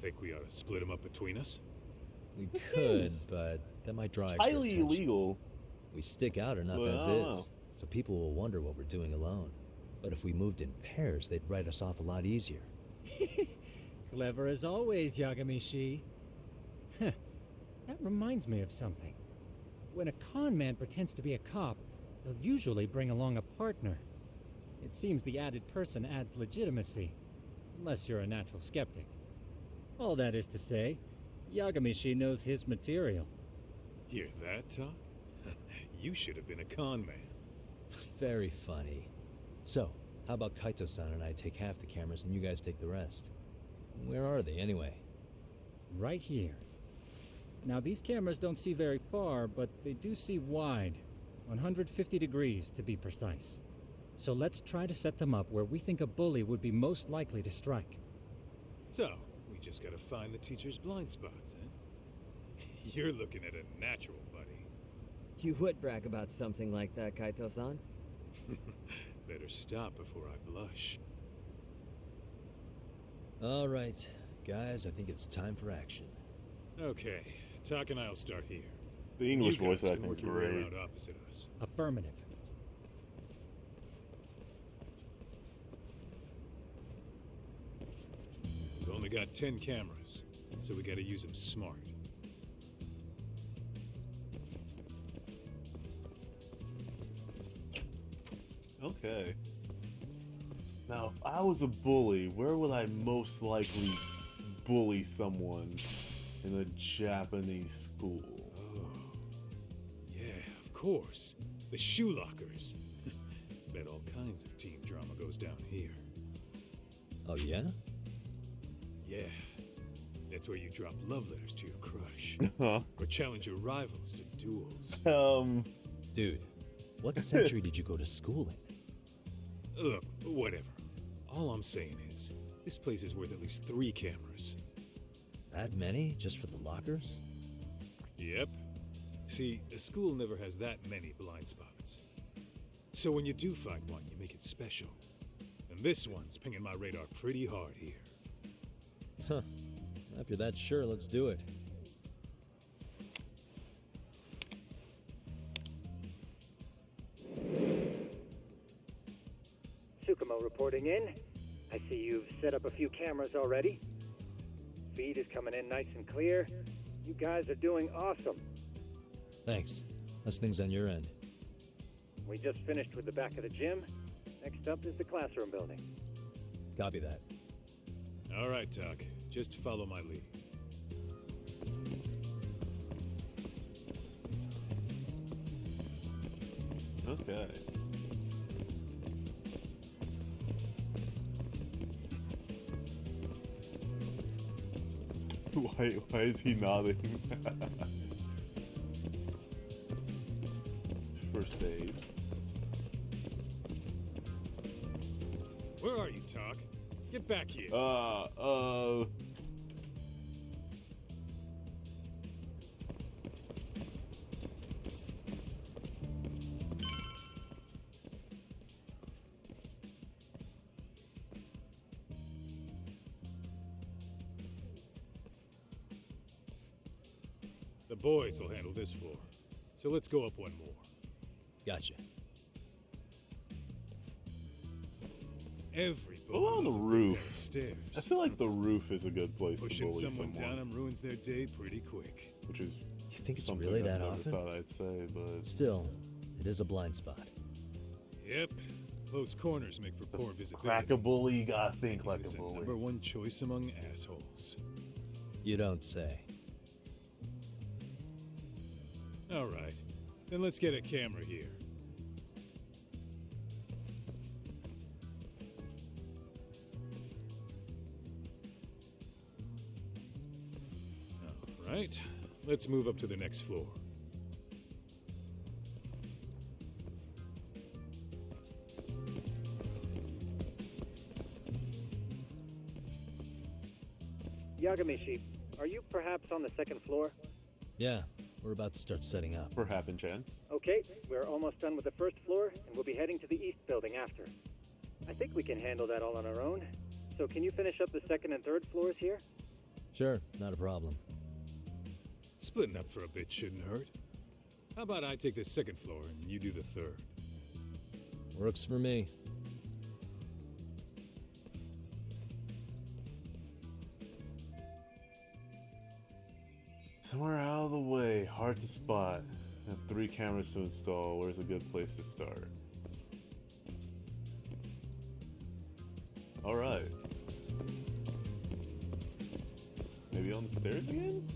Think we ought to split them up between us? We This could, seems but that might draw extra highly attention. illegal. We stick out enough Well, I as don't is, know. so people will wonder what we're doing alone. But if we moved in pairs, they'd write us off a lot easier. Clever as always, Yagamishi. Huh. That reminds me of something. When a con man pretends to be a cop, they'll usually bring along a partner. It seems the added person adds legitimacy, unless you're a natural skeptic. All that is to say, Yagamishi knows his material. Hear that, Tom? You should have been a con man. Very funny. So, how about Kaito-san and I take half the cameras and you guys take the rest? Where are they, anyway? Right here. Now, these cameras don't see very far, but they do see wide. 150 degrees, to be precise. So let's try to set them up where we think a bully would be most likely to strike. So, we just gotta find the teacher's blind spots, eh? You're looking at a natural, buddy. You would brag about something like that, Kaito-san. Better stop before I blush. All right, guys, I think it's time for action. Okay, Talk and I'll start here. The English You guys voice can acting work is your way great. around opposite us. Affirmative. We've only got 10 cameras, so we gotta use them smart. Okay. Now, if I was a bully, where would I most likely bully someone in a Japanese school? Oh, yeah, of course. The shoe lockers. Bet all kinds of teen drama goes down here. Oh, yeah? Yeah. That's where you drop love letters to your crush. Huh? Or challenge your rivals to duels. Dude, what century did you go to school in? Look, whatever. All I'm saying is, this place is worth at least 3 cameras. That many just for the lockers? Yep. See, a school never has that many blind spots. So when you do find one, you make it special. And this one's pinging my radar pretty hard here. Huh. If you're that sure, let's do it. Tsukumo reporting in. I see you've set up a few cameras already. Feed is coming in nice and clear. You guys are doing awesome. Thanks. How's things on your end? We just finished with the back of the gym. Next up is the classroom building. Copy that. All right, Doc. Just follow my lead. Okay. Why is he nodding? First aid. Where are you, Doc? Get back here. The boys will handle this floor. So let's go up one more. Gotcha. Every What on the roof? stairs. I feel like the roof is a good place to Pushing bully someone someone. down them ruins their day pretty quick. Which is You think it's something really I that never often? thought I'd say, but Still, it is a blind spot. Yep. Close corners make for poor visibility. crack a bully, you gotta think like It's a the bully. number one choice among assholes. You don't say. All right. Then let's get a camera here. All right. Let's move up to the next floor. Yagamishi, are you perhaps on the second floor? Yeah, we're about to start setting up. For happen chance. Okay, we're almost done with the first floor, and we'll be heading to the east building after. I think we can handle that all on our own. So can you finish up the second and third floors here? Sure, not a problem. Splitting up for a bit shouldn't hurt. How about I take the second floor and you do the third? Works for me. Somewhere out of the way, hard to spot. I have 3 cameras to install. Where's a good place to start? Alright. Maybe on the stairs again?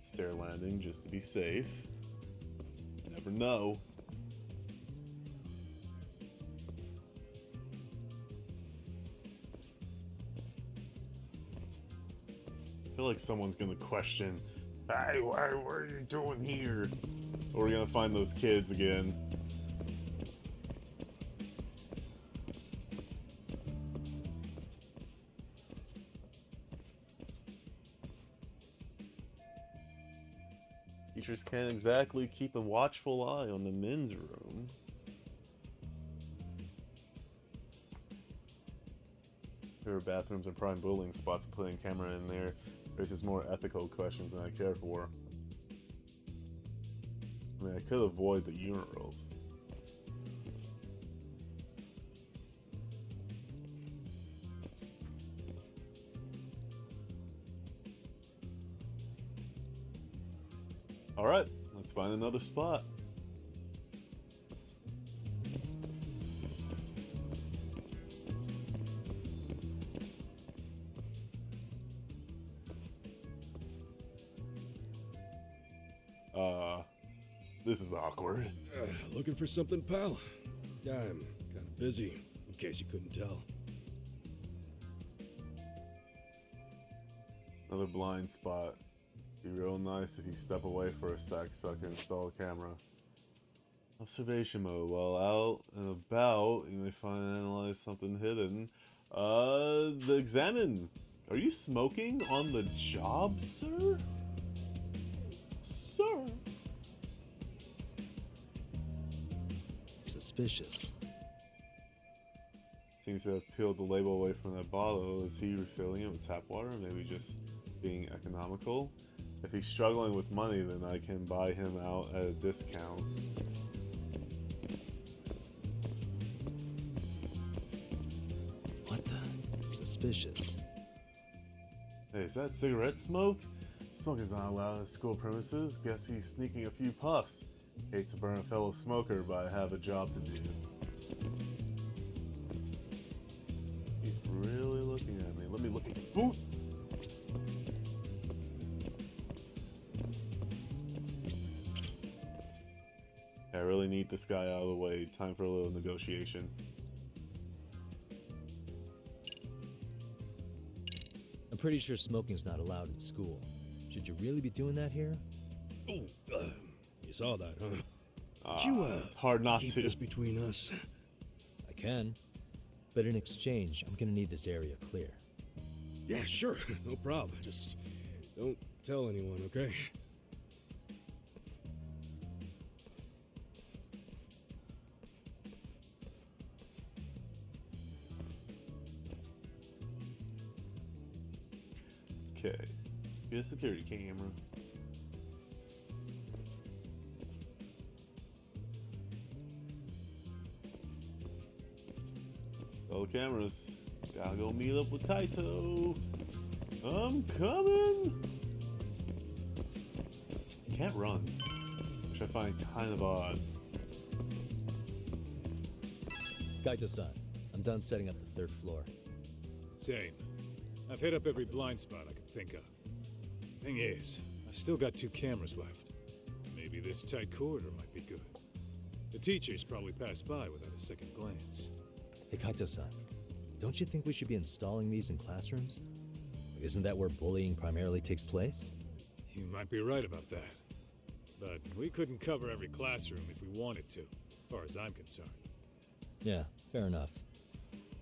Stair landing just to be safe. Never know. I feel like someone's gonna question, hey, what are you doing here? Or we're gonna find those kids again. Teachers can't exactly keep a watchful eye on the men's room. shared bathrooms and prime bullying spots, and putting a camera in there raises more ethical questions than I care for. I mean, I could avoid the urinals. Alright, let's find another spot. This is awkward. Looking for something, pal? Yeah, I'm kind of busy, in case you couldn't tell. Another blind spot. Be real nice if you step away for a sec so I can install a camera. Observation mode. While out and about, you may find and analyze something hidden. The examine. Are you smoking on the job, sir? Sir? Suspicious. Seems to have peeled the label away from that bottle. Is he refilling it with tap water? Maybe just being economical? If he's struggling with money, then I can buy him out at a discount. What the? Suspicious. Hey, is that cigarette smoke? Smoke is not allowed at school premises. Guess he's sneaking a few puffs. Hate to burn a fellow smoker, but I have a job to do. He's really looking at me. Let me look at your boots. I really need this guy out of the way. Time for a little negotiation. I'm pretty sure smoking's not allowed in school. Should you really be doing that here? Oh, you saw that, huh? It's hard not keep to. this between us. I can. But in exchange, I'm gonna need this area clear. Yeah, sure. No problem. Just don't tell anyone, okay? Okay, let's get a security camera. All cameras. Gotta go meet up with Kaito. I'm coming! You can't run, which I find kind of odd. Kaito-san, I'm done setting up the 3rd floor. Same. I've hit up every blind spot I could think of. Thing is, I've still got 2 cameras left. Maybe this tight corridor might be good. The teachers probably passed by without a second glance. Hey Kaito-san, don't you think we should be installing these in classrooms? Isn't that where bullying primarily takes place? You might be right about that. But we couldn't cover every classroom if we wanted to, as far as I'm concerned. Yeah, fair enough.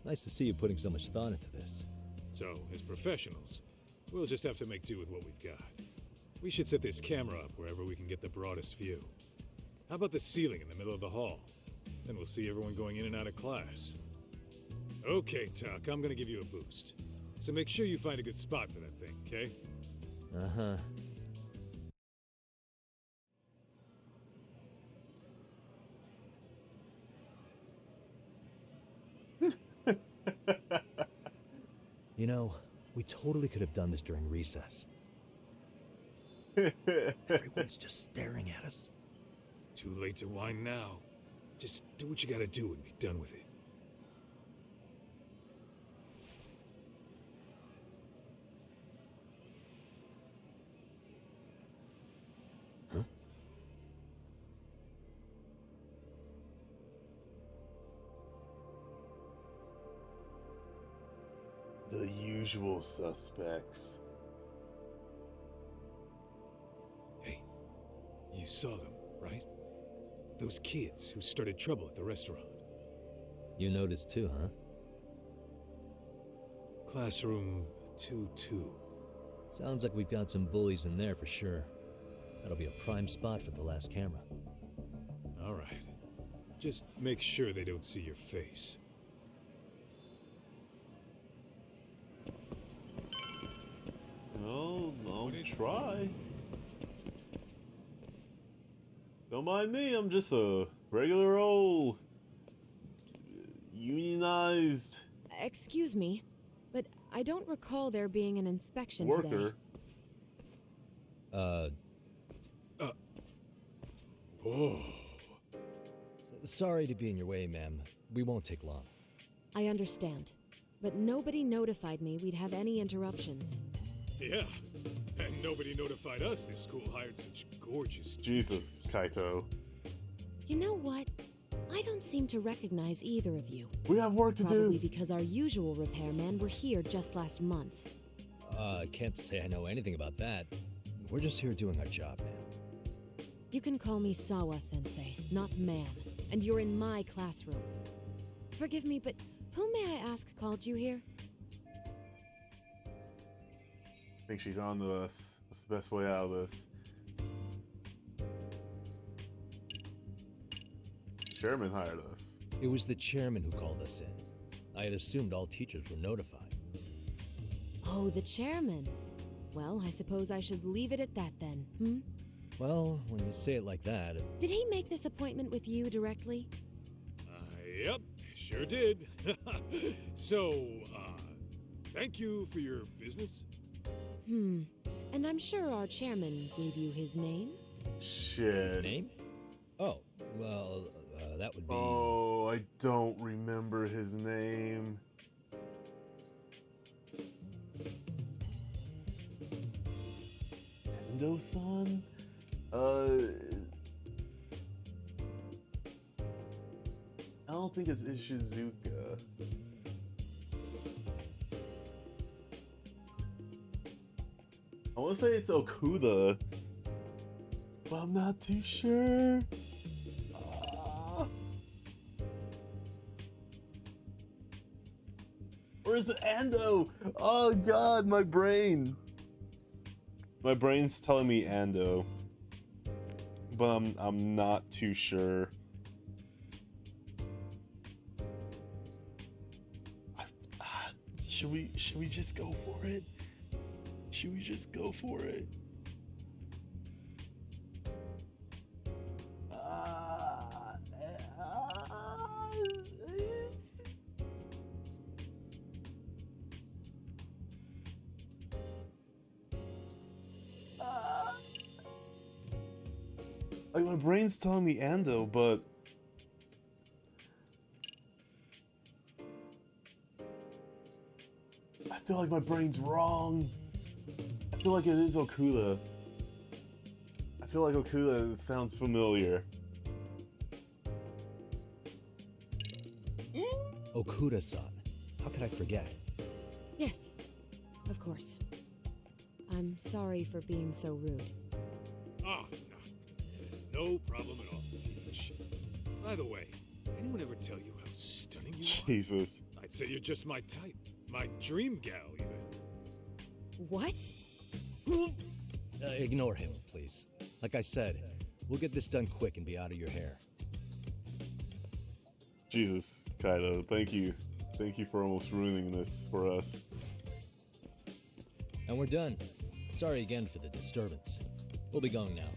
Nice to see you putting so much thought into this. So, as professionals, we'll just have to make do with what we've got. We should set this camera up wherever we can get the broadest view. How about the ceiling in the middle of the hall? Then we'll see everyone going in and out of class. Okay, Tuck, I'm gonna give you a boost. So make sure you find a good spot for that thing, okay? Uh-huh. You know, we totally could have done this during recess. Everyone's just staring at us. Too late to whine now. Just do what you gotta do and be done with it. The usual suspects. Hey, you saw them, right? Those kids who started trouble at the restaurant. You noticed too, huh? Classroom 2-2. Sounds like we've got some bullies in there for sure. That'll be a prime spot for the last camera. All right. Just make sure they don't see your face. try. Don't mind me, I'm just a regular old unionized Excuse me, but I don't recall there being an inspection worker. today. Oh. Sorry to be in your way, ma'am. We won't take long. I understand, but nobody notified me we'd have any interruptions. Yeah, and nobody notified us this school hired such gorgeous... Jesus, Kaito. You know what? I don't seem to recognize either of you. We have work to do. Probably because our usual repairmen were here just last month. Can't say I know anything about that. We're just here doing our job, ma'am. You can call me Sawa-sensei, not ma'am, and you're in my classroom. Forgive me, but who may I ask called you here? I think she's on to us. What's the best way out of this? Chairman hired us. It was the chairman who called us in. I had assumed all teachers were notified. Oh, the chairman. Well, I suppose I should leave it at that then, hmm? Well, when you say it like that... Did he make this appointment with you directly? Yep, sure did. So, thank you for your business. And I'm sure our chairman gave you his name? Shit. His name? Oh, well, that would be... Oh, I don't remember his name. Endo-san? I don't think it's Ishizuka. I want to say it's Okuda, but I'm not too sure. Where's the Ando? Oh god, my brain. My brain's telling me Ando, but I'm not too sure. Should we just go for it? Should we just go for it? Like, my brain's telling me Ando, but I feel like my brain's wrong. I feel like it is Okuda. I feel like Okuda sounds familiar. Okuda-san. How could I forget? Yes, of course. I'm sorry for being so rude. No problem at all. By the way, anyone ever tell you how stunning you are? Jesus. I'd say you're just my type. My dream gal, even. What? Ignore him, please. Like I said, we'll get this done quick and be out of your hair. Jesus, Kaido, thank you. Thank you for almost ruining this for us. And we're done. Sorry again for the disturbance. We'll be going now.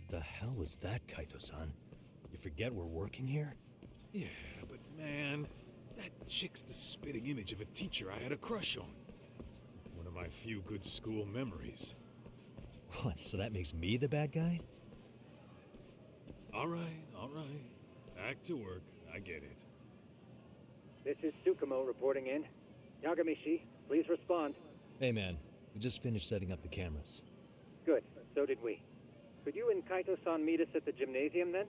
The hell was that, Kaito-san? You forget we're working here? Yeah, but man, that chick's the spitting image of a teacher I had a crush on. One of my few good school memories. What, so that makes me the bad guy? All right. Back to work. I get it. This is Tsukumo reporting in. Yagamishi, please respond. Hey man, we just finished setting up the cameras. Good, so did we. Could you and Kaito-san meet us at the gymnasium then?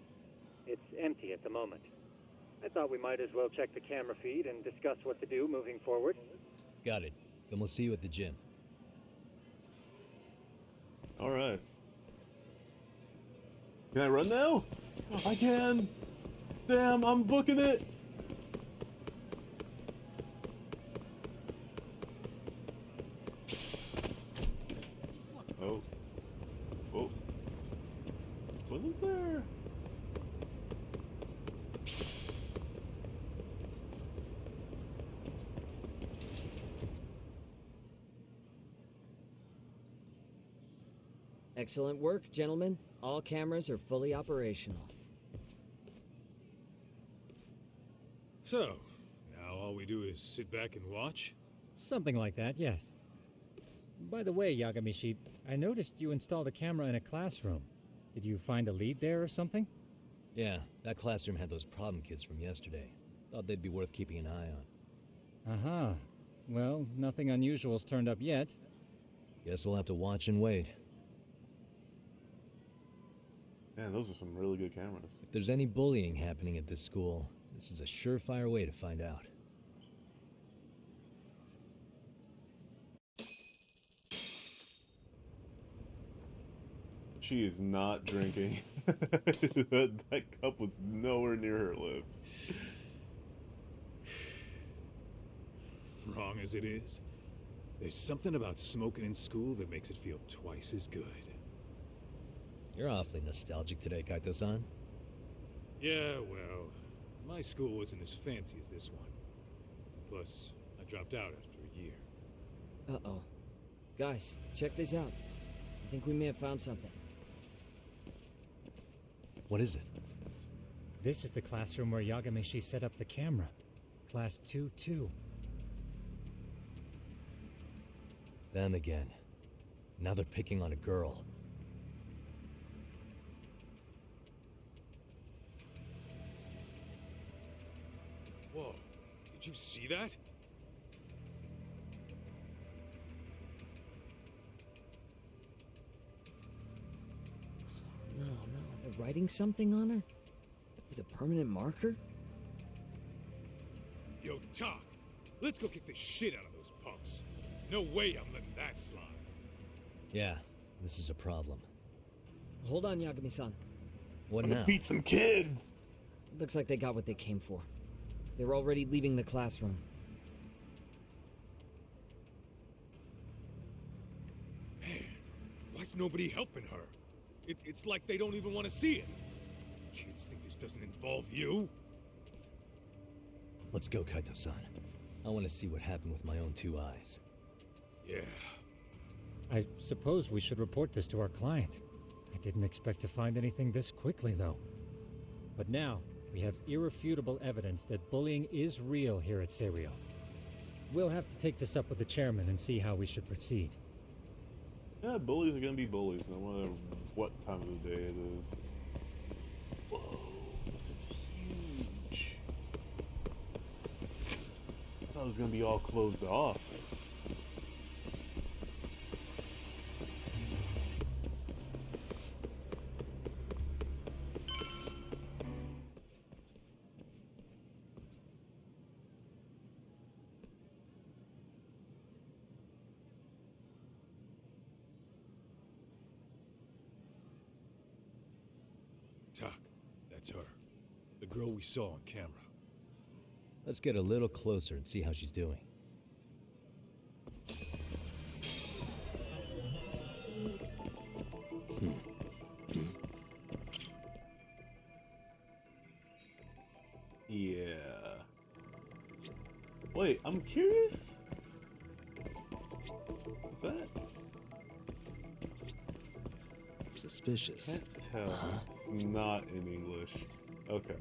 It's empty at the moment. I thought we might as well check the camera feed and discuss what to do moving forward. Got it. Then we'll see you at the gym. Alright. Can I run now? I can! Damn, I'm booking it! Oh. Oh. Wasn't there? Excellent work, gentlemen. All cameras are fully operational. So, now all we do is sit back and watch? Something like that, yes. By the way, Yagamishi, I noticed you installed a camera in a classroom. Did you find a lead there or something? Yeah, that classroom had those problem kids from yesterday. Thought they'd be worth keeping an eye on. Aha. Well, nothing unusual's turned up yet. Guess we'll have to watch and wait. Man, those are some really good cameras. If there's any bullying happening at this school, this is a surefire way to find out. She is not drinking. that cup was nowhere near her lips. Wrong as it is, there's something about smoking in school that makes it feel twice as good. You're awfully nostalgic today, Kaito-san. Yeah, well, my school wasn't as fancy as this one. Plus, I dropped out after a year. Uh-oh. Guys, check this out. I think we may have found something. What is it? This is the classroom where Yagamishi set up the camera. Class 2-2. Them again. Now they're picking on a girl. Whoa, did you see that? No, they're writing something on her? With a permanent marker? Yo, Talk, let's go kick the shit out of those punks. No way I'm letting that slide. Yeah, this is a problem. Hold on, Yagami-san. What I'm now? gonna beat some kids! Looks like they got what they came for. They're already leaving the classroom. Man, why's nobody helping her? It's like they don't even want to see it. Kids think this doesn't involve you? Let's go, Kaito-san. I want to see what happened with my own two eyes. Yeah. I suppose we should report this to our client. I didn't expect to find anything this quickly, though. But now, we have irrefutable evidence that bullying is real here at Serio. We'll have to take this up with the chairman and see how we should proceed. Yeah, bullies are gonna be bullies, no matter what time of the day it is. Whoa, this is huge. I thought it was gonna be all closed off. Talk, that's her. The girl we saw on camera. Let's get a little closer and see how she's doing. Yeah. Wait, I'm curious. Is that? Suspicious. Can't tell. It's not in English. Okay.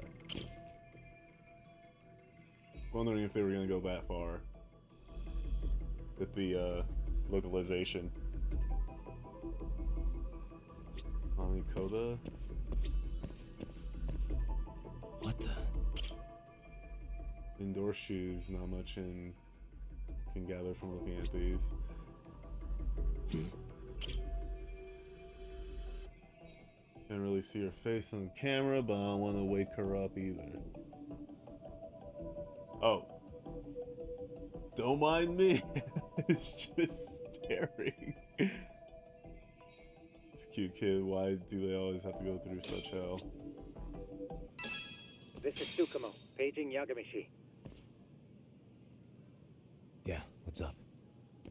Wondering if they were gonna go that far with the localization. Koda. What the? Indoor shoes, not much in can gather from looking at these. Can't really see her face on camera, but I don't want to wake her up either. Oh. Don't mind me. It's just staring. It's a cute kid. Why do they always have to go through such hell? This is Tsukumo, paging Yagamishi. Yeah, what's up?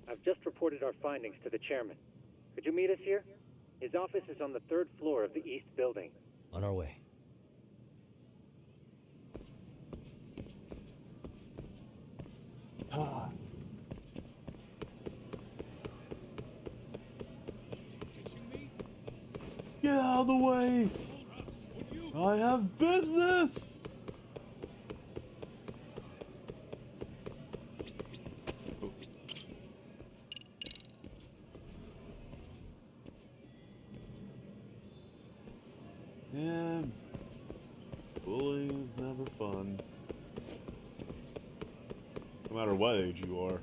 I've just reported our findings to the chairman. Could you meet us here? His office is on the 3rd floor of the east building. On our way. Get out of the way! I have business! Yeah, bullying is never fun. No matter what age you are.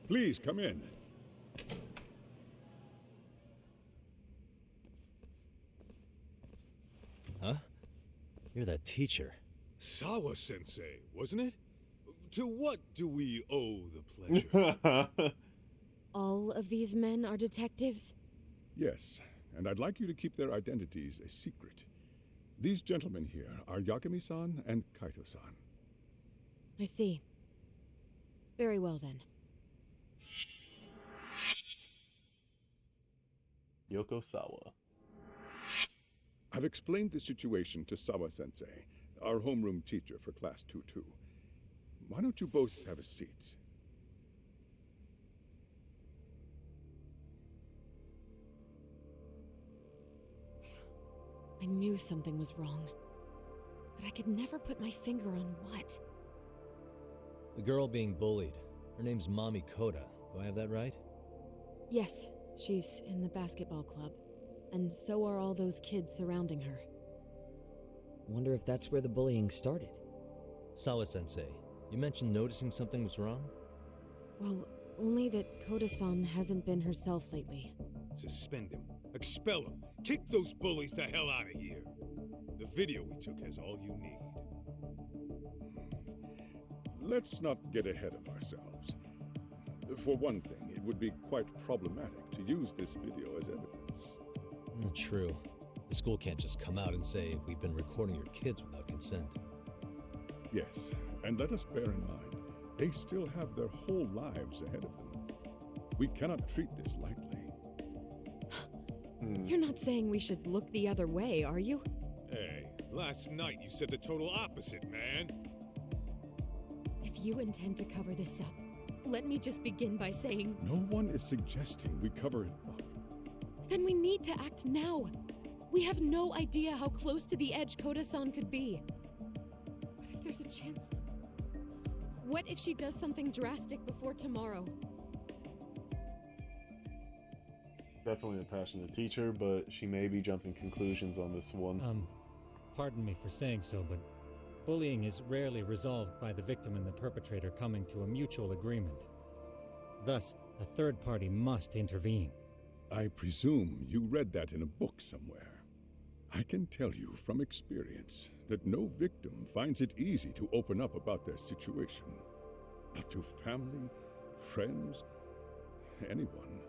Please come in. Huh? You're that teacher. Sawa-sensei, wasn't it? To what do we owe the pleasure? All of these men are detectives? Yes, and I'd like you to keep their identities a secret. These gentlemen here are Yagami-san and Kaito-san. I see. Very well then. Yoko Sawa. I've explained the situation to Sawa-sensei, our homeroom teacher for Class 2-2. Why don't you both have a seat? I knew something was wrong, but I could never put my finger on what. The girl being bullied. Her name's Mami Koda. Do I have that right? Yes, she's in the basketball club, and so are all those kids surrounding her. Wonder if that's where the bullying started. Sawa-sensei, you mentioned noticing something was wrong? Well, only that Koda-san hasn't been herself lately. Suspend him. Expel him. Kick those bullies the hell out of here. The video we took has all you need. Let's not get ahead of ourselves. For one thing, it would be quite problematic to use this video as evidence. True. The school can't just come out and say, we've been recording your kids without consent. Yes, and let us bear in mind, they still have their whole lives ahead of them. We cannot treat this lightly. You're not saying we should look the other way, are you? Hey, last night you said the total opposite, man. If you intend to cover this up, let me just begin by saying... No one is suggesting we cover it up. Then we need to act now. We have no idea how close to the edge Koda-san could be. What if there's a chance? What if she does something drastic before tomorrow? Definitely a passionate teacher, but she may be jumping conclusions on this one. Pardon me for saying so, but bullying is rarely resolved by the victim and the perpetrator coming to a mutual agreement. Thus, a third party must intervene. I presume you read that in a book somewhere. I can tell you from experience that no victim finds it easy to open up about their situation. Not to family, friends, anyone.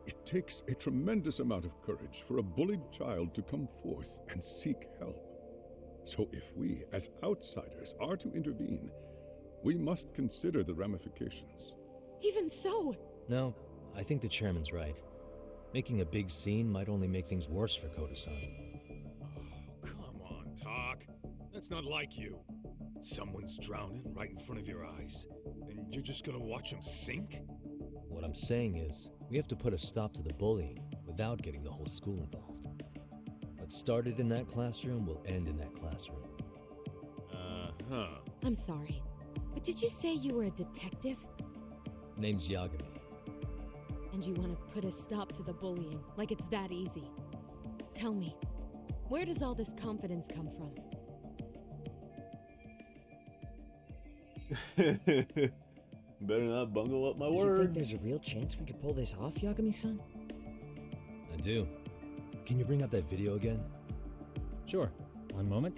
It takes a tremendous amount of courage for a bullied child to come forth and seek help. So if we, as outsiders, are to intervene, we must consider the ramifications. Even so! No, I think the chairman's right. Making a big scene might only make things worse for Koda-san. Oh, come on, Talk. That's not like you. Someone's drowning right in front of your eyes, and you're just gonna watch him sink? What I'm saying is, we have to put a stop to the bullying without getting the whole school involved. What started in that classroom will end in that classroom. Uh-huh. I'm sorry, but did you say you were a detective? Name's Yagami. And you want to put a stop to the bullying, like it's that easy. Tell me, where does all this confidence come from? Better not bungle up my Do you words. think there's a real chance we could pull this off, Yagami-san? I do. Can you bring up that video again? Sure. One moment.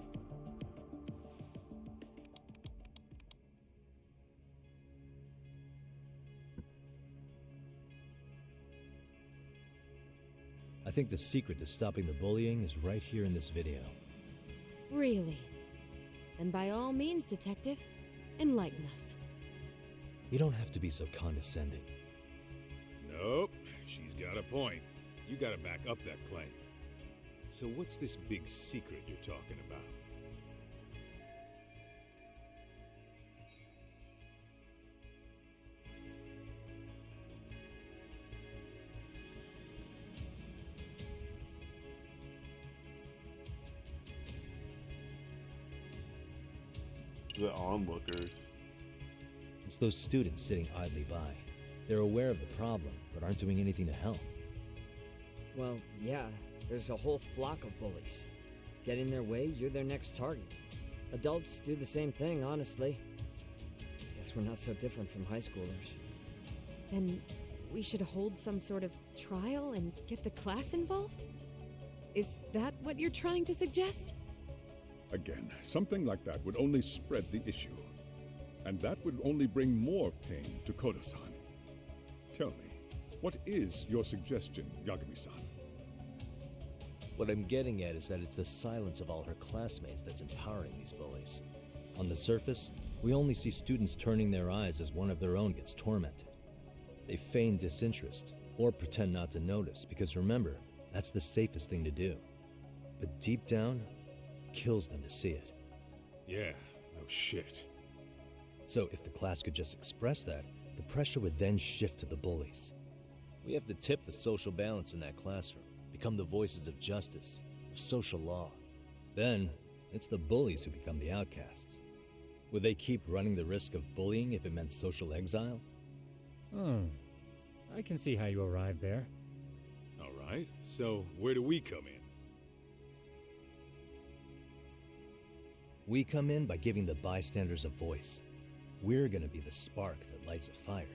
I think the secret to stopping the bullying is right here in this video. Really? Then by all means, Detective, enlighten us. You don't have to be so condescending. Nope, she's got a point. You gotta back up that claim. So what's this big secret you're talking about? The onlookers. It's those students sitting idly by. They're aware of the problem, but aren't doing anything to help. Well, yeah, there's a whole flock of bullies. Get in their way, you're their next target. Adults do the same thing, honestly. Guess we're not so different from high schoolers. Then we should hold some sort of trial and get the class involved? Is that what you're trying to suggest? Again, something like that would only spread the issue. And that would only bring more pain to Kodo-san. Tell me, what is your suggestion, Yagami-san? What I'm getting at is that it's the silence of all her classmates that's empowering these bullies. On the surface, we only see students turning their eyes as one of their own gets tormented. They feign disinterest, or pretend not to notice, because remember, that's the safest thing to do. But deep down, kills them to see it. Yeah, no shit. So if the class could just express that, the pressure would then shift to the bullies. We have to tip the social balance in that classroom, become the voices of justice, of social law. Then, it's the bullies who become the outcasts. Would they keep running the risk of bullying if it meant social exile? I can see how you arrived there. All right, so where do we come in? We come in by giving the bystanders a voice. We're gonna be the spark that lights a fire.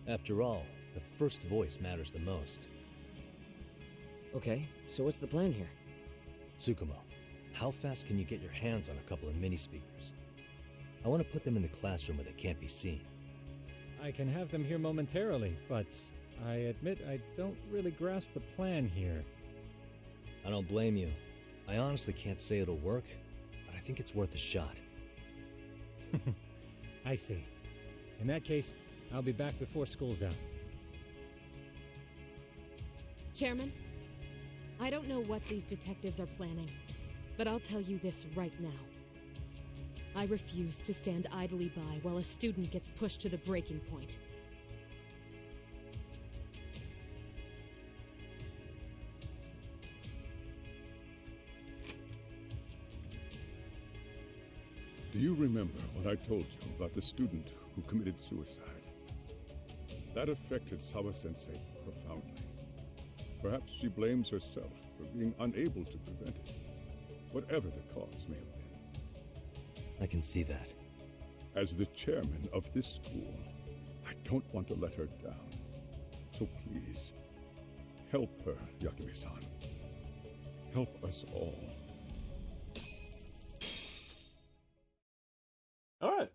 After all, the first voice matters the most. Okay, so what's the plan here? Tsukumo, how fast can you get your hands on a couple of mini speakers? I want to put them in the classroom where they can't be seen. I can have them here momentarily, but I admit I don't really grasp the plan here. I don't blame you. I honestly can't say it'll work, but I think it's worth a shot. I see. In that case, I'll be back before school's out. Chairman, I don't know what these detectives are planning, but I'll tell you this right now. I refuse to stand idly by while a student gets pushed to the breaking point. Do you remember what I told you about the student who committed suicide? That affected Sawa-sensei profoundly. Perhaps she blames herself for being unable to prevent it, whatever the cause may have been. I can see that. As the chairman of this school, I don't want to let her down. So please, help her, Yagami-san. Help us all. All right.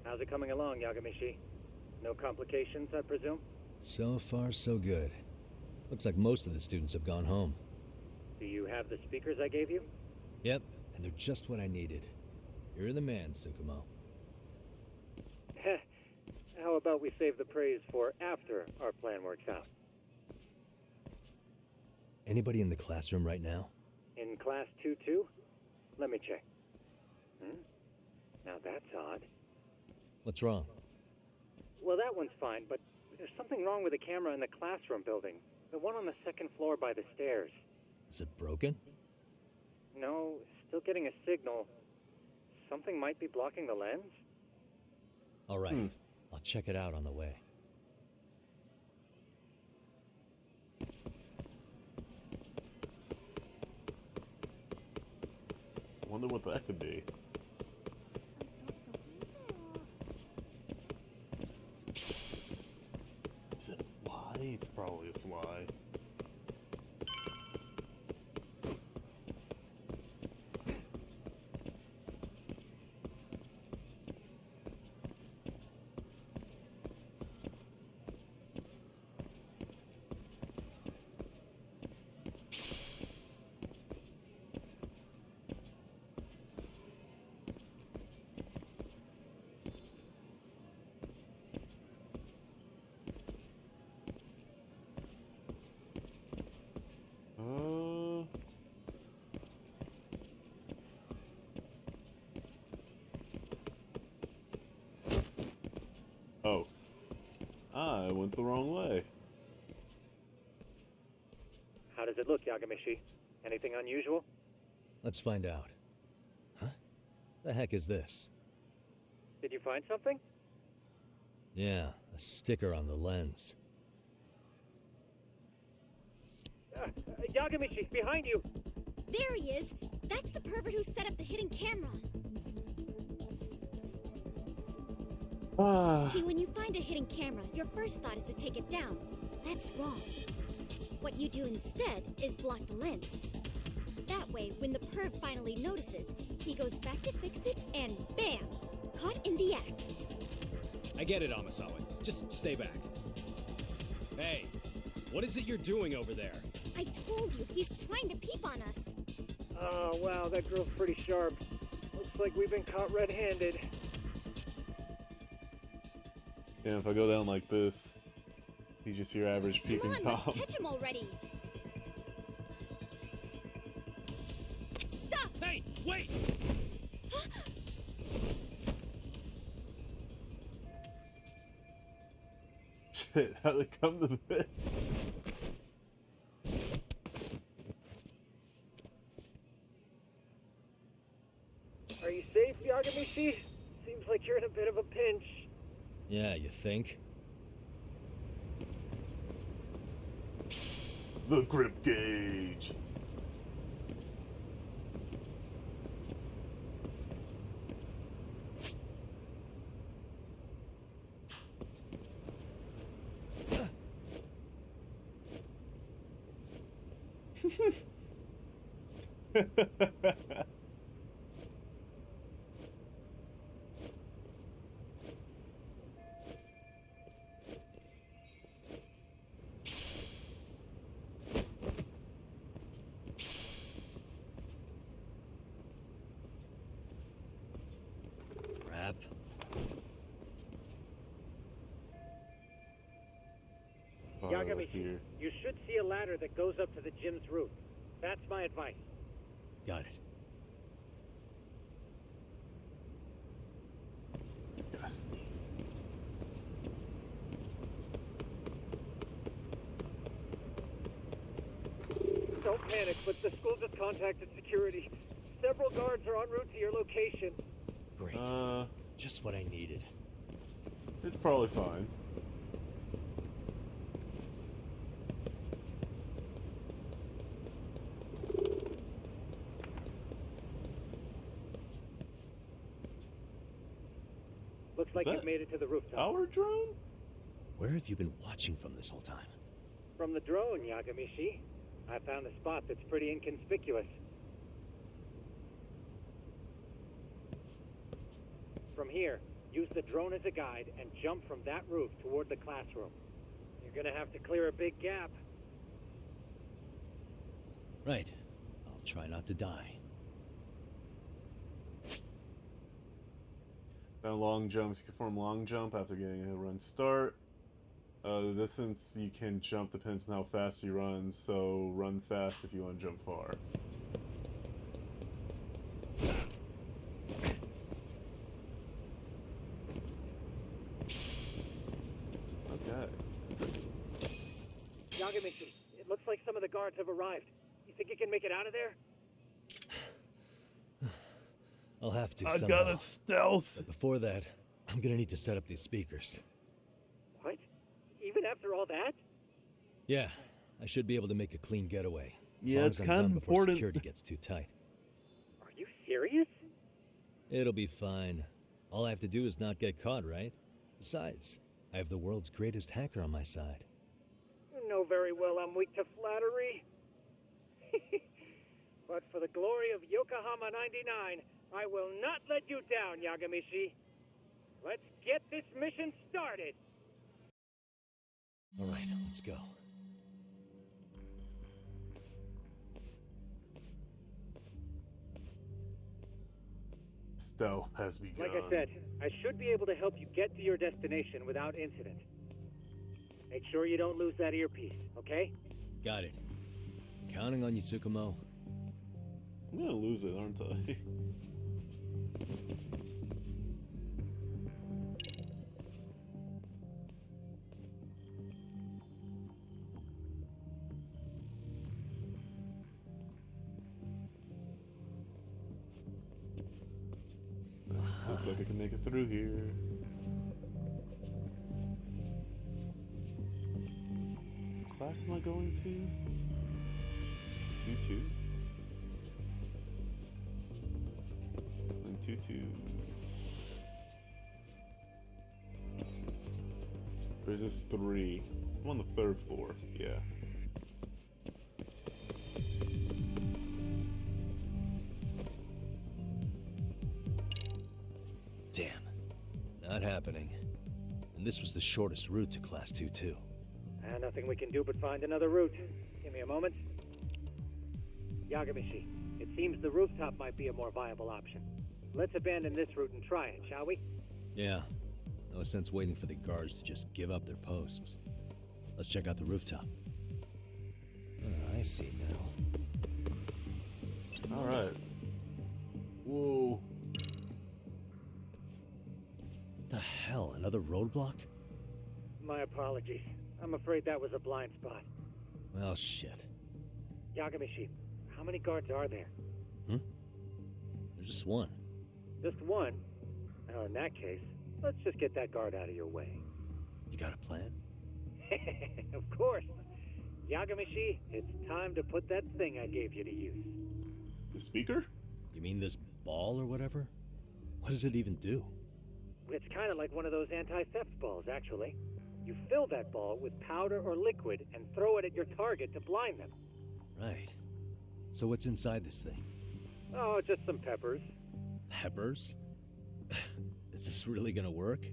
How's it coming along, Yagamishi? No complications, I presume? So far, so good. Looks like most of the students have gone home. Do you have the speakers I gave you? Yep, and they're just what I needed. You're the man, Tsukumo. How about we save the praise for after our plan works out? Anybody in the classroom right now? In class 2-2? Let me check. Now that's odd. What's wrong? Well, that one's fine, but there's something wrong with the camera in the classroom building. The one on the second floor by the stairs. Is it broken? No, still getting a signal. Something might be blocking the lens? All right, I'll check it out on the way. Wonder what that could be. Is it a fly? It's probably a fly. went the wrong way. How does it look, Yagamishi? Anything unusual? Let's find out. Huh? The heck is this? Did you find something? Yeah, a sticker on the lens. Yagamishi, behind you! There he is! That's the pervert who set up the hidden camera! See, when you find a hidden camera, your first thought is to take it down. That's wrong. What you do instead is block the lens. That way, when the perv finally notices, he goes back to fix it and bam! Caught in the act. I get it, Amasawa. Just stay back. Hey, what is it you're doing over there? I told you, he's trying to peep on us. Oh, wow, that girl's pretty sharp. Looks like we've been caught red-handed. Yeah, if I go down like this, he's just your average peeping Come on, Tom. let's catch him already. Stop! Hey, wait! Shit, how'd it come to this? Are you safe, Yagamishi? Seems like you're in a bit of a pinch. Yeah, you think? The grip gauge. Crap. Yagamishi, you should see a ladder that goes up to the gym's roof. That's my advice. Got it. Don't panic, but the school just contacted security. Several guards are en route to your location. Great. Just what I needed. It's probably fine. Looks like you've made it to the rooftop. Our drone? Where have you been watching from this whole time? From the drone, Yagamishi. I found a spot that's pretty inconspicuous. From here, use the drone as a guide and jump from that roof toward the classroom. You're gonna have to clear a big gap. Right. I'll try not to die. Now long jumps, you can perform long jump after getting a run start. The distance you can jump depends on how fast you run, so run fast if you want to jump far. Okay. Yagamishi, it looks like some of the guards have arrived. You think you can make it out of there? I'll have to I somehow. got it stealth. But before that, I'm gonna need to set up these speakers. What? Even after all that? Yeah, I should be able to make a clean getaway. As Yeah, long it's as I'm kind of done before important. security gets too tight. Are you serious? It'll be fine. All I have to do is not get caught, right? Besides, I have the world's greatest hacker on my side. You know very well I'm weak to flattery. But for the glory of Yokohama 99, I will not let you down, Yagamishi. Let's get this mission started. All right, let's go. Stealth has begun. Like I said, I should be able to help you get to your destination without incident. Make sure you don't lose that earpiece, okay? Got it. Counting on you, Tsukumo. I'm gonna lose it, aren't I? Looks like I can make it through here. What class am I going to? 2-2. And 2-2. Or is this 3? I'm on the 3rd floor. Yeah. Damn. Not happening. And this was the shortest route to Class 2, too. Nothing we can do but find another route. Give me a moment. Yagamishi, it seems the rooftop might be a more viable option. Let's abandon this route and try it, shall we? Yeah. No sense waiting for the guards to just give up their posts. Let's check out the rooftop. I see now. Alright. Whoa. The hell? Another roadblock? My apologies. I'm afraid that was a blind spot. Well, shit. Yagamishi, how many guards are there? There's just one. Just one? Well, in that case, let's just get that guard out of your way. You got a plan? Of course. Yagamishi, it's time to put that thing I gave you to use. The speaker? You mean this ball or whatever? What does it even do? It's kind of like one of those anti-theft balls, actually. You fill that ball with powder or liquid and throw it at your target to blind them. Right. So what's inside this thing? Oh, just some peppers. Peppers? Is this really gonna work?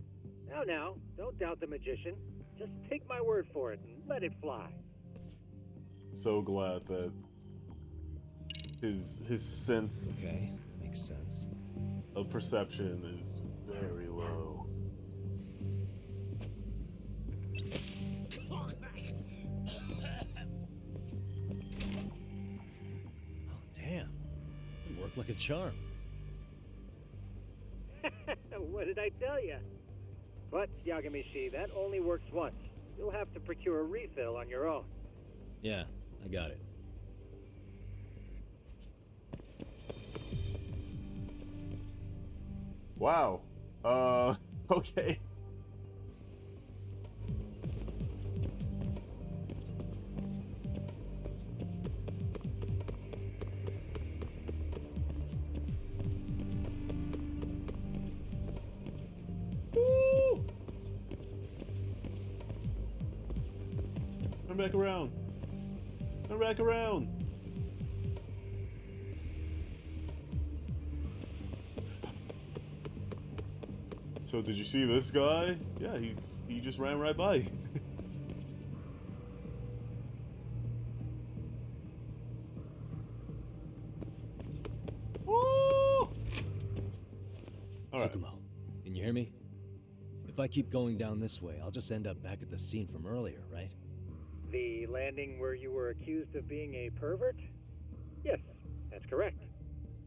Now, don't doubt the magician. Just take my word for it and let it fly. So glad that his sense makes sense of perception is very low. Oh, damn. It worked like a charm. What did I tell you? But, Yagamishi, that only works once. You'll have to procure a refill on your own. Yeah, I got it. Wow. Okay. Woo! Turn back around. Turn back around. So did you see this guy? Yeah, he just ran right by. Woo! All right. Tsukumo, can you hear me? If I keep going down this way, I'll just end up back at the scene from earlier, right? The landing where you were accused of being a pervert? Yes, that's correct.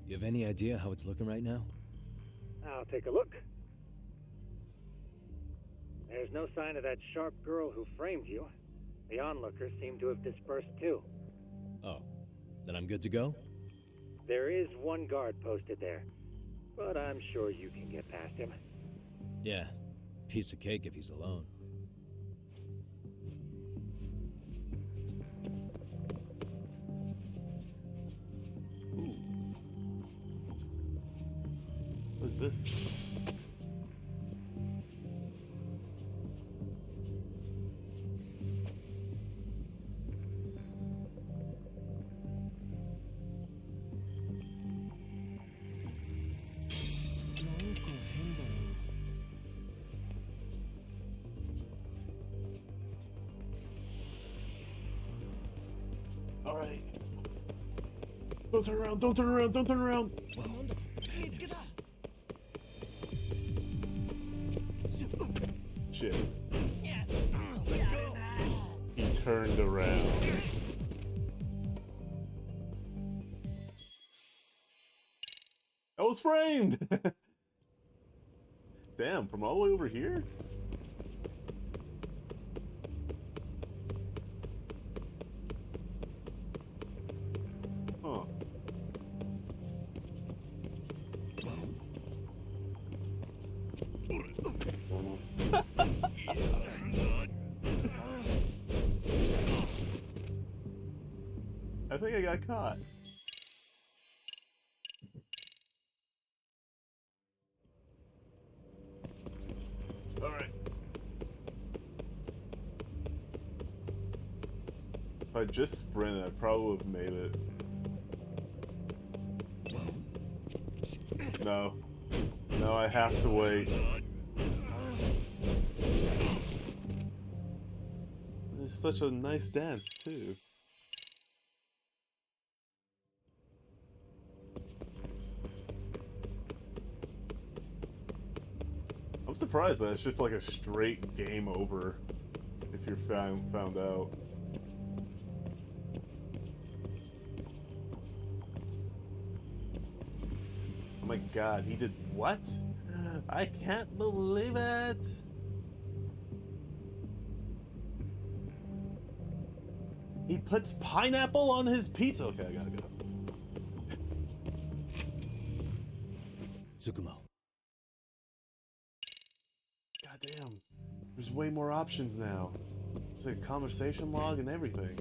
You have any idea how it's looking right now? I'll take a look. There's no sign of that sharp girl who framed you. The onlookers seem to have dispersed too. Oh, then I'm good to go? There is one guard posted there, but I'm sure you can get past him. Yeah, piece of cake if he's alone. Ooh. What's this? Alright. Don't turn around, don't turn around, don't turn around! Shit. He turned around. I was framed! Damn, from all the way over here? Huh. I think I got caught. Alright. If I just sprinted, I probably would have made it. No. No, I have to wait. It's such a nice dance, too. I'm surprised that it's just like a straight game over if you're found out. Oh my god, he did what? I can't believe it! He puts pineapple on his pizza! Okay, I gotta go. Tsukumo. God damn. There's way more options now. There's like a conversation log and everything.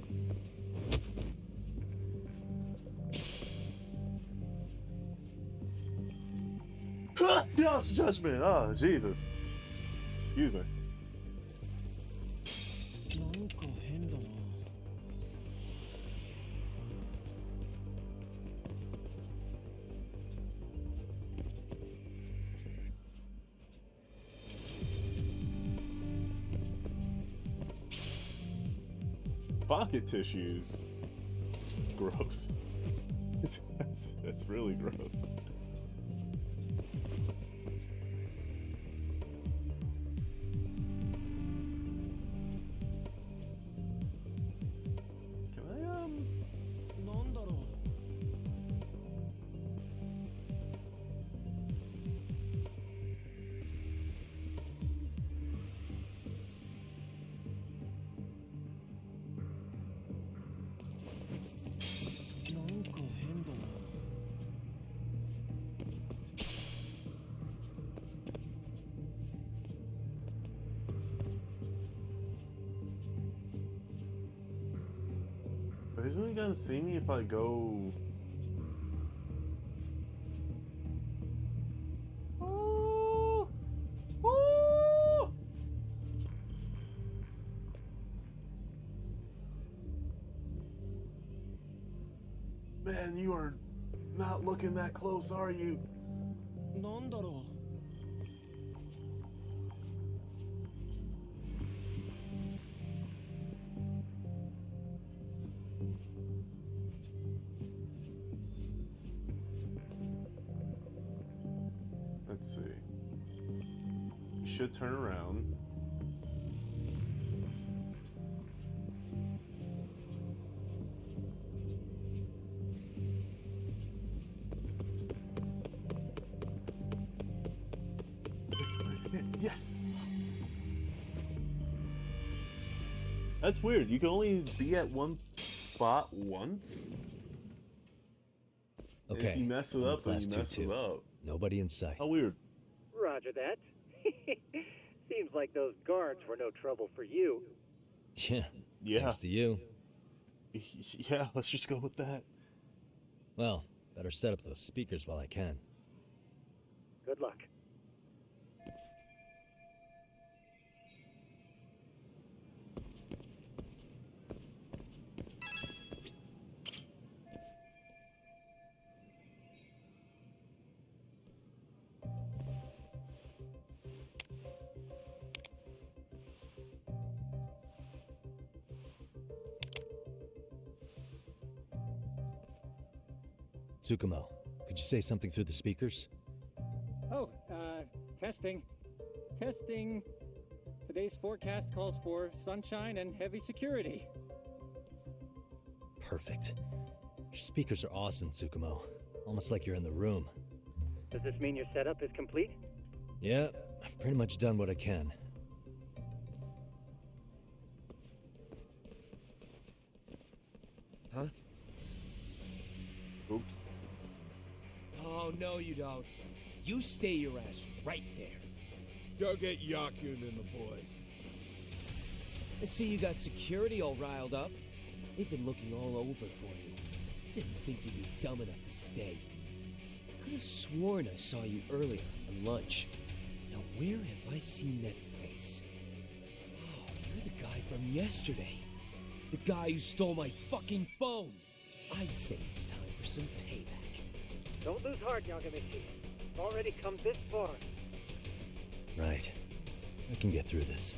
Yes, Judgment! Oh, Jesus. Excuse me. Pocket tissues. It's gross. That's really gross. Can I, But isn't he gonna see me if I go... Oh! Oh! Man, you are not looking that close, are you? なんだろう Let's see. You should turn around. Yes! That's weird. You can only be at one spot once? And Okay. if you mess it I'm up, then class you mess 2-2. it up. Nobody in sight. How weird. Roger that. Seems like those guards were no trouble for you. Yeah. Yeah. Thanks to you. Yeah, let's just go with that. Well, better set up those speakers while I can. Good luck. Tsukumo, could you say something through the speakers? Oh, testing. Testing. Today's forecast calls for sunshine and heavy security. Perfect. Your speakers are awesome, Tsukumo. Almost like you're in the room. Does this mean your setup is complete? Yeah, I've pretty much done what I can. Huh? Oops. Oh, no, you don't. You stay your ass right there. Go get Yakun and the boys. I see you got security all riled up. They've been looking all over for you. Didn't think you'd be dumb enough to stay. Could have sworn I saw you earlier on lunch. Now where have I seen that face? Oh, you're the guy from yesterday. The guy who stole my fucking phone. I'd say it's time for some payback. Don't lose heart, Yagamichi. It's already come this far. Right. I can get through this.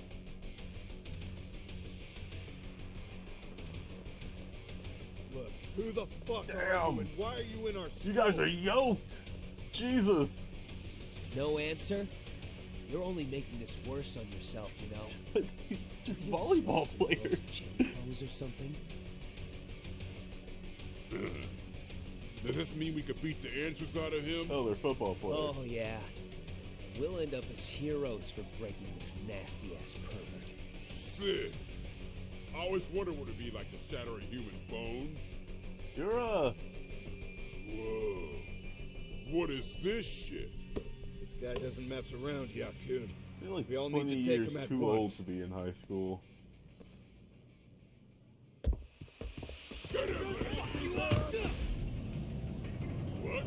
Look, who the fuck are you and why are you in our school? You guys are yoked! Jesus! No answer? You're only making this worse on yourself, you know? Just volleyball players. Clothes or something? Does this mean we could beat the answers out of him? Oh, they're football players. Oh, yeah. We'll end up as heroes for breaking this nasty-ass pervert. Sick. I always wondered what it'd be like to shatter a human bone. You're, Whoa. What is this shit? This guy doesn't mess around, Yakun. You're like we all 20 need to take years him at too once. old to be in high school. What?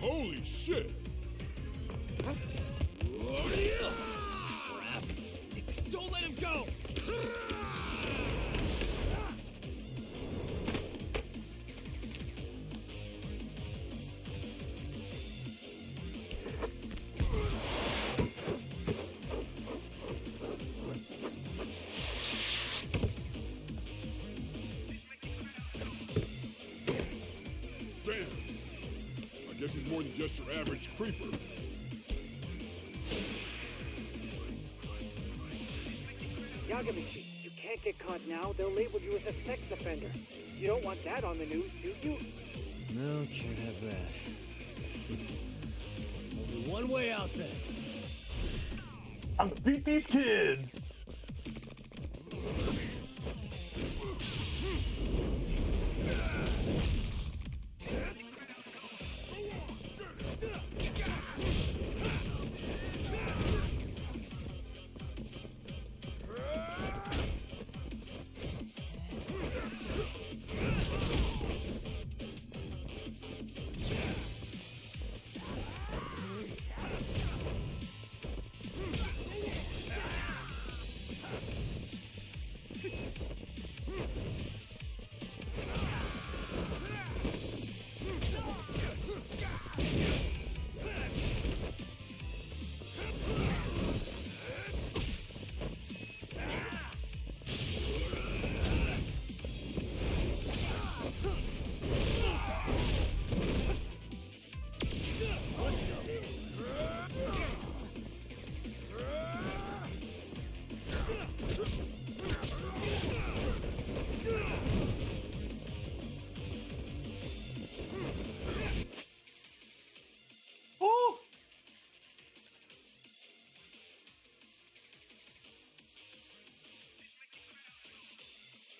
Holy shit! Crap! Don't let him go! Damn! I guess he's more than just your average creeper. Yagamichi, you can't get caught now. They'll label you as a sex offender. You don't want that on the news, do you? No, can't have that. Only one way out then. I'm gonna beat these kids!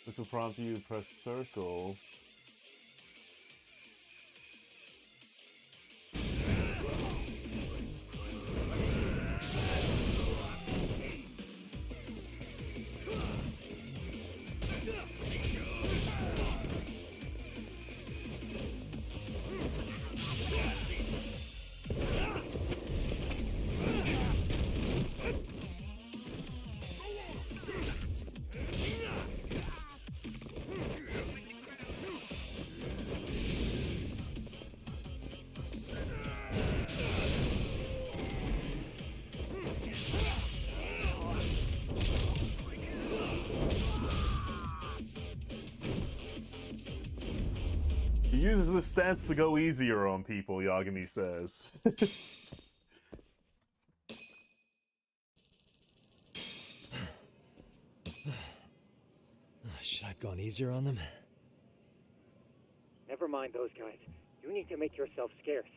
This will prompt you to press circle. He uses this stance to go easier on people, Yagami says. Should I have gone easier on them? Never mind those guys. You need to make yourself scarce.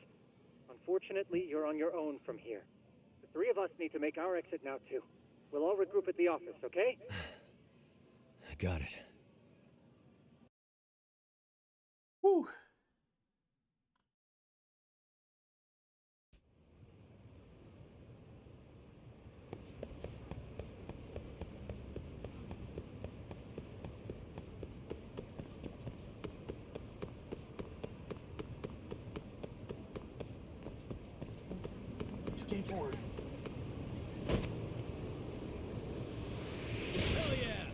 Unfortunately, you're on your own from here. The three of us need to make our exit now, too. We'll all regroup at the office, okay? I got it. Whew. skateboard. Hell yeah!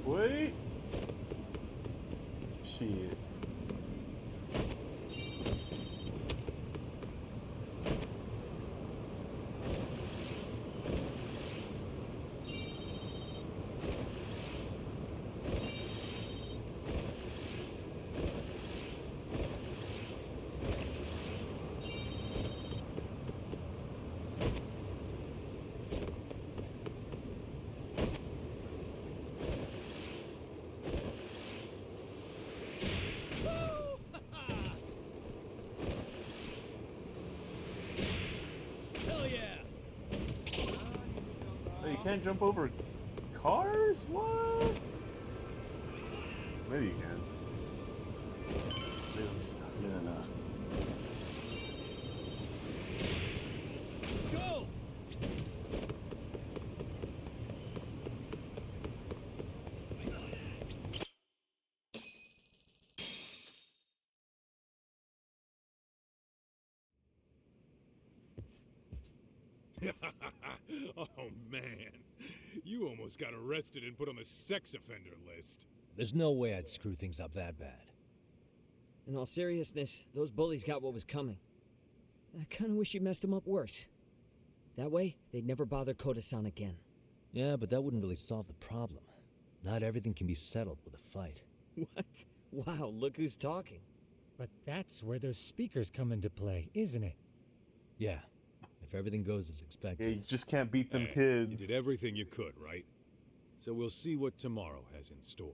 Wait. Shit. Hell yeah! Oh, you can't jump over cars? What? Maybe you can. Maybe I'm just not good enough. Let's go! Oh man, you almost got arrested and put on the sex offender list. There's no way I'd screw things up that bad. In all seriousness, those bullies got what was coming. I kinda wish you messed them up worse. That way, they'd never bother Koda-san again. Yeah, but that wouldn't really solve the problem. Not everything can be settled with a fight. What? Wow, look who's talking. But that's where those speakers come into play, isn't it? Yeah, if everything goes as expected. Yeah, you just can't beat them Hey, kids. You did everything you could, right? So we'll see what tomorrow has in store.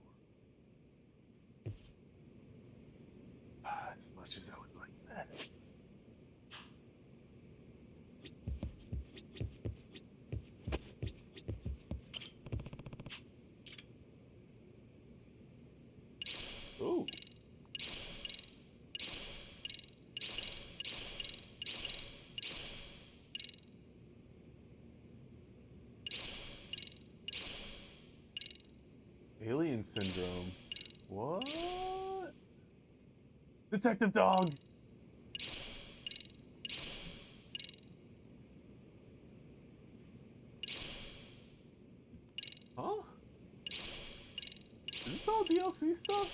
As much as I would like that. Ooh. Alien syndrome. What? Detective Dog! Huh? Is this all DLC stuff?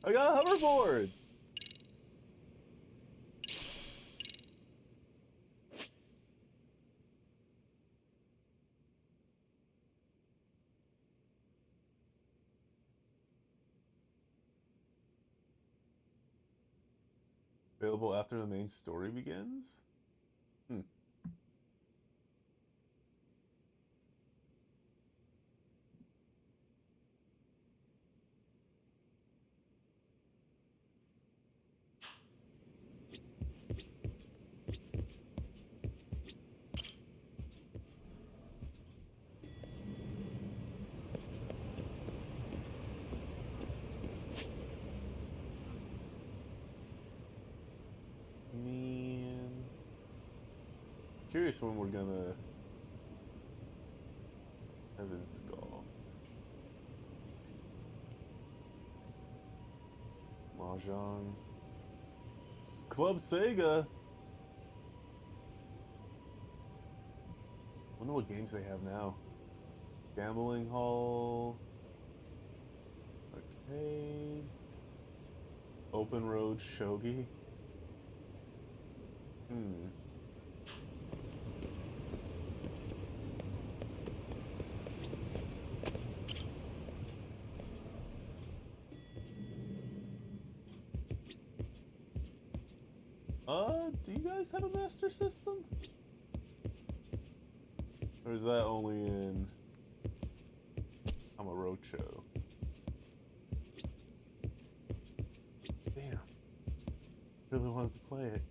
I got a hoverboard! Available after the main story begins? Hmm. Man. Curious when we're gonna Heaven's Golf. Mahjong. Club Sega. Wonder what games they have now. Gambling Hall. Arcade. Open Road Shogi. Do you guys have a Master System? Or is that only in Amarocho? really wanted to play it.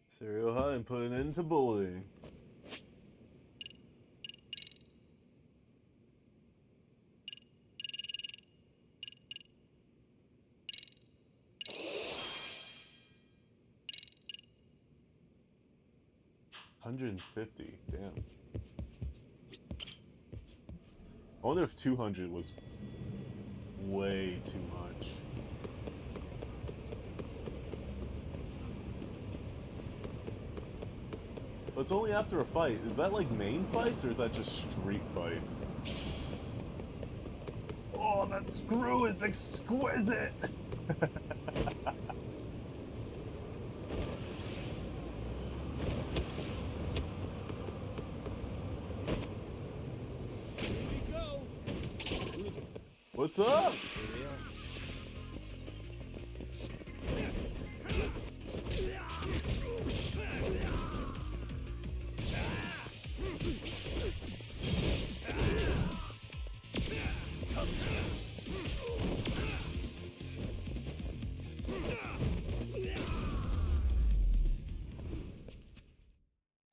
Serial Hut and put an end to bullying. $150, damn. I wonder if 200 was way too much. But it's only after a fight. Is that like main fights or is that just street fights? Oh, that screw is exquisite! What's up?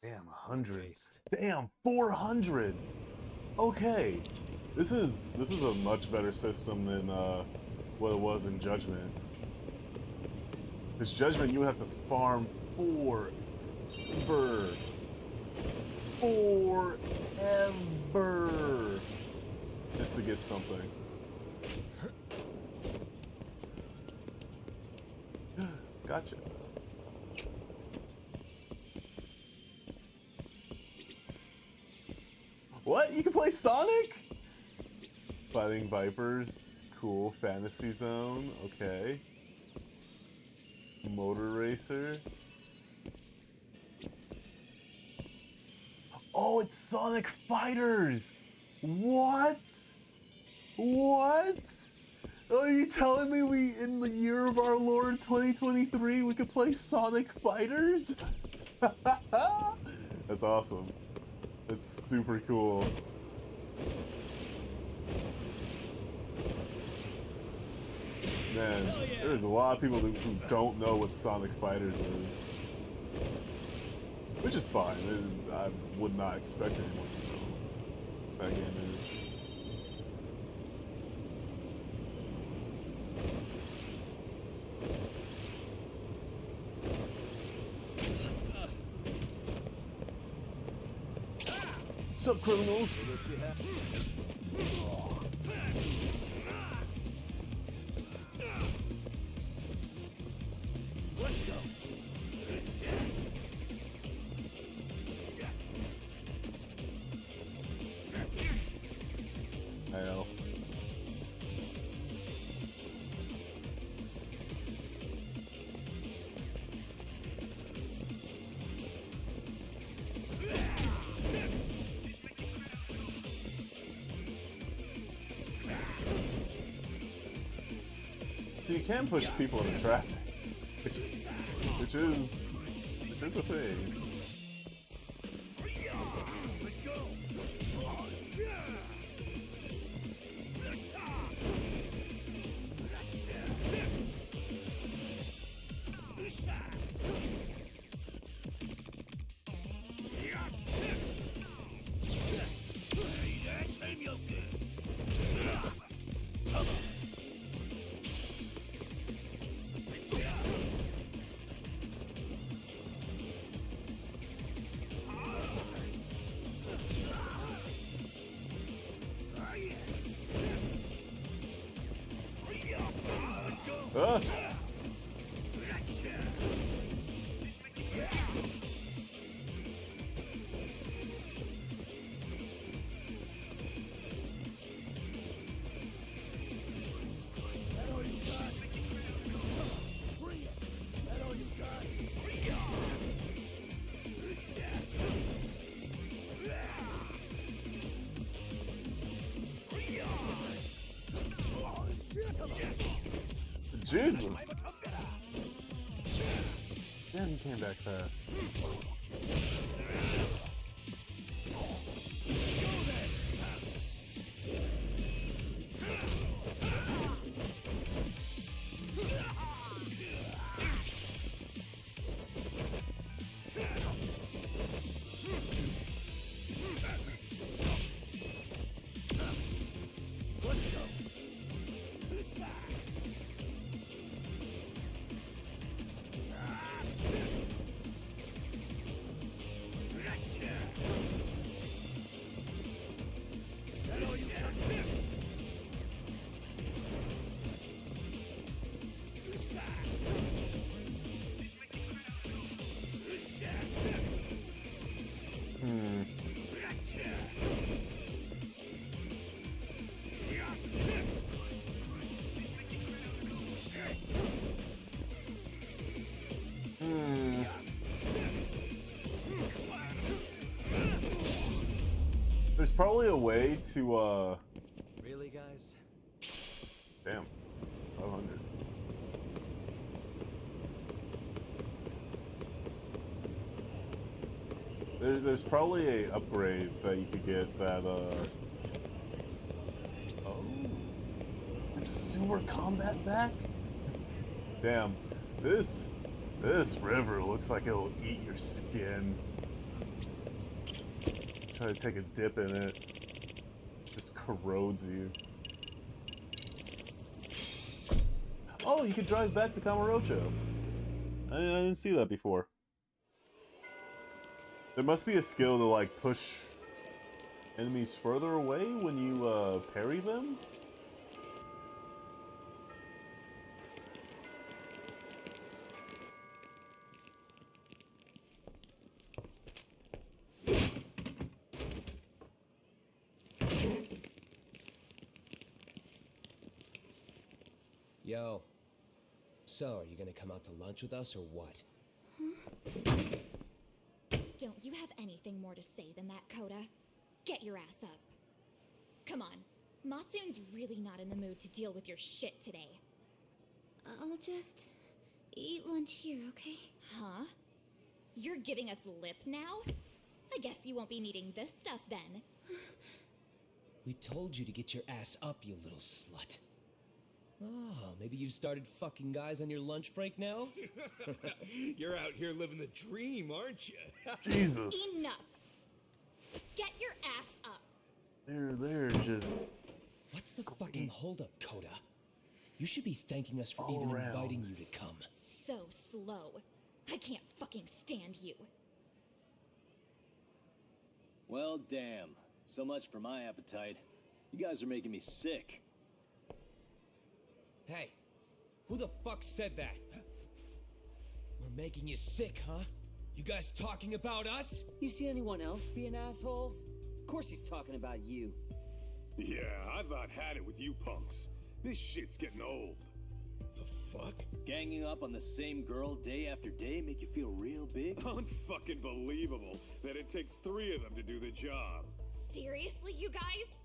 Damn, 100. Damn, 400. Okay. This is a much better system than what it was in Judgment. Because Judgment, you would have to farm forever. Forever. Just to get something. Gotchas. What? You can play Sonic? Fighting Vipers. Cool. Fantasy Zone. Okay. Motor Racer. Oh, it's Sonic Fighters! What? What? Are you telling me we, in the year of our Lord 2023, we could play Sonic Fighters? That's awesome. That's super cool. Man, there's a lot of people who don't know what Sonic Fighters is. Which is fine. I would not expect anyone to know what that game is. What's up, criminals? Let's go. Hell. So you can push people into traffic, which is a thing. Ah. Jesus! Damn, he came back fast. There's probably a way to, Really, guys? Damn. 500. There's probably a upgrade that you could get that, Oh. Is sewer combat back? Damn. This river looks like it'll eat your skin. Try to take a dip in it. Just corrodes you. Oh, you could drive back to Kamurocho. I didn't see that before. There must be a skill to like push enemies further away when you parry them. Yo. So, are you gonna come out to lunch with us or what? Don't you have anything more to say than that, Coda? Get your ass up. Come on. Matsune's really not in the mood to deal with your shit today. I'll just eat lunch here, okay? Huh? You're giving us lip now? I guess you won't be needing this stuff then. We told you to get your ass up, you little slut. Oh, maybe you've started fucking guys on your lunch break now? You're out here living the dream, aren't you? Jesus. Enough! Get your ass up! They're just... What's the fucking holdup, Coda? You should be thanking us for All even around. inviting you to come. So slow. I can't fucking stand you. Well, damn. So much for my appetite. You guys are making me sick. Hey, who the fuck said that? We're making you sick, huh? You guys talking about us? You see anyone else being assholes? Of course he's talking about you. Yeah, I've about had it with you punks. This shit's getting old. The fuck? Ganging up on the same girl day after day make you feel real big? Unfucking believable that it takes 3 of them to do the job. Seriously, you guys?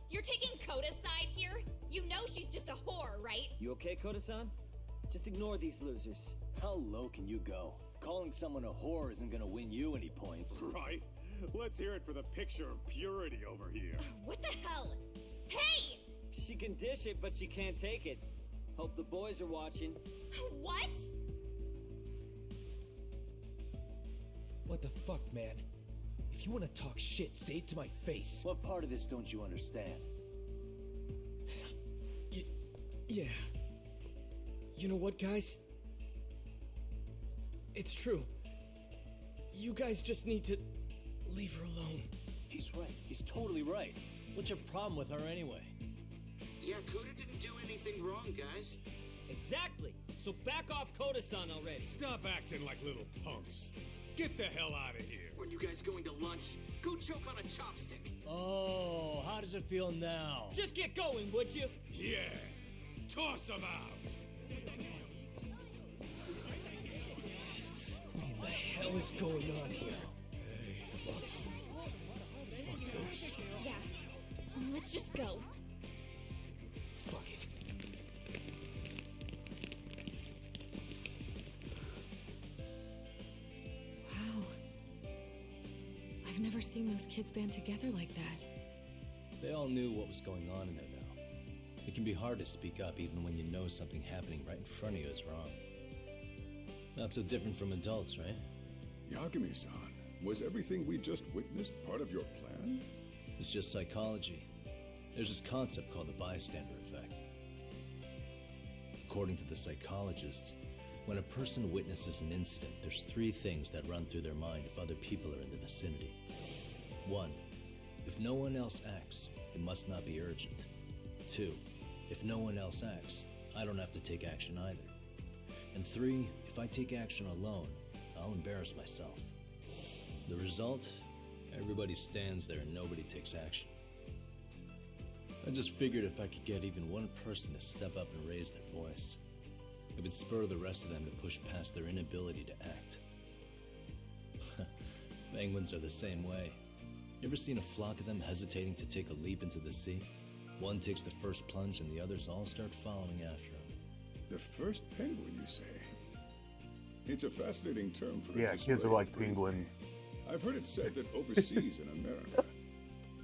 You're taking Coda's side here? You know she's just a whore, right? You okay, Koda-san? Just ignore these losers. How low can you go? Calling someone a whore isn't gonna win you any points. Right? Let's hear it for the picture of purity over here. What the hell? Hey! She can dish it, but she can't take it. Hope the boys are watching. What? What the fuck, man? If you want to talk shit, say it to my face. What part of this don't you understand? Yeah. You know what, guys? It's true. You guys just need to leave her alone. He's right. He's totally right. What's your problem with her anyway? Yeah, Coda didn't do anything wrong, guys. Exactly. So back off Koda-san already. Stop acting like little punks. Get the hell out of here. Weren't you guys going to lunch? Go choke on a chopstick. Oh, how does it feel now? Just get going, would you? Yeah. Toss them out. What in the hell is going on here? Hey, Matsu. Fuck this. Yeah. Let's just go. Fuck it. never seen those kids band together like that. They all knew what was going on in there now. It can be hard to speak up even when you know something happening right in front of you is wrong. Not so different from adults, right? Yagami-san, was everything we just witnessed part of your plan? It's just psychology. There's this concept called the bystander effect. According to the psychologists, when a person witnesses an incident, there's 3 things that run through their mind if other people are in the vicinity. 1, if no one else acts, it must not be urgent. 2, if no one else acts, I don't have to take action either. And 3, if I take action alone, I'll embarrass myself. The result? Everybody stands there and nobody takes action. I just figured if I could get even one person to step up and raise their voice, it would spur the rest of them to push past their inability to act. Penguins are the same way. You ever seen a flock of them hesitating to take a leap into the sea? One takes the first plunge and the others all start following after him. The first penguin, you say? It's a fascinating term for a Yeah, kids display are like of bravery. penguins. I've heard it said that overseas in America,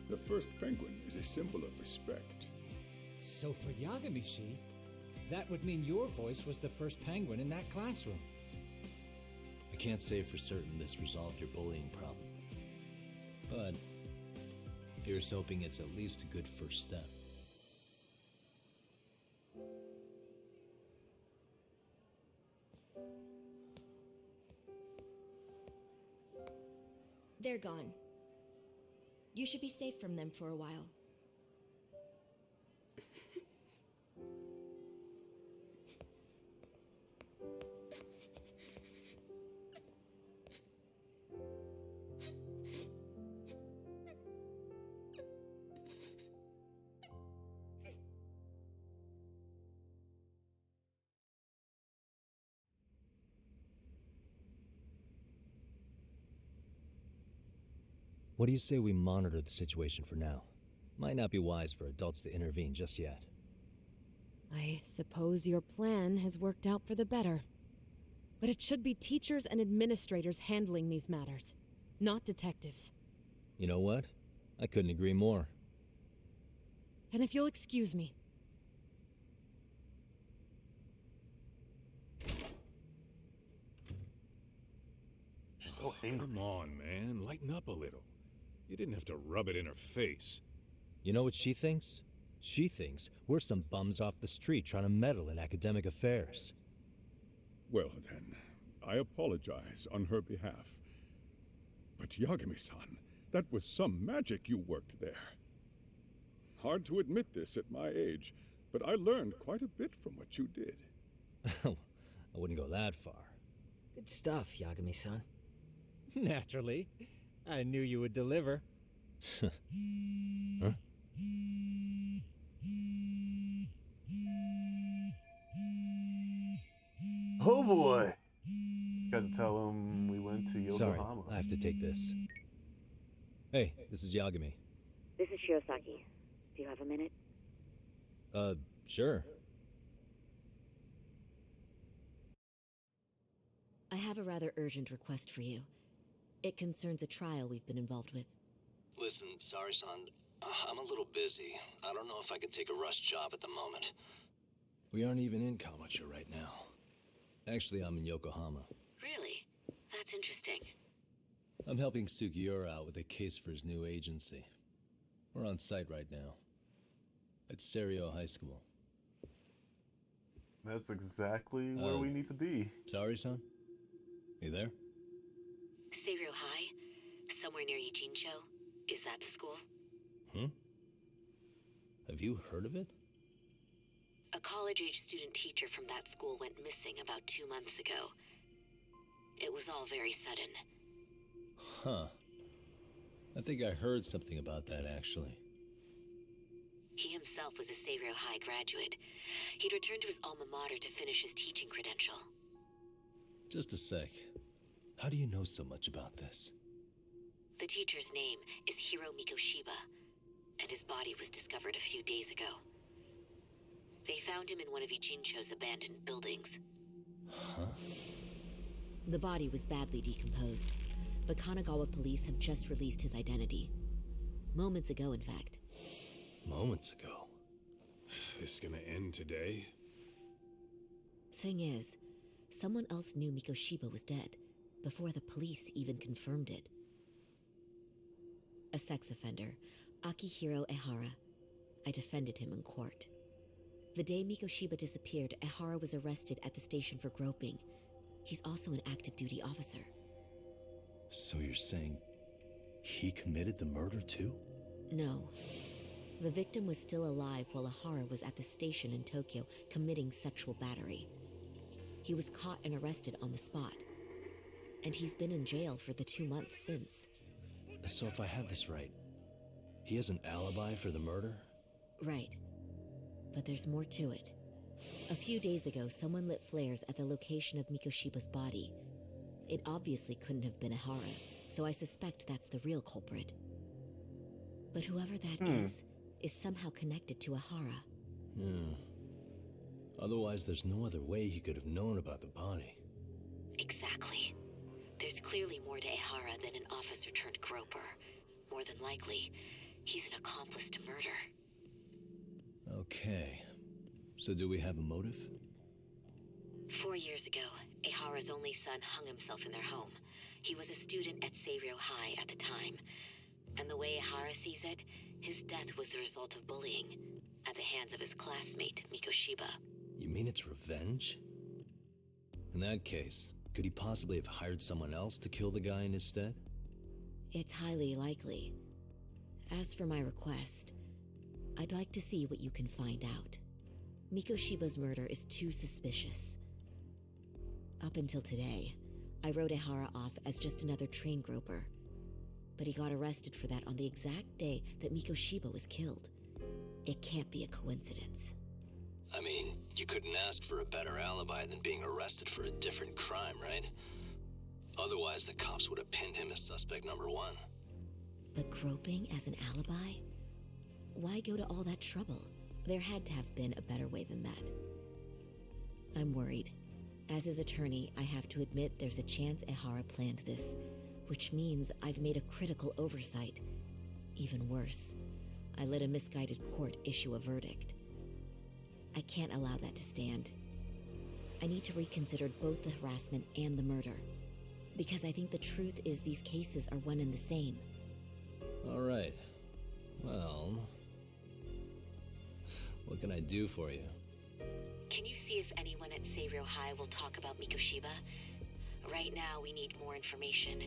the first penguin is a symbol of respect. So for Yagami-shi, that would mean your voice was the first penguin in that classroom. I can't say for certain this resolved your bullying problem, but here's hoping it's at least a good first step. They're gone. You should be safe from them for a while. What do you say we monitor the situation for now? Might not be wise for adults to intervene just yet. I suppose your plan has worked out for the better. But it should be teachers and administrators handling these matters, not detectives. You know what? I couldn't agree more. Then if you'll excuse me. She's so angry. Come on, man. Lighten up a little. You didn't have to rub it in her face. You know what she thinks? She thinks we're some bums off the street trying to meddle in academic affairs. Well then, I apologize on her behalf. But Yagami-san, that was some magic you worked there. Hard to admit this at my age, but I learned quite a bit from what you did. I wouldn't go that far. Good stuff, Yagami-san. Naturally. I knew you would deliver. Huh? Oh boy! Got to tell him we went to Sorry, Yokohama. I have to take this. Hey, this is Yagami. This is Shirosaki. Do you have a minute? Sure. I have a rather urgent request for you. It concerns a trial we've been involved with. Listen, sorry-san, I'm a little busy. I don't know if I could take a rush job at the moment. We aren't even in Kawacha right now. Actually, I'm in Yokohama. Really? That's interesting. I'm helping Sugiura out with a case for his new agency. We're on site right now. At Serio High School. That's exactly where we need to be. Sorry-san? You there? Serio High? Somewhere near Ijincho? Is that the school? Have you heard of it? A college-age student teacher from that school went missing about 2 months ago. It was all very sudden. Huh. I think I heard something about that, actually. He himself was a Serio High graduate. He'd returned to his alma mater to finish his teaching credential. Just a sec. How do you know so much about this? The teacher's name is Hiro Mikoshiba, and his body was discovered a few days ago. They found him in one of Ijincho's abandoned buildings. Huh? The body was badly decomposed. but Kanagawa police have just released his identity. Moments ago, in fact. Moments ago? This gonna end today? Thing is, someone else knew Mikoshiba was dead, before the police even confirmed it. A sex offender, Akihiro Ehara. I defended him in court. The day Mikoshiba disappeared, Ehara was arrested at the station for groping. He's also an active duty officer. So you're saying he committed the murder too? No. The victim was still alive while Ehara was at the station in Tokyo committing sexual battery. He was caught and arrested on the spot. And he's been in jail for the 2 months since. So if I have this right, he has an alibi for the murder? Right. But there's more to it. A few days ago, someone lit flares at the location of Mikoshiba's body. It obviously couldn't have been Ehara, so I suspect that's the real culprit. But whoever that is somehow connected to Ehara. Otherwise, there's no other way he could have known about the body. Exactly. There's clearly more to Ehara than an officer turned groper. More than likely, he's an accomplice to murder. Okay. So do we have a motive? 4 years ago, Ehara's only son hung himself in their home. He was a student at Seiryō High at the time. And the way Ehara sees it, his death was the result of bullying at the hands of his classmate, Mikoshiba. You mean it's revenge? In that case, could he possibly have hired someone else to kill the guy in his stead? It's highly likely. As for my request, I'd like to see what you can find out. Mikoshiba's murder is too suspicious. Up until today, I wrote Ehara off as just another train groper. But he got arrested for that on the exact day that Mikoshiba was killed. It can't be a coincidence. I mean, you couldn't ask for a better alibi than being arrested for a different crime, right? Otherwise, the cops would have pinned him as suspect number one. But groping as an alibi? Why go to all that trouble? There had to have been a better way than that. I'm worried. As his attorney, I have to admit there's a chance Ehara planned this, which means I've made a critical oversight. Even worse, I let a misguided court issue a verdict. I can't allow that to stand. I need to reconsider both the harassment and the murder, because I think the truth is these cases are one and the same. All right. Well, what can I do for you? Can you see if anyone at Seiryō High will talk about Mikoshiba? Right now, we need more information.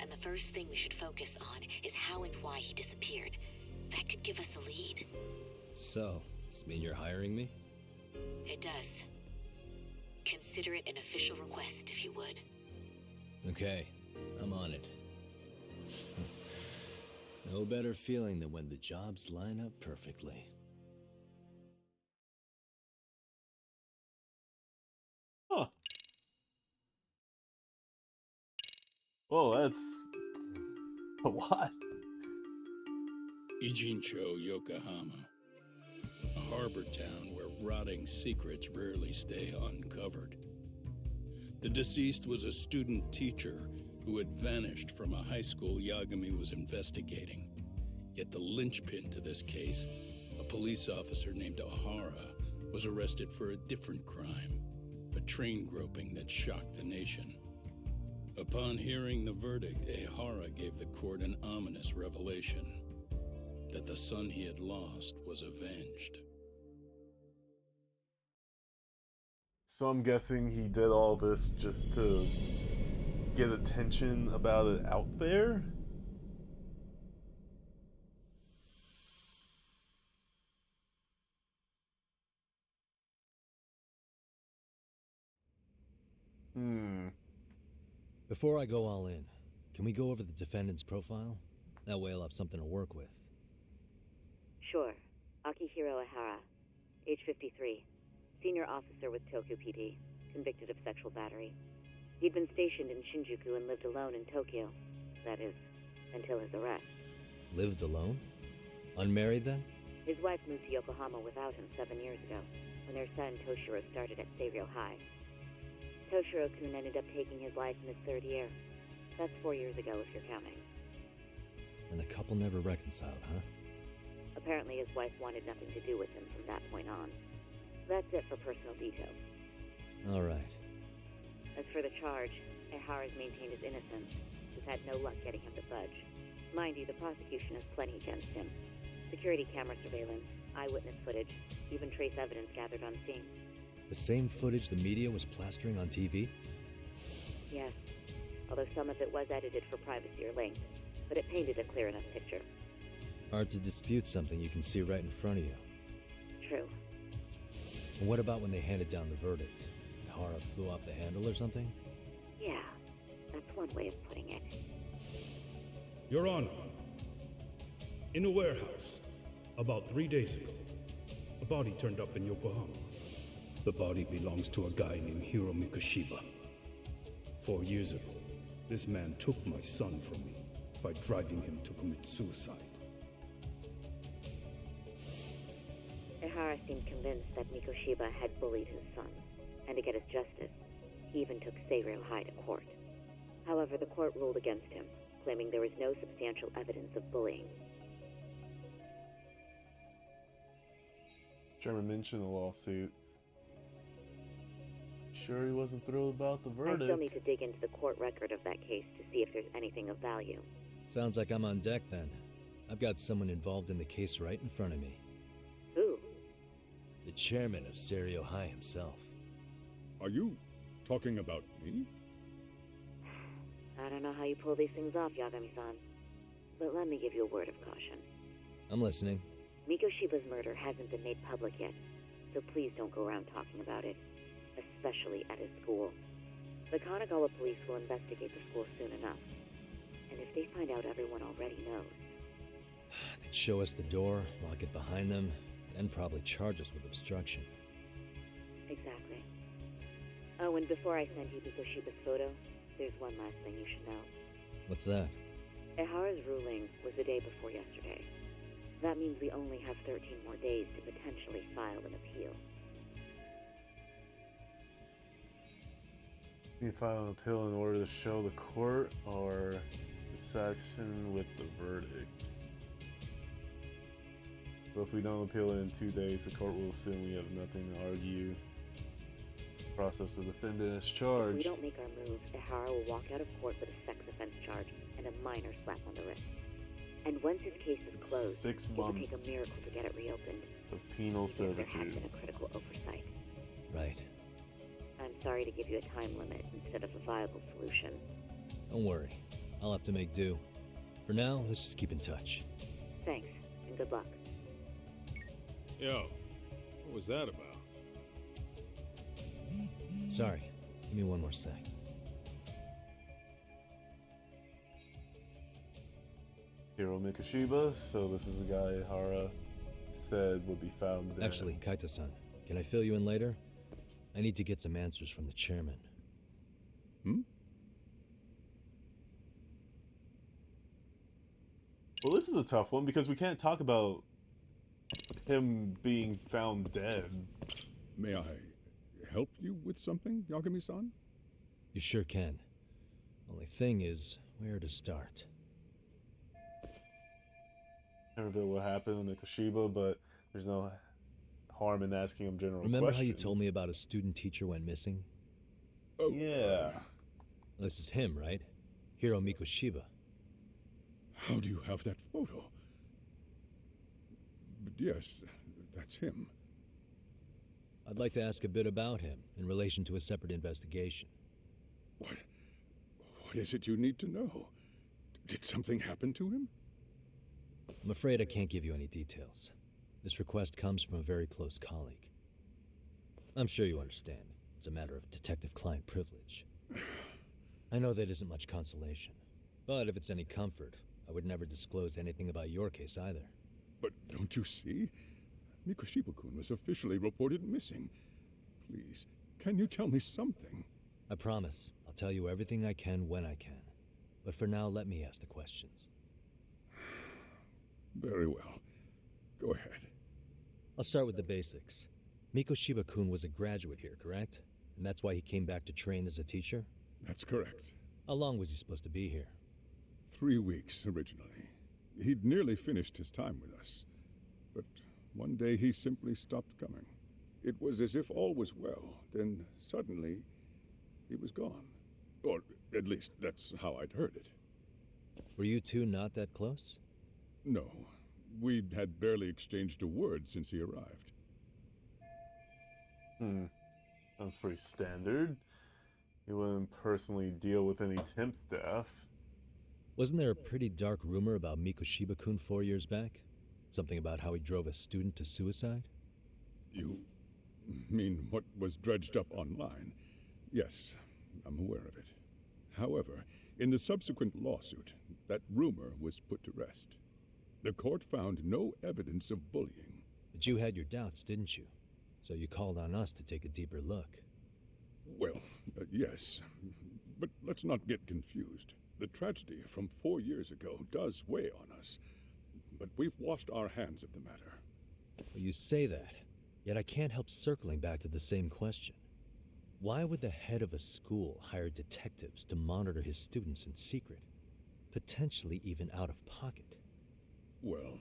And the first thing we should focus on is how and why he disappeared. That could give us a lead. So, does this mean you're hiring me? It does. Consider it an official request, if you would. Okay, I'm on it. No better feeling than when the jobs line up perfectly. Huh. Well, that's a lot. Ijincho, Yokohama. A harbor town where rotting secrets rarely stay uncovered. The deceased was a student teacher who had vanished from a high school Yagami was investigating. Yet the linchpin to this case, a police officer named Ehara, was arrested for a different crime, a train groping that shocked the nation. Upon hearing the verdict, Ehara gave the court an ominous revelation, that the son he had lost was avenged. So I'm guessing he did all this just to get attention about it out there? Before I go all in, can we go over the defendant's profile? That way I'll have something to work with. Sure. Akihiro Ehara, age 53. Senior officer with Tokyo PD, convicted of sexual battery. He'd been stationed in Shinjuku and lived alone in Tokyo. That is, until his arrest. Lived alone? Unmarried then? His wife moved to Yokohama without him 7 years ago, when their son Toshiro started at Seiryō High. Toshiro-kun ended up taking his life in his 3rd year. That's 4 years ago, if you're counting. And the couple never reconciled, huh? Apparently his wife wanted nothing to do with him from that point on. That's it for personal details. All right. As for the charge, Ehara's maintained his innocence. We've had no luck getting him to budge. Mind you, the prosecution has plenty against him. Security camera surveillance, eyewitness footage, even trace evidence gathered on scene. The same footage the media was plastering on TV? Yes, although some of it was edited for privacy or length, but it painted a clear enough picture. Hard to dispute something you can see right in front of you. True. And what about when they handed down the verdict? Hara flew off the handle or something? Yeah, that's one way of putting it. Your Honor, in a warehouse, about 3 days ago, a body turned up in Yokohama. The body belongs to a guy named Hiro Mikoshiba. 4 years ago, this man took my son from me by driving him to commit suicide. Ehara seemed convinced that Mikoshiba had bullied his son, and to get his justice, he even took Seiryō High to court. However, the court ruled against him, claiming there was no substantial evidence of bullying. Chairman mentioned the lawsuit. Sure he wasn't thrilled about the verdict. I still need to dig into the court record of that case to see if there's anything of value. Sounds like I'm on deck then. I've got someone involved in the case right in front of me. Who? The chairman of Stereo High himself. Are you talking about me? I don't know how you pull these things off, Yagami-san. But let me give you a word of caution. I'm listening. Mikoshiba's murder hasn't been made public yet, so please don't go around talking about it, especially at his school. The Kanagawa police will investigate the school soon enough, and if they find out everyone already knows... They'd show us the door, lock it behind them, then probably charge us with obstruction. Exactly. Oh, and before I send you Mikoshiba's photo, there's one last thing you should know. What's that? Ehara's ruling was the day before yesterday. That means we only have 13 more days to potentially file an appeal. You file an appeal in order to show the court or the section with the verdict. But if we don't appeal it in 2 days, the court will assume we have nothing to argue. Process the defendant is charged. If we don't make our move, Ehara will walk out of court with a sex offense charge and a minor slap on the wrist. And once his case is closed, 6 it will months take a miracle to get it reopened. of penal Because there has servitude. been a critical oversight. Right. I'm sorry to give you a time limit instead of a viable solution. Don't worry. I'll have to make do. For now, let's just keep in touch. Thanks, and good luck. Yo, what was that about? Sorry. Give me one more sec. Hiro Mikoshiba, so this is the guy Hara said would be found dead. Actually, Kaito-san, can I fill you in later? I need to get some answers from the chairman. Well, this is a tough one because we can't talk about him being found dead. May I help you with something, Yagami-san? You sure can. Only thing is, where to start? I reveal what happened with Mikoshiba, but there's no harm in asking him general Remember questions. how you told me about a student teacher went missing? Oh, yeah. This is him, right? Hiro Mikoshiba. How do you have that photo? But yes, that's him. I'd like to ask a bit about him in relation to a separate investigation. What is it you need to know? Did something happen to him? I'm afraid I can't give you any details. This request comes from a very close colleague. I'm sure you understand. It's a matter of detective-client privilege. I know that isn't much consolation, but if it's any comfort, I would never disclose anything about your case either. But don't you see? Mikoshiba-kun was officially reported missing. Please, can you tell me something? I promise. I'll tell you everything I can when I can. But for now, let me ask the questions. Very well. Go ahead. I'll start with the basics. Mikoshiba-kun was a graduate here, correct? And that's why he came back to train as a teacher? That's correct. How long was he supposed to be here? 3 weeks, originally. He'd nearly finished his time with us. But one day he simply stopped coming. It was as if all was well, then suddenly he was gone. Or at least that's how I'd heard it. Were you two not that close? No. We'd had barely exchanged a word since he arrived. Sounds pretty standard. He wouldn't personally deal with any temp staff. Wasn't there a pretty dark rumor about Mikoshiba-kun 4 years back? Something about how he drove a student to suicide? You mean what was dredged up online? Yes, I'm aware of it. However, in the subsequent lawsuit, that rumor was put to rest. The court found no evidence of bullying. But you had your doubts, didn't you? So you called on us to take a deeper look. Well, yes. But let's not get confused. The tragedy from 4 years ago does weigh on us. But we've washed our hands of the matter. Well, you say that, yet I can't help circling back to the same question. Why would the head of a school hire detectives to monitor his students in secret? Potentially even out of pocket. Well,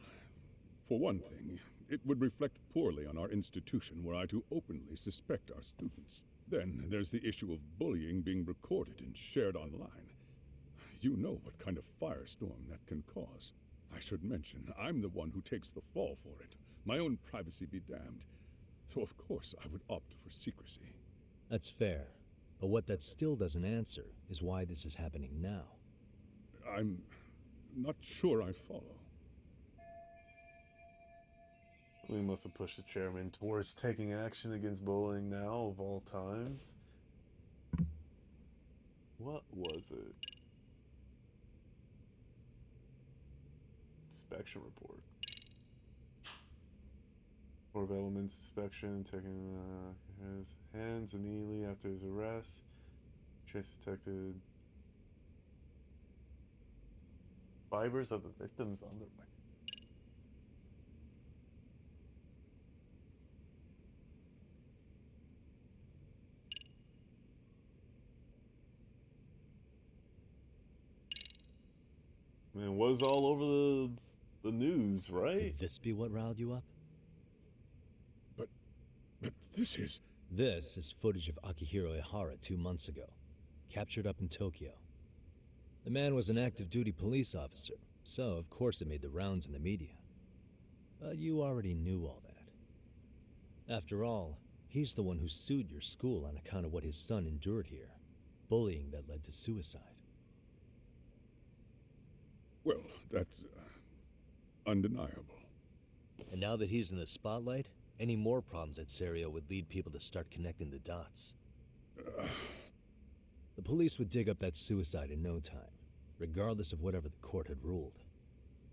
for one thing, it would reflect poorly on our institution were I to openly suspect our students. Then there's the issue of bullying being recorded and shared online. You know what kind of firestorm that can cause. I should mention, I'm the one who takes the fall for it. My own privacy be damned. So of course I would opt for secrecy. That's fair. But what that still doesn't answer is why this is happening now. I'm not sure I follow. We must have pushed the chairman towards taking action against bullying now, of all times. What was it? Inspection report. Court of Elements inspection, taking his hands immediately after his arrest. Trace detected fibers of the victim's underwear. Man, it was all over the news, right? Could this be what riled you up? But this is... This is footage of Akihiro Ihara 2 months ago, captured up in Tokyo. The man was an active duty police officer, so of course it made the rounds in the media. But you already knew all that. After all, he's the one who sued your school on account of what his son endured here, bullying that led to suicide. Well, that's undeniable. And now that he's in the spotlight, any more problems at Serio would lead people to start connecting the dots. The police would dig up that suicide in no time, regardless of whatever the court had ruled.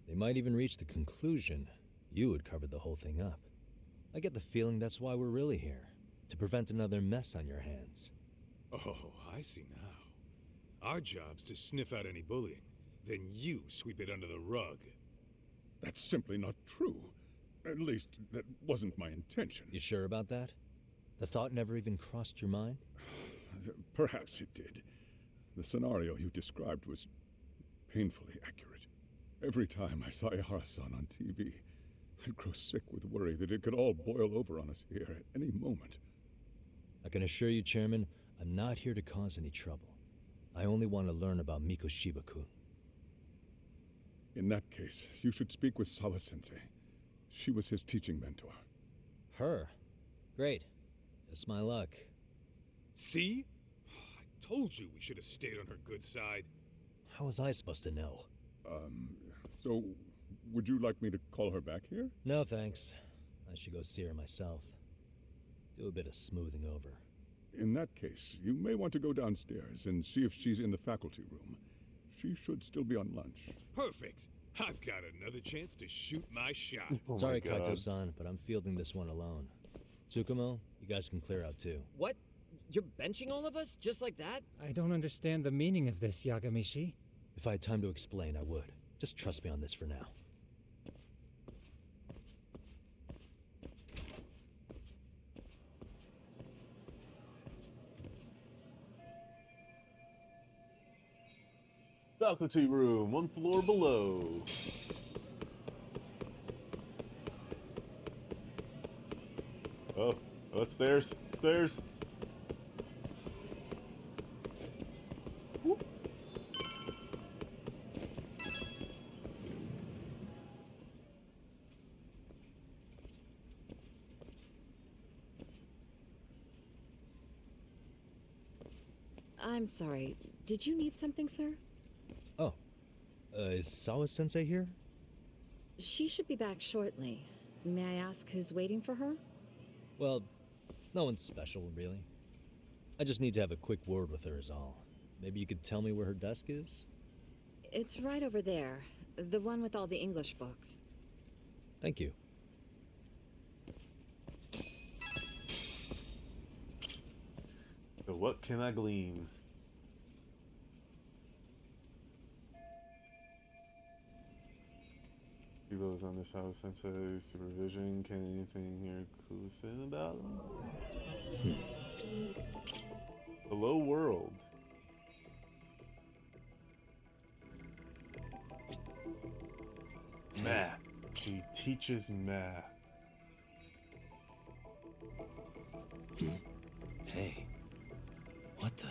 They might even reach the conclusion you had covered the whole thing up. I get the feeling that's why we're really here, to prevent another mess on your hands. Oh, I see now. Our job's to sniff out any bullying, then you sweep it under the rug. That's simply not true. At least, that wasn't my intention. You sure about that? The thought never even crossed your mind? Perhaps it did. The scenario you described was painfully accurate. Every time I saw Ihara-san on TV, I'd grow sick with worry that it could all boil over on us here at any moment. I can assure you, Chairman, I'm not here to cause any trouble. I only want to learn about Mikoshiba-kun. In that case, you should speak with Sawa-sensei. She was his teaching mentor. Her? Great. Just my luck. See? I told you we should have stayed on her good side. How was I supposed to know? So, would you like me to call her back here? No, thanks. I should go see her myself. Do a bit of smoothing over. In that case, you may want to go downstairs and see if she's in the faculty room. She should still be on lunch. Perfect. I've got another chance to shoot my shot. Sorry, Kaito-san, but I'm fielding this one alone. Tsukumo, you guys can clear out too. What? You're benching all of us just like that? I don't understand the meaning of this, Yagamishi. If I had time to explain, I would. Just trust me on this for now. faculty room, one floor below. Oh, stairs, stairs. Whoop. I'm sorry. Did you need something, sir? Oh, is Sawa-sensei here? She should be back shortly. May I ask who's waiting for her? Well, no one's special, really. I just need to have a quick word with her is all. Maybe you could tell me where her desk is? It's right over there. The one with all the English books. Thank you. So what can I glean? Kibo is under Sawa-sensei's supervision. Can anything here clue us in about him? Hello world. Math. She teaches math. Hey. What the?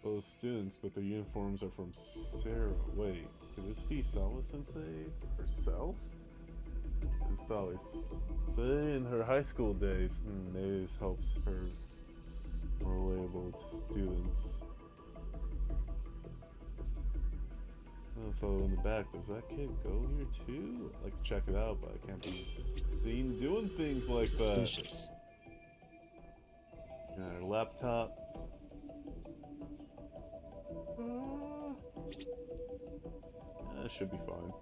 Those students, but their uniforms are from Sarah. Wait, could this be Sawa-sensei herself? This is Sawa-sensei in her high school days. Maybe this helps her more relatable to students. The fellow in the back, does that kid go here too? I'd like to check it out, but I can't be seen doing things like Suspicious. that. Got her laptop. That should be fine.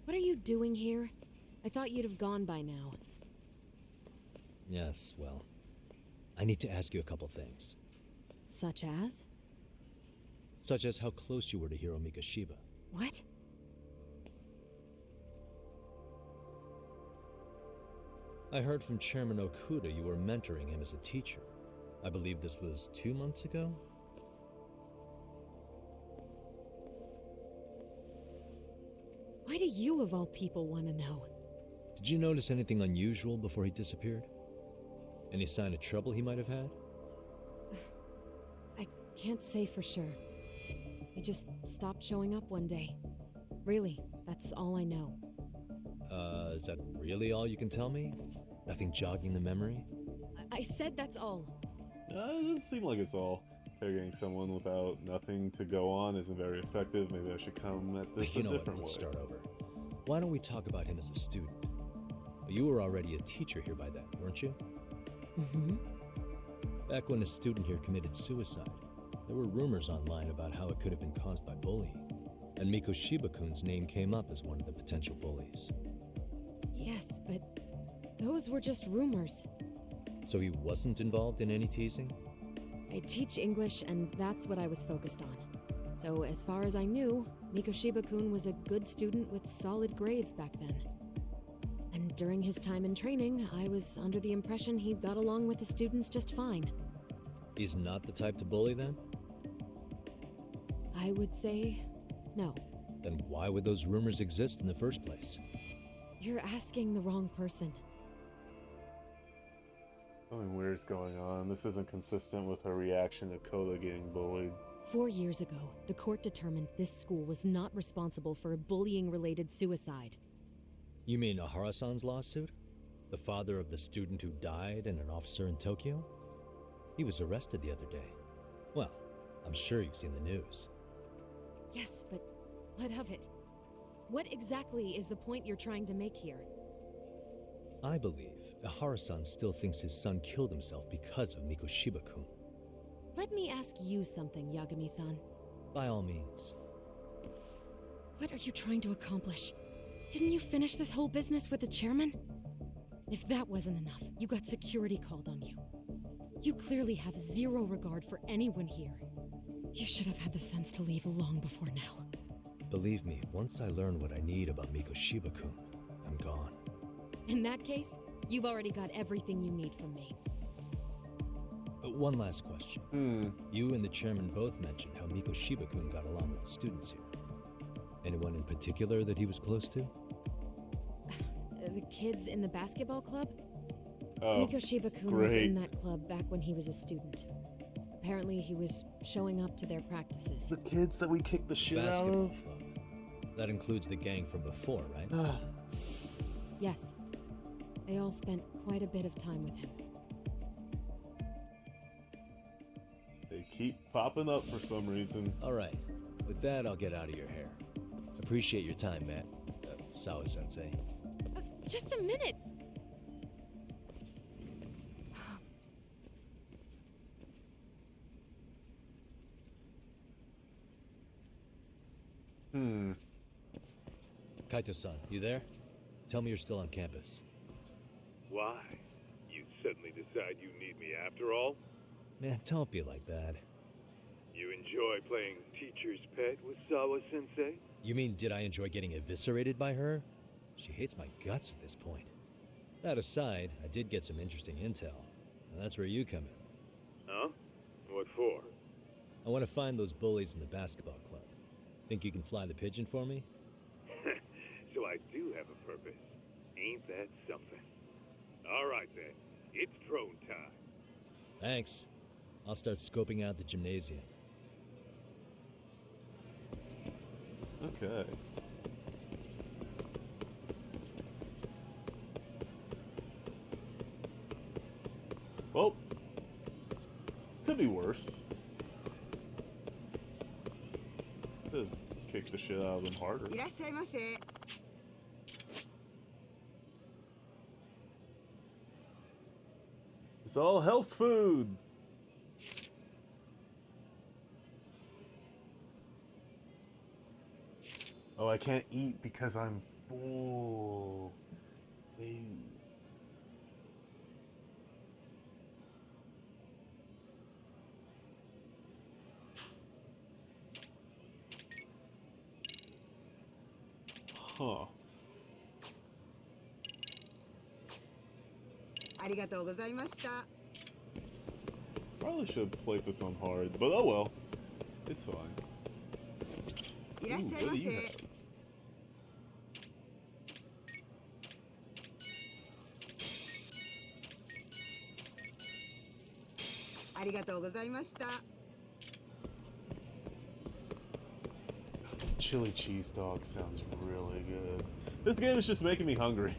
What are you doing here? I thought you'd have gone by now. Yes, well, I need to ask you a couple things. Such as? Such as how close you were to Hiro Mikoshiba. What? I heard from Chairman Okuda you were mentoring him as a teacher. I believe this was 2 months ago? Why do you, of all people, want to know? Did you notice anything unusual before he disappeared? Any sign of trouble he might have had? I can't say for sure. He just stopped showing up one day. Really, that's all I know. Is that really all you can tell me? Nothing jogging the memory? I said that's all. It doesn't seem like it's all. Interrogating someone without nothing to go on isn't very effective. Maybe I should come at this You a know what, different way. let's start over. Why don't we talk about him as a student? You were already a teacher here by then, weren't you? Mm-hmm. Back when a student here committed suicide, there were rumors online about how it could have been caused by bullying, and Mikoshiba-kun's name came up as one of the potential bullies. Yes, but those were just rumors. So he wasn't involved in any teasing? I teach English, and that's what I was focused on. So as far as I knew, Mikoshiba-kun was a good student with solid grades back then. And during his time in training, I was under the impression he got along with the students just fine. He's not the type to bully then? I would say no. Then why would those rumors exist in the first place? You're asking the wrong person. Something weird's going on. This isn't consistent with her reaction to Koda getting bullied. 4 years ago, the court determined this school was not responsible for a bullying-related suicide. You mean Ahara-san's lawsuit? The father of the student who died and an officer in Tokyo? He was arrested the other day. Well, I'm sure you've seen the news. Yes, but what of it? What exactly is the point you're trying to make here? I believe Ahara-san still thinks his son killed himself because of Mikoshiba-kun. Let me ask you something, Yagami-san. By all means. What are you trying to accomplish? Didn't you finish this whole business with the chairman? If that wasn't enough, you got security called on you. You clearly have zero regard for anyone here. You should have had the sense to leave long before now. Believe me, once I learn what I need about Mikoshiba-kun, I'm gone. In that case, you've already got everything you need from me. One last question. You and the chairman both mentioned how Mikoshiba-kun got along with the students here. Anyone in particular that he was close to? The kids in the basketball club? Oh, Mikoshiba-kun was in that club back when he was a student. Apparently, he was showing up to their practices. The kids that we kicked the shit out Basketball of? club. That includes the gang from before, right? Yes. They all spent quite a bit of time with him. They keep popping up for some reason. All right. With that, I'll get out of your hair. Appreciate your time, Matt. Sawa-sensei. Just a minute! Kaito-san, you there? Tell me you're still on campus. Why? You suddenly decide you need me after all? Man, don't be like that. You enjoy playing teacher's pet with Sawa-sensei? You mean, did I enjoy getting eviscerated by her? She hates my guts at this point. That aside, I did get some interesting intel. And that's where you come in. Huh? What for? I want to find those bullies in the basketball club. Think you can fly the pigeon for me? So I do have a purpose. Ain't that something? All right then, it's drone time. Thanks. I'll start scoping out the gymnasium. Okay. Well, could be worse. Could have kicked the shit out of them harder. It's all health food. Oh, I can't eat because I'm full. Ew. Huh. Probably should play this on hard, but oh well. It's fine. Ooh, what do you have? Chili cheese dog sounds really good. This game is just making me hungry.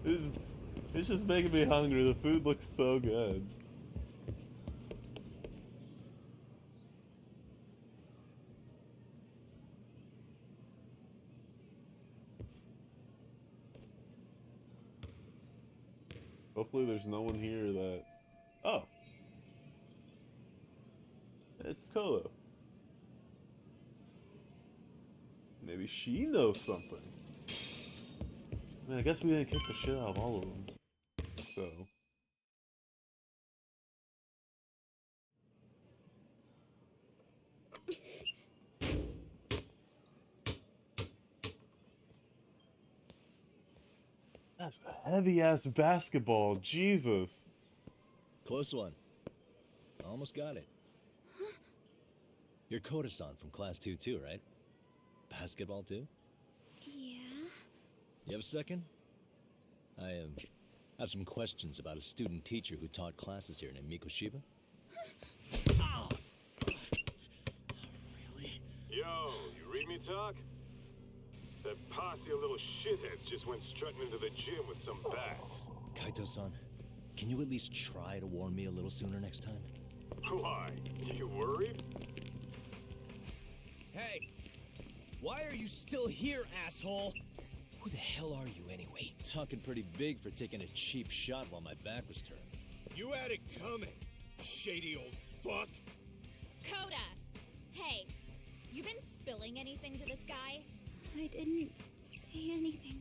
It's just making me hungry. The food looks so good. Hopefully there's no one here that... Oh. It's Kodo. Maybe she knows something. I mean, I guess we didn't kick the shit out of all of them. So... That's a heavy-ass basketball, Jesus. Close one. Almost got it. You're Koda-san from Class 2 too, right? Basketball too? Yeah? You have a second? I have some questions about a student teacher who taught classes here named Mikoshiba. Oh! Really? Yo, you read me talk? That posse of little shitheads just went strutting into the gym with some bats. Kaito-san, can you at least try to warn me a little sooner next time? Why? You worried? Hey! Why are you still here, asshole? Who the hell are you anyway? Talking pretty big for taking a cheap shot while my back was turned. You had it coming, shady old fuck. Coda! Hey, you been spilling anything to this guy? I didn't say anything.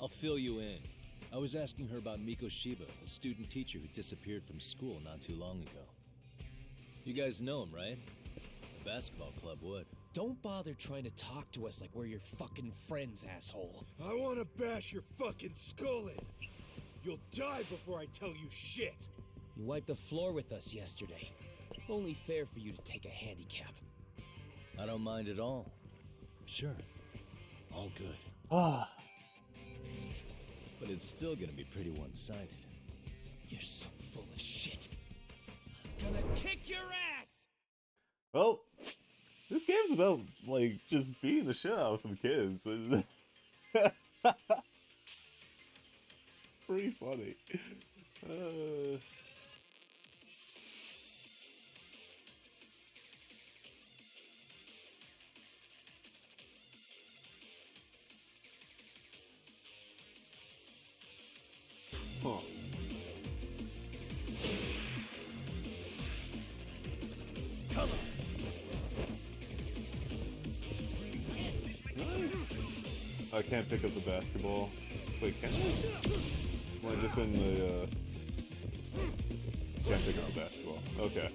I'll fill you in. I was asking her about Mikoshiba, a student teacher who disappeared from school not too long ago. You guys know him, right? The basketball club would. Don't bother trying to talk to us like we're your fucking friends, asshole. I want to bash your fucking skull in. You'll die before I tell you shit. You wiped the floor with us yesterday. Only fair for you to take a handicap. I don't mind at all. Sure. All good. Ah. But it's still gonna be pretty one-sided. You're so full of shit. I'm gonna kick your ass! Well, this game's about, like, just beating the shit out of some kids. It's pretty funny. Huh. Come on. I can't pick up the basketball. Wait, can I? Am I just in the, Can't pick up the basketball. Okay.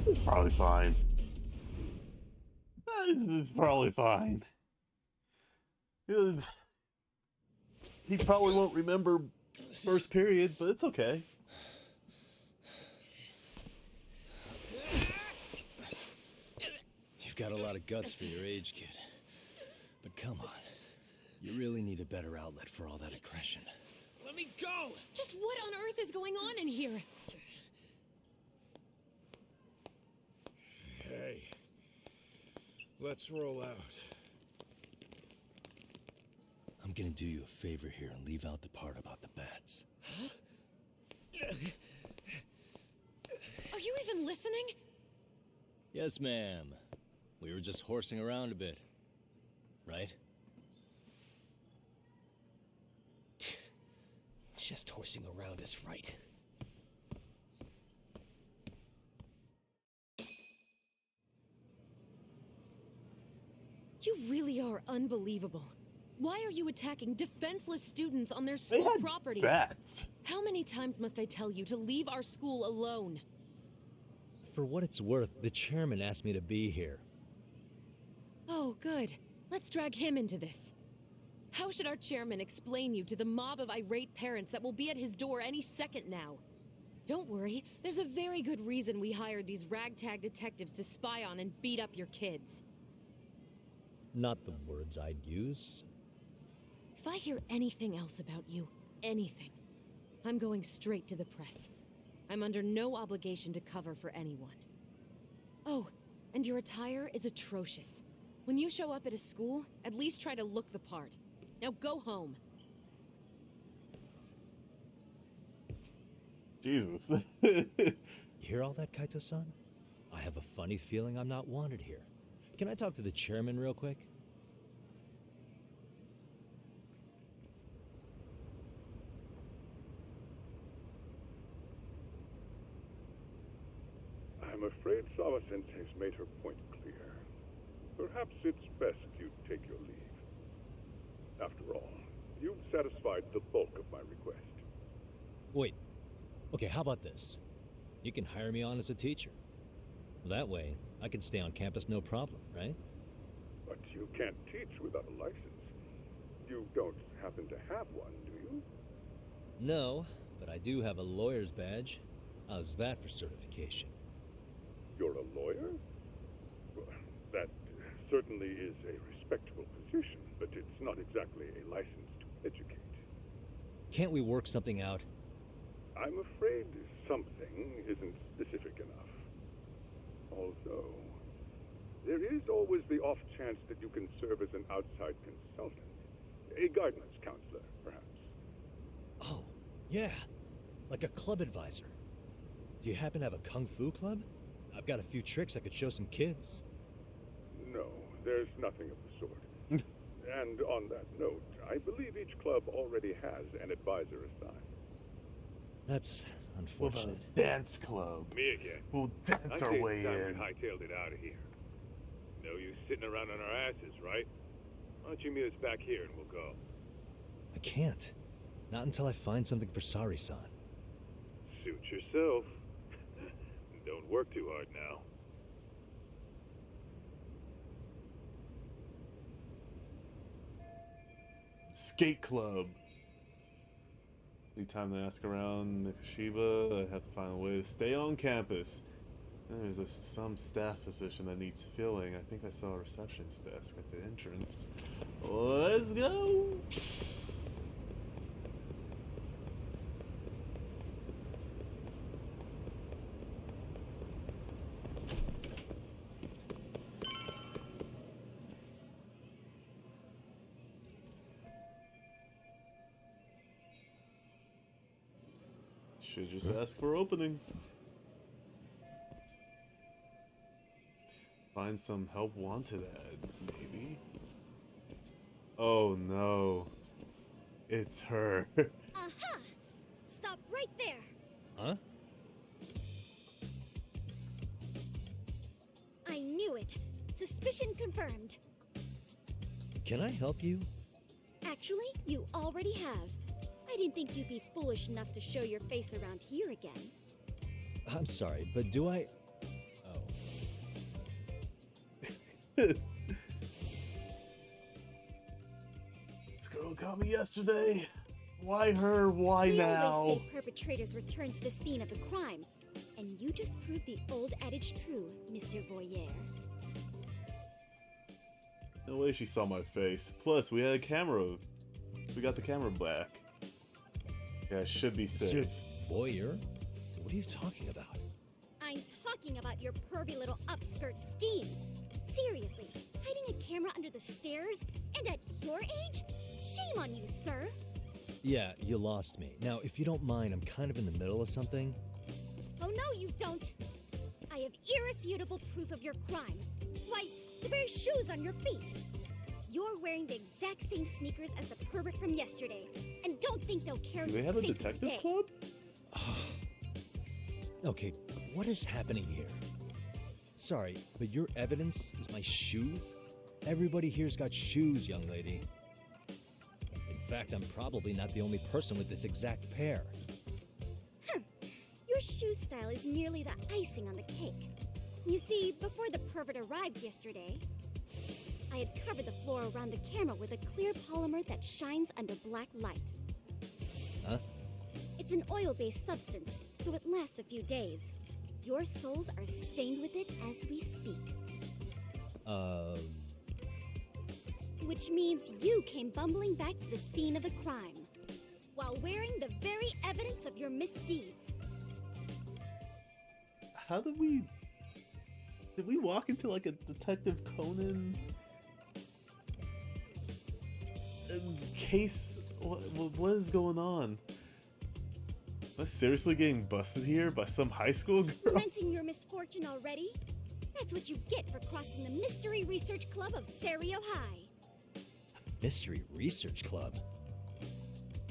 It's probably fine. It's probably fine. He probably won't remember first period, but it's okay. You've got a lot of guts for your age, kid. But come on. You really need a better outlet for all that aggression. Let me go! Just what on earth is going on in here? Hey, let's roll out. I'm gonna do you a favor here and leave out the part about the bats. Huh? Are you even listening? Yes, ma'am. We were just horsing around a bit. Right? Just horsing around is right. You really are unbelievable. Why are you attacking defenseless students on their school property? Bats. How many times must I tell you to leave our school alone? For what it's worth, the chairman asked me to be here. Oh, good. Let's drag him into this. How should our chairman explain you to the mob of irate parents that will be at his door any second now? Don't worry, there's a very good reason we hired these ragtag detectives to spy on and beat up your kids. Not the words I'd use. If I hear anything else about you, anything, I'm going straight to the press. I'm under no obligation to cover for anyone. Oh, and your attire is atrocious. When you show up at a school, at least try to look the part. Now go home. Jesus. You hear all that, Kaito-san? I have a funny feeling I'm not wanted here. Can I talk to the chairman real quick? I'm afraid Sawa-sensei's made her point clear. Perhaps it's best you take your leave. After all, you've satisfied the bulk of my request. Wait. Okay, how about this? You can hire me on as a teacher. That way, I can stay on campus no problem, right? But you can't teach without a license. You don't happen to have one, do you? No, but I do have a lawyer's badge. How's that for certification? You're a lawyer? Well, that certainly is a respectable position, but it's not exactly a license to educate. Can't we work something out? I'm afraid something isn't specific enough. Although, there is always the off chance that you can serve as an outside consultant. A guidance counselor, perhaps. Oh, yeah. Like a club advisor. Do you happen to have a kung fu club? I've got a few tricks I could show some kids. No, there's nothing of the sort. And on that note, I believe each club already has an advisor assigned. That's What about unfortunate. a dance club? Me again. We'll dance I our say way it's time in. we hightailed it out of here. No use sitting around on our asses, right? Why don't you meet us back here and we'll go? I can't. Not until I find something for Sari-san. Suit yourself. Don't work too hard now. Skate club. Need time to ask around Nakashiba. I have to find a way to stay on campus. And there's some staff position that needs filling. I think I saw a receptionist desk at the entrance. Let's go! Should just ask for openings. Find some help wanted ads, maybe. Oh no. It's her. Aha! Stop right there! Huh? I knew it. Suspicion confirmed. Can I help you? Actually, you already have. I didn't think you'd be foolish enough to show your face around here again. I'm sorry, but do I... This girl caught me yesterday. Why her? Why We now? always say perpetrators return to the scene of the crime, and you just proved the old adage true, Monsieur Voyeur. No way she saw my face. Plus, we had a camera. We got the camera back. Yeah, I should be safe. Monsieur Voyeur? What are you talking about? I'm talking about your pervy little upskirt scheme. Seriously, hiding a camera under the stairs? And at your age? Shame on you, sir. Yeah, you lost me. Now, if you don't mind, I'm kind of in the middle of something. Oh, no, you don't. I have irrefutable proof of your crime. Why, the very shoes on your feet. You're wearing the exact same sneakers as the pervert from yesterday. And don't think they'll carry Do they you have a safe detective today. club? Okay, what is happening here? Sorry, but your evidence is my shoes? Everybody here's got shoes, young lady. In fact, I'm probably not the only person with this exact pair. Your shoe style is merely the icing on the cake. You see, before the pervert arrived yesterday, I had covered the floor around the camera with a clear polymer that shines under black light. Huh? It's an oil-based substance, so it lasts a few days. Your soles are stained with it as we speak. Which means you came bumbling back to the scene of the crime, while wearing the very evidence of your misdeeds. How did we... Did we walk into like a Detective Conan case? What is going on? Am I seriously getting busted here by some high school girl? Lamenting your misfortune already? That's what you get for crossing the Mystery Research Club of Serio High. Mystery Research Club?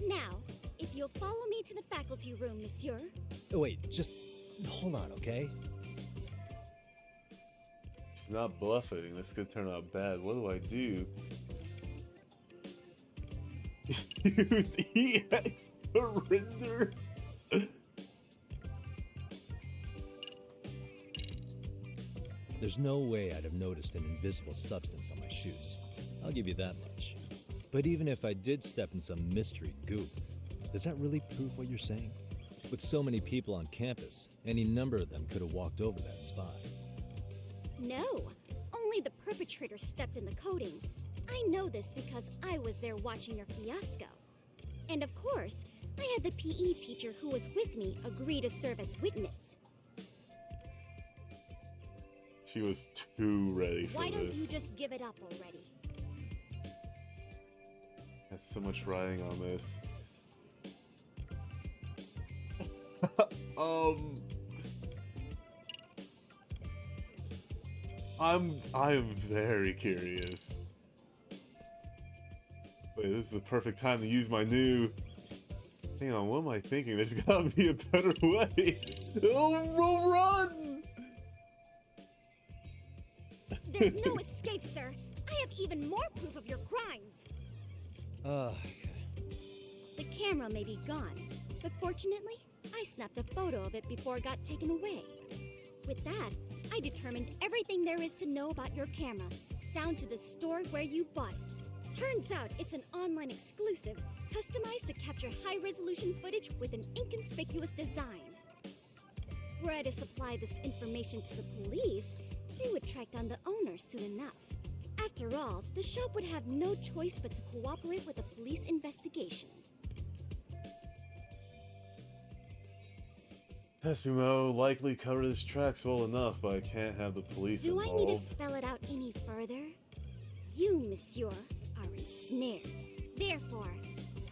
Now, if you'll follow me to the faculty room, monsieur. Oh, wait, just hold on, okay? She's not bluffing. This could turn out bad. What do I do? Use EX surrender? There's no way I'd have noticed an invisible substance on my shoes. I'll give you that much. But even if I did step in some mystery goop, Does that really prove what you're saying? With so many people on campus, any number of them could have walked over that spot. No, only the perpetrator stepped in the coding. I know this because I was there watching your fiasco. And of course, I had the PE teacher who was with me agree to serve as witness. She was too ready for Why this. don't you just give it up already? Has so much riding on this. I am very curious. Wait, this is the perfect time to use my new... Hang on, what am I thinking? There's gotta be a better way. Oh, run! There's no escape, sir. I have even more proof of your crimes. The camera may be gone, but fortunately, I snapped a photo of it before it got taken away. With that, I determined everything there is to know about your camera, down to the store where you bought it. Turns out it's an online exclusive, customized to capture high-resolution footage with an inconspicuous design. Were I to supply this information to the police, they would track down the owner soon enough. After all, the shop would have no choice but to cooperate with the police investigation. Tesumo likely covered his tracks well enough, but I can't have the police Do involved. I need to spell it out any further? You, monsieur, are ensnared. Therefore,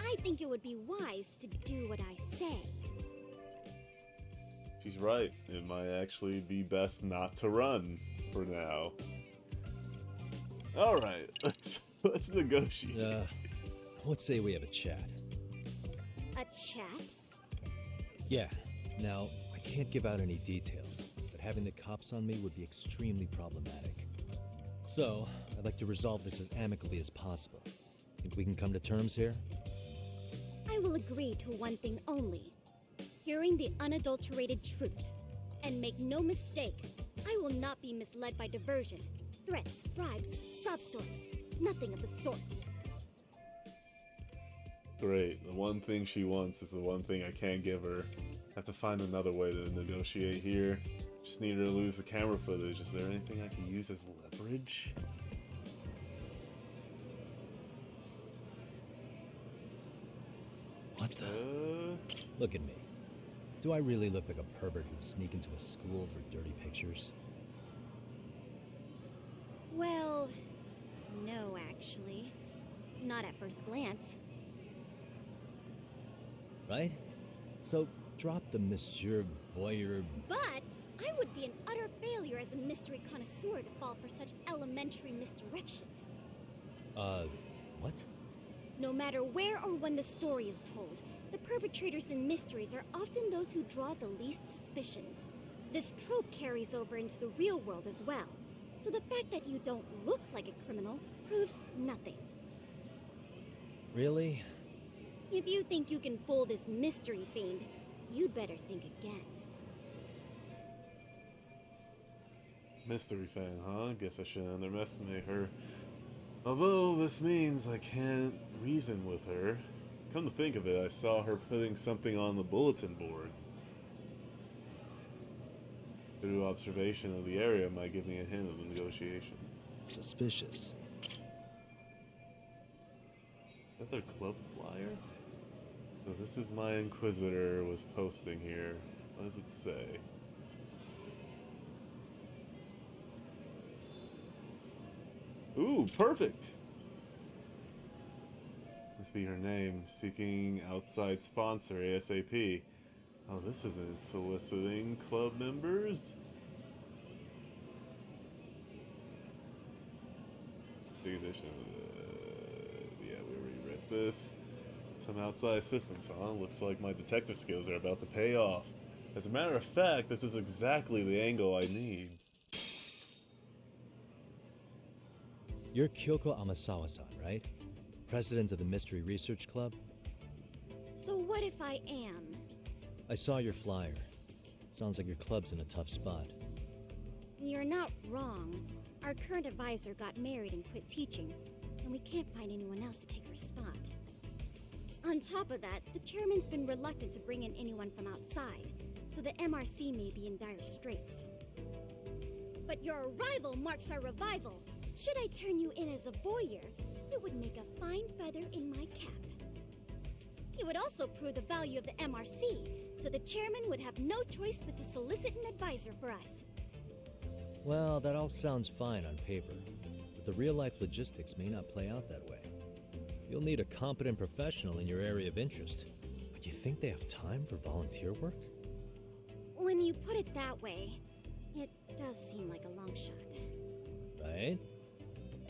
I think it would be wise to do what I say. She's right. It might actually be best not to run for now. Alright, let's negotiate. Let's say we have a chat. A chat? Yeah. Now, I can't give out any details, but having the cops on me would be extremely problematic. So, I'd like to resolve this as amicably as possible. Think we can come to terms here? I will agree to one thing only. Hearing the unadulterated truth. And make no mistake, I will not be misled by diversion, threats, bribes, sob stories. Nothing of the sort. Great. The one thing she wants is the one thing I can't give her. Have to find another way to negotiate here. Just need her to lose the camera footage. Is there anything I can use as leverage? What the? Look at me. Do I really look like a pervert who'd sneak into a school for dirty pictures? Well, no, actually. Not at first glance. Right? So, drop the Monsieur Voyeur... But I would be an utter failure as a mystery connoisseur to fall for such elementary misdirection. What? No matter where or when the story is told, the perpetrators in mysteries are often those who draw the least suspicion. This trope carries over into the real world as well, so the fact that you don't look like a criminal proves nothing. Really? If you think you can fool this mystery fiend, you'd better think again. Mystery fan, huh? Guess I shouldn't underestimate her. Although this means I can't reason with her. Come to think of it, I saw her putting something on the bulletin board. Through observation of the area might give me a hint of the negotiation. Suspicious. Is that their club flyer? So this is my Inquisitor was posting here. What does it say? Ooh, perfect! Must be her name. Seeking outside sponsor, ASAP. Oh, this isn't soliciting club members? Big edition. Yeah, we already read this. Some outside assistance, huh? Looks like my detective skills are about to pay off. As a matter of fact, this is exactly the angle I need. You're Kyoko Amasawa-san, right? President of the Mystery Research Club? So what if I am? I saw your flyer. Sounds like your club's in a tough spot. You're not wrong. Our current advisor got married and quit teaching, and we can't find anyone else to take her spot. On On top of that, the chairman's been reluctant to bring in anyone from outside, so the MRC may be in dire straits. But your arrival marks our revival. Should I turn you in as a voyeur, it would make a fine feather in my cap. It would also prove the value of the MRC, so the chairman would have no choice but to solicit an advisor for us. Well, that all sounds fine on paper, but the real-life logistics may not play out that way. You'll need a competent professional in your area of interest, but you think they have time for volunteer work? When you put it that way, it does seem like a long shot. Right?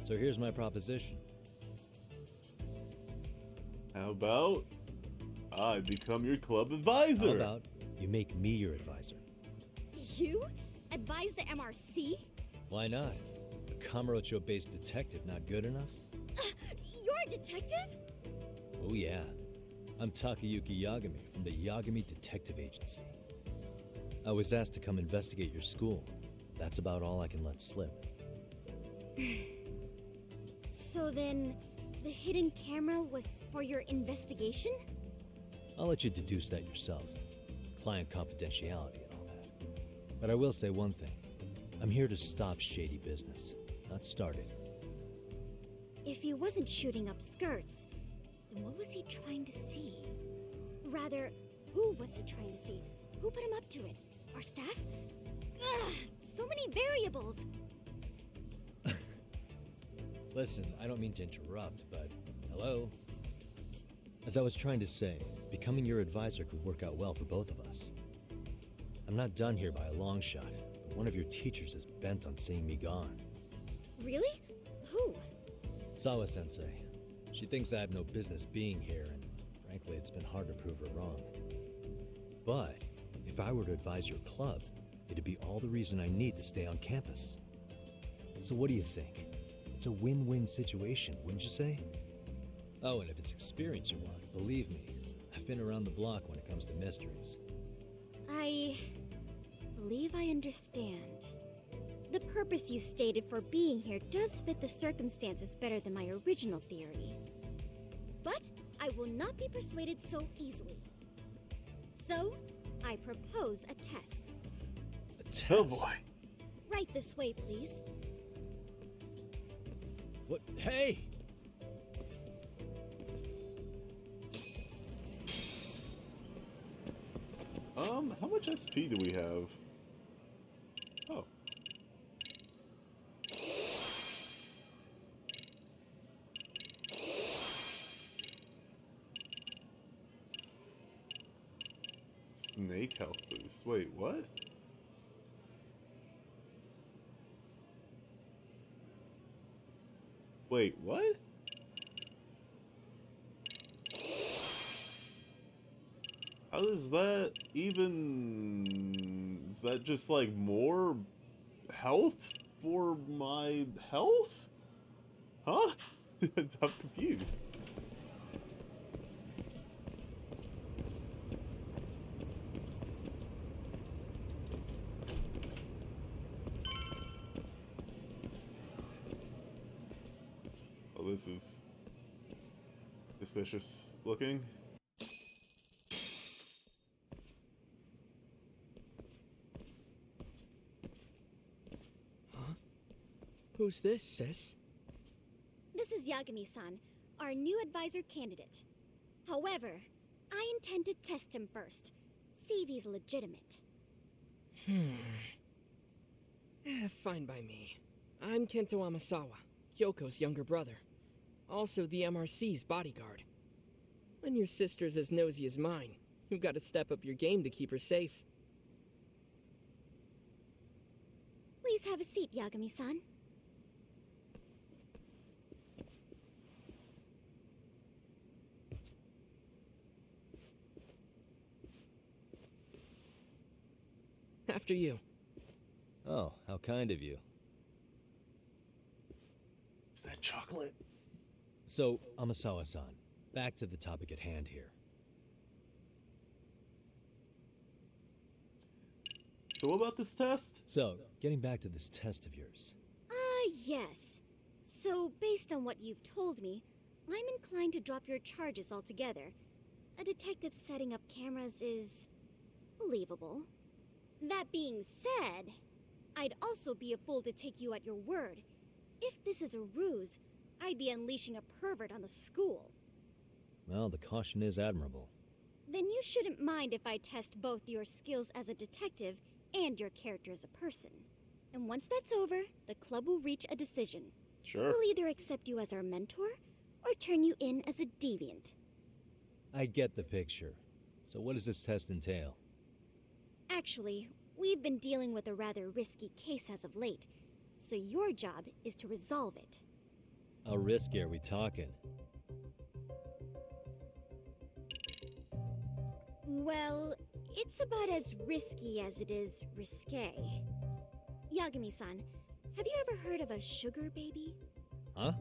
So here's my proposition. How about I become your club advisor? How about you make me your advisor? You? Advise the MRC? Why not? A Kamurocho-based detective not good enough? You're a detective? Oh yeah. I'm Takayuki Yagami from the Yagami Detective Agency. I was asked to come investigate your school. That's about all I can let slip. So then, the hidden camera was for your investigation? I'll let you deduce that yourself. Client confidentiality and all that. But I will say one thing. I'm here to stop shady business, not start it. If he wasn't shooting up skirts, then what was he trying to see? Rather, who was he trying to see? Who put him up to it? Our staff? Ugh, so many variables! Listen, I don't mean to interrupt, but hello? As I was trying to say, becoming your advisor could work out well for both of us. I'm not done here by a long shot, but one of your teachers is bent on seeing me gone. Really? Who? Sawa-sensei. She thinks I have no business being here, and frankly, it's been hard to prove her wrong. But if I were to advise your club, it'd be all the reason I need to stay on campus. So what do you think? It's a win-win situation, wouldn't you say? Oh, and if it's experience you want, believe me, I've been around the block when it comes to mysteries. I believe I understand. The purpose you stated for being here does fit the circumstances better than my original theory. But I will not be persuaded so easily. So, I propose a test. A test? Oh boy. Right this way, please. What? Hey! How much SP do we have? Oh. Snake health boost. Wait, what? Wait, what? How does that even... Is that just like more health for my health? Huh? I'm confused. Oh, this is suspicious looking. Who's this, sis? This is Yagami-san, our new advisor candidate. However, I intend to test him first, see if he's legitimate. Fine by me. I'm Kento Amasawa, Kyoko's younger brother. Also the MRC's bodyguard. When your sister's as nosy as mine, you've got to step up your game to keep her safe. Please have a seat, Yagami-san. After you. Oh, how kind of you. Is that chocolate? So, Amasawa-san, back to the topic at hand here. So what about this test? So, getting back to this test of yours. Yes. So, based on what you've told me, I'm inclined to drop your charges altogether, a detective setting up cameras is believable. That being said, I'd also be a fool to take you at your word. If this is a ruse, I'd be unleashing a pervert on the school. Well, the caution is admirable. Then you shouldn't mind if I test both your skills as a detective and your character as a person. And once that's over, the club will reach a decision. Sure. We'll either accept you as our mentor, or turn you in as a deviant. I get the picture. So what does this test entail? Actually, we've been dealing with a rather risky case as of late, so your job is to resolve it. How risky are we talking? Well, it's about as risky as it is risque. Yagami-san, have you ever heard of a sugar baby? Huh?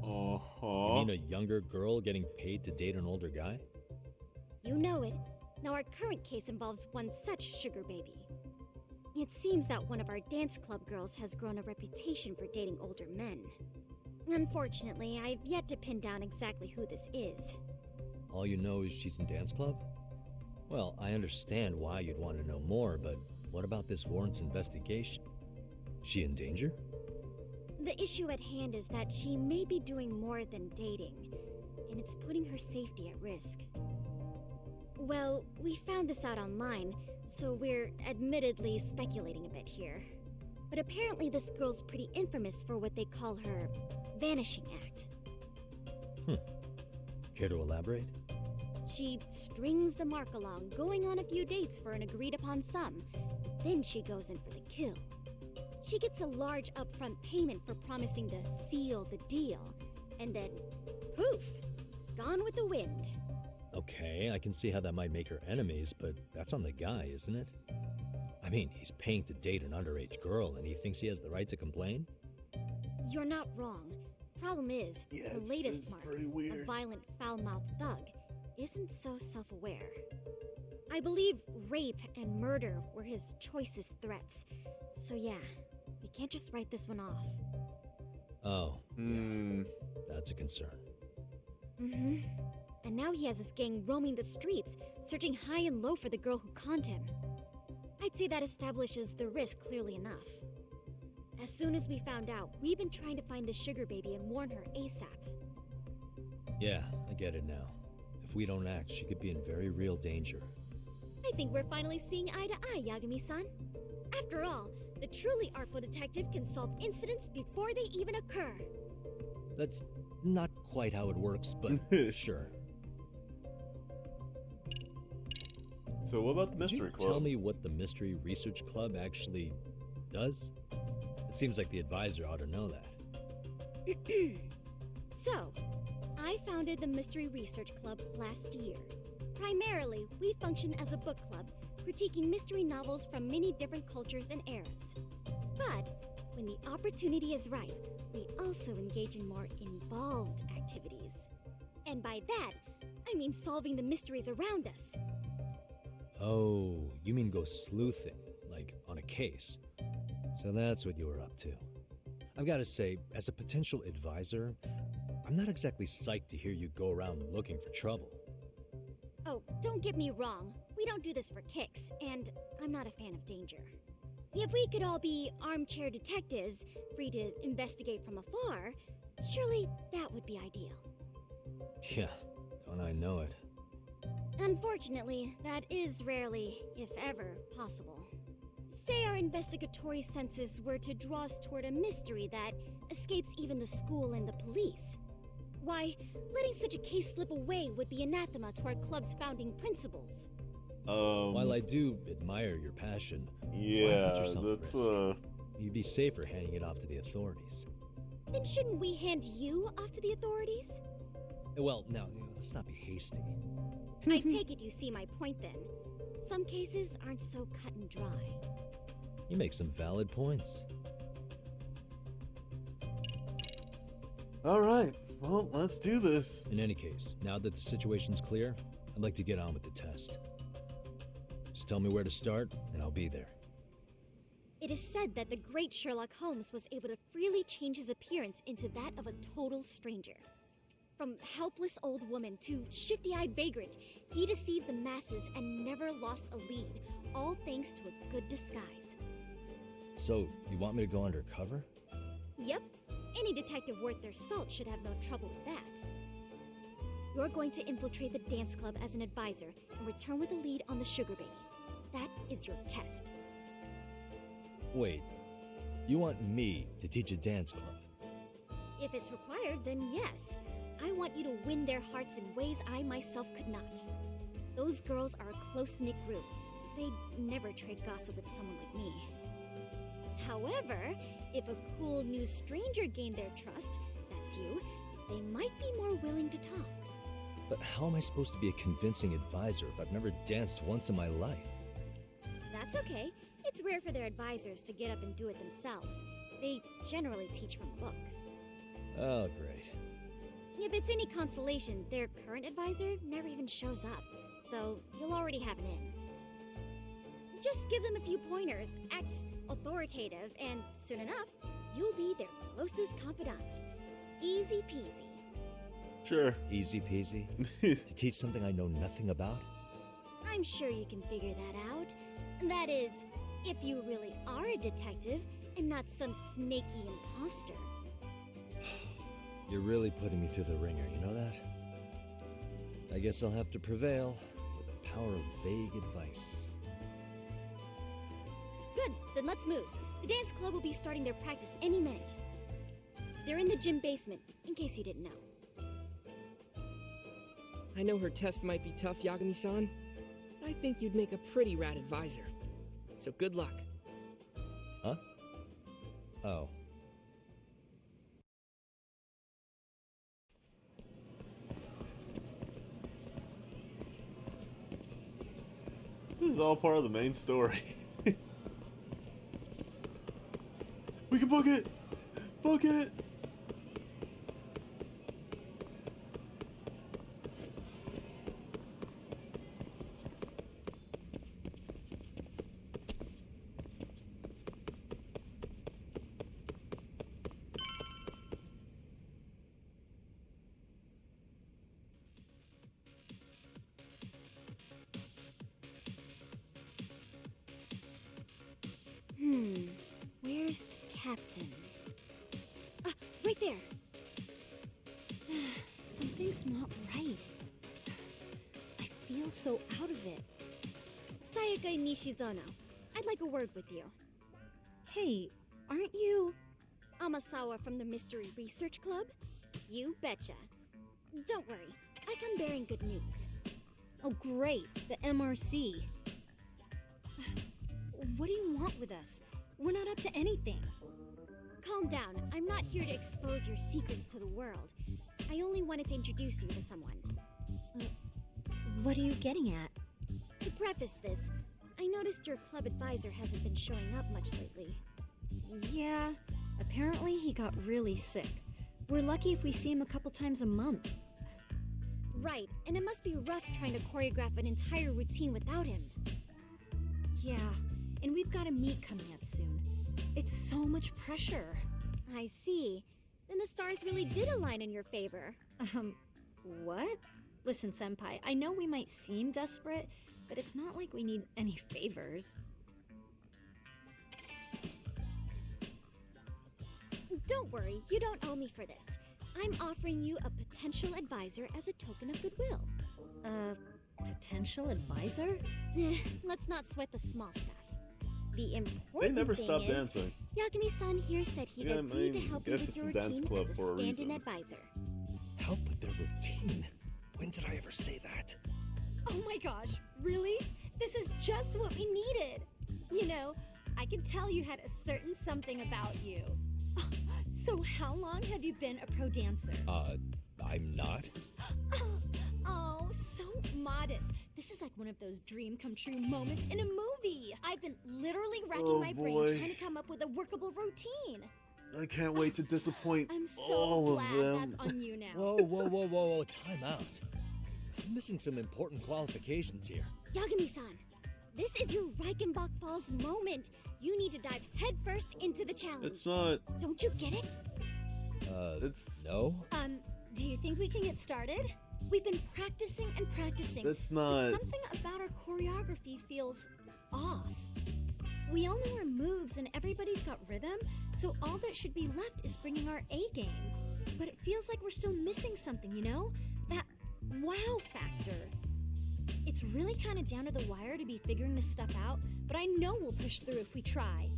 You mean a younger girl getting paid to date an older guy? You know it. Now our current case involves one such sugar baby. It seems that one of our dance club girls has grown a reputation for dating older men. Unfortunately, I've yet to pin down exactly who this is. All you know is she's in dance club? Well, I understand why you'd want to know more, but what about this warrants investigation? She in danger? The issue at hand is that she may be doing more than dating, and it's putting her safety at risk. Well, we found this out online, so we're admittedly speculating a bit here. But apparently this girl's pretty infamous for what they call her vanishing act. Care to elaborate? She strings the mark along, going on a few dates for an agreed-upon sum. Then she goes in for the kill. She gets a large upfront payment for promising to seal the deal, and then, poof, gone with the wind. Okay, I can see how that might make her enemies, but that's on the guy, isn't it? I mean, he's paying to date an underage girl, and he thinks he has the right to complain? You're not wrong. Problem is, the latest mark, a violent, foul-mouthed thug, isn't so self-aware. I believe rape and murder were his choicest threats. So yeah, we can't just write this one off. Oh, yeah. That's a concern. Mm-hmm. And now he has his gang roaming the streets, searching high and low for the girl who conned him. I'd say that establishes the risk clearly enough. As soon as we found out, we've been trying to find the sugar baby and warn her ASAP. Yeah, I get it now. If we don't act, she could be in very real danger. I think we're finally seeing eye to eye, Yagami-san. After all, the truly artful detective can solve incidents before they even occur. That's not quite how it works, but sure. So what about the Mystery Could Club? you tell me what the Mystery Research Club actually does? It seems like the advisor ought to know that. So, I founded the Mystery Research Club last year. Primarily, we function as a book club, critiquing mystery novels from many different cultures and eras. But, when the opportunity is right, we also engage in more involved activities. And by that, I mean solving the mysteries around us. Oh, you mean go sleuthing, like on a case. So that's what you were up to. I've got to say, as a potential advisor, I'm not exactly psyched to hear you go around looking for trouble. Oh, don't get me wrong. We don't do this for kicks, and I'm not a fan of danger. If we could all be armchair detectives, free to investigate from afar, surely that would be ideal. Yeah, don't I know it. Unfortunately, that is rarely, if ever, possible. Say our investigatory senses were to draw us toward a mystery that escapes even the school and the police. Why, letting such a case slip away would be anathema to our club's founding principles. While I do admire your passion, yeah, why put yourself at that's risk? You'd be safer handing it off to the authorities. Then shouldn't we hand you off to the authorities? Well, now, let's not be hasty. I take it you see my point then. Some cases aren't so cut and dry. You make some valid points. Alright, well, let's do this. In any case, now that the situation's clear, I'd like to get on with the test. Just tell me where to start, and I'll be there. It is said that the great Sherlock Holmes was able to freely change his appearance into that of a total stranger. From helpless old woman to shifty-eyed vagrant, he deceived the masses and never lost a lead, all thanks to a good disguise. So, you want me to go undercover? Yep, any detective worth their salt should have no trouble with that. You're going to infiltrate the dance club as an advisor and return with a lead on the sugar baby. That is your test. Wait, you want me to teach a dance club? If it's required, then yes. I want you to win their hearts in ways I myself could not. Those girls are a close-knit group. They'd never trade gossip with someone like me. However, if a cool new stranger gained their trust, that's you, they might be more willing to talk. But how am I supposed to be a convincing advisor if I've never danced once in my life? That's okay. It's rare for their advisors to get up and do it themselves. They generally teach from a book. Oh, great. If it's any consolation, their current advisor never even shows up, so you'll already have an in. Just give them a few pointers, act authoritative, and soon enough, you'll be their closest confidant. Easy peasy. Sure. Easy peasy? To teach something I know nothing about? I'm sure you can figure that out. That is, if you really are a detective and not some snaky imposter. You're really putting me through the ringer, you know that? I guess I'll have to prevail with the power of vague advice. Good, then let's move. The dance club will be starting their practice any minute. They're in the gym basement, in case you didn't know. I know her test might be tough, Yagami-san, but I think you'd make a pretty rad advisor. So good luck. Huh? Oh. This is all part of the main story. We can book it! Book it! Where's the captain? Right there! Something's not right. I feel so out of it. Sayaka Nishizono, I'd like a word with you. Hey, aren't you... Amasawa from the Mystery Research Club? You betcha. Don't worry, I come bearing good news. Oh great, the MRC. What do you want with us? We're not up to anything. Calm down, I'm not here to expose your secrets to the world. I only wanted to introduce you to someone. What are you getting at? To preface this, I noticed your club advisor hasn't been showing up much lately. Yeah, apparently he got really sick. We're lucky if we see him a couple times a month. Right, and it must be rough trying to choreograph an entire routine without him. Yeah, and we've got a meet coming up soon. It's so much pressure. I see. Then the stars really did align in your favor. What? Listen, Senpai, I know we might seem desperate, but it's not like we need any favors. Don't worry, you don't owe me for this. I'm offering you a potential advisor as a token of goodwill. Potential advisor? Let's not sweat the small stuff. The important They never thing stop is, dancing. Yagami-san here said he'd agree to help you with your routine as a stand-in advisor. Help with their routine? When did I ever say that? Oh my gosh, really? This is just what we needed. You know, I could tell you had a certain something about you. So how long have you been a pro dancer? I'm not. Oh, so modest. This is like one of those dream come true moments in a movie. I've been literally racking my brain trying to come up with a workable routine. I can't wait to disappoint I'm so all glad of them. that's on you now. Whoa, time out. I'm missing some important qualifications here. Yagami-san, this is your Reichenbach Falls moment. You need to dive headfirst into the challenge. It's not... Don't you get it? It's... No? Do you think we can get started? We've been practicing and practicing. That's but not... something about our choreography feels off. We all know our moves and everybody's got rhythm, so all that should be left is bringing our A game. But it feels like we're still missing something, you know? That wow factor. It's really kind of down to the wire to be figuring this stuff out, but I know we'll push through if we try.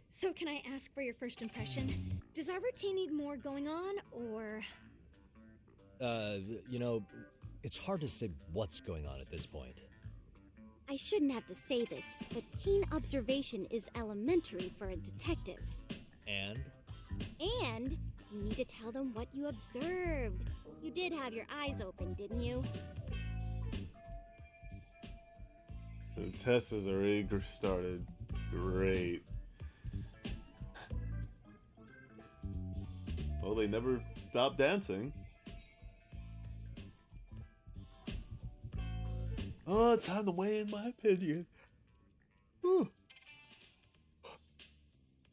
So can I ask for your first impression? Does our routine need more going on, or...? You know, it's hard to say what's going on at this point. I shouldn't have to say this, but keen observation is elementary for a detective. And? And you need to tell them what you observed. You did have your eyes open, didn't you? So the test has already started. Great. Well, they never stopped dancing. Oh, time to weigh in my opinion. Whew.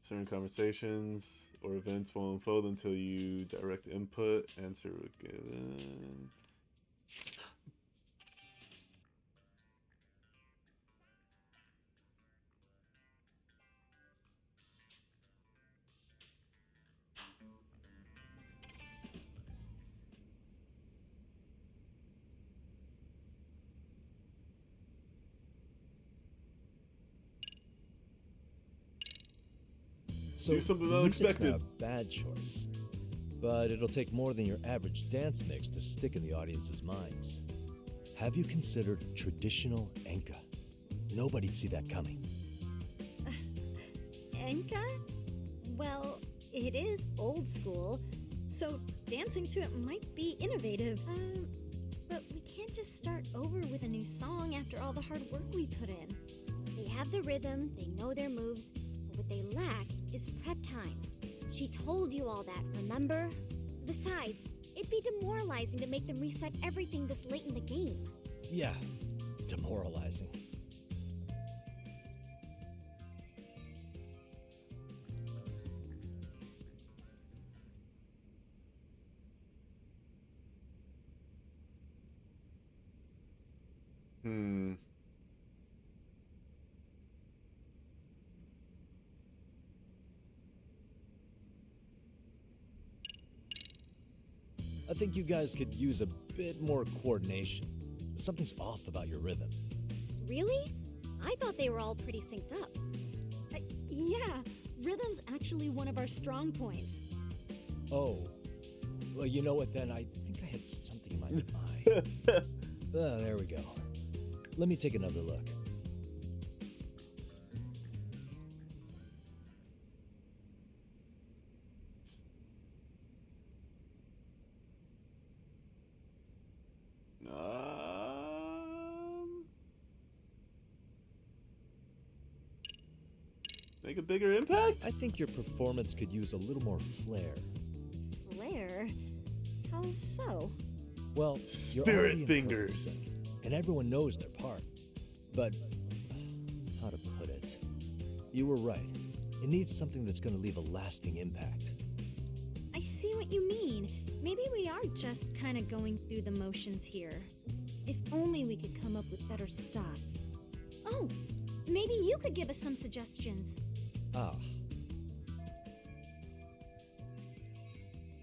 Certain conversations or events will unfold until you direct input, answer given. So do something music's unexpected. Not a bad choice, but it'll take more than your average dance mix to stick in the audience's minds. Have you considered traditional enka? Nobody'd see that coming. Enka? Well, it is old school, so dancing to it might be innovative. But we can't just start over with a new song after all the hard work we put in. They have the rhythm, they know their moves, but what they lack is prep time. She told you all that, remember? Besides, it'd be demoralizing to make them reset everything this late in the game. Yeah, demoralizing. I think you guys could use a bit more coordination. Something's off about your rhythm. Really? I thought they were all pretty synced up. Yeah, rhythm's actually one of our strong points. Oh. Well, you know what then? I think I had something in my mind. There we go. Let me take another look. Make a bigger impact? I think your performance could use a little more flair. Flair? How so? Well, you're Spirit already in fingers. purpose, and everyone knows their part. But how to put it? You were right. It needs something that's going to leave a lasting impact. I see what you mean. Maybe we are just kind of going through the motions here. If only we could come up with better stuff. Oh, maybe you could give us some suggestions. Ah.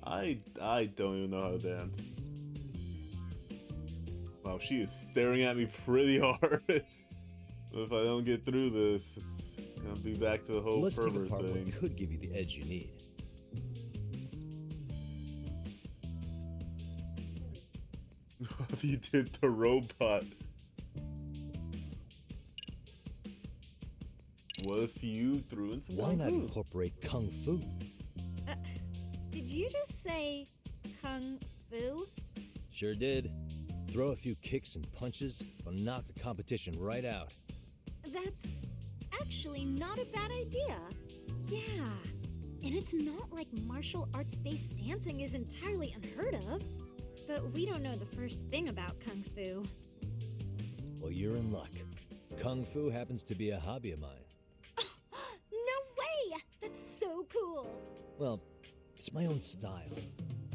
I don't even know how to dance. Wow, she is staring at me pretty hard. If I don't get through this, it's gonna be back to the whole Let's take pervert apart thing. what could give you the edge you need. What if you did the robot? What if you threw in some Why kung not fu? incorporate kung fu? Did you just say kung fu? Sure did. Throw a few kicks and punches, will knock the competition right out. That's actually not a bad idea. Yeah, and it's not like martial arts-based dancing is entirely unheard of. But we don't know the first thing about kung fu. Well, you're in luck. Kung fu happens to be a hobby of mine. No way! That's so cool! Well, It's my own style.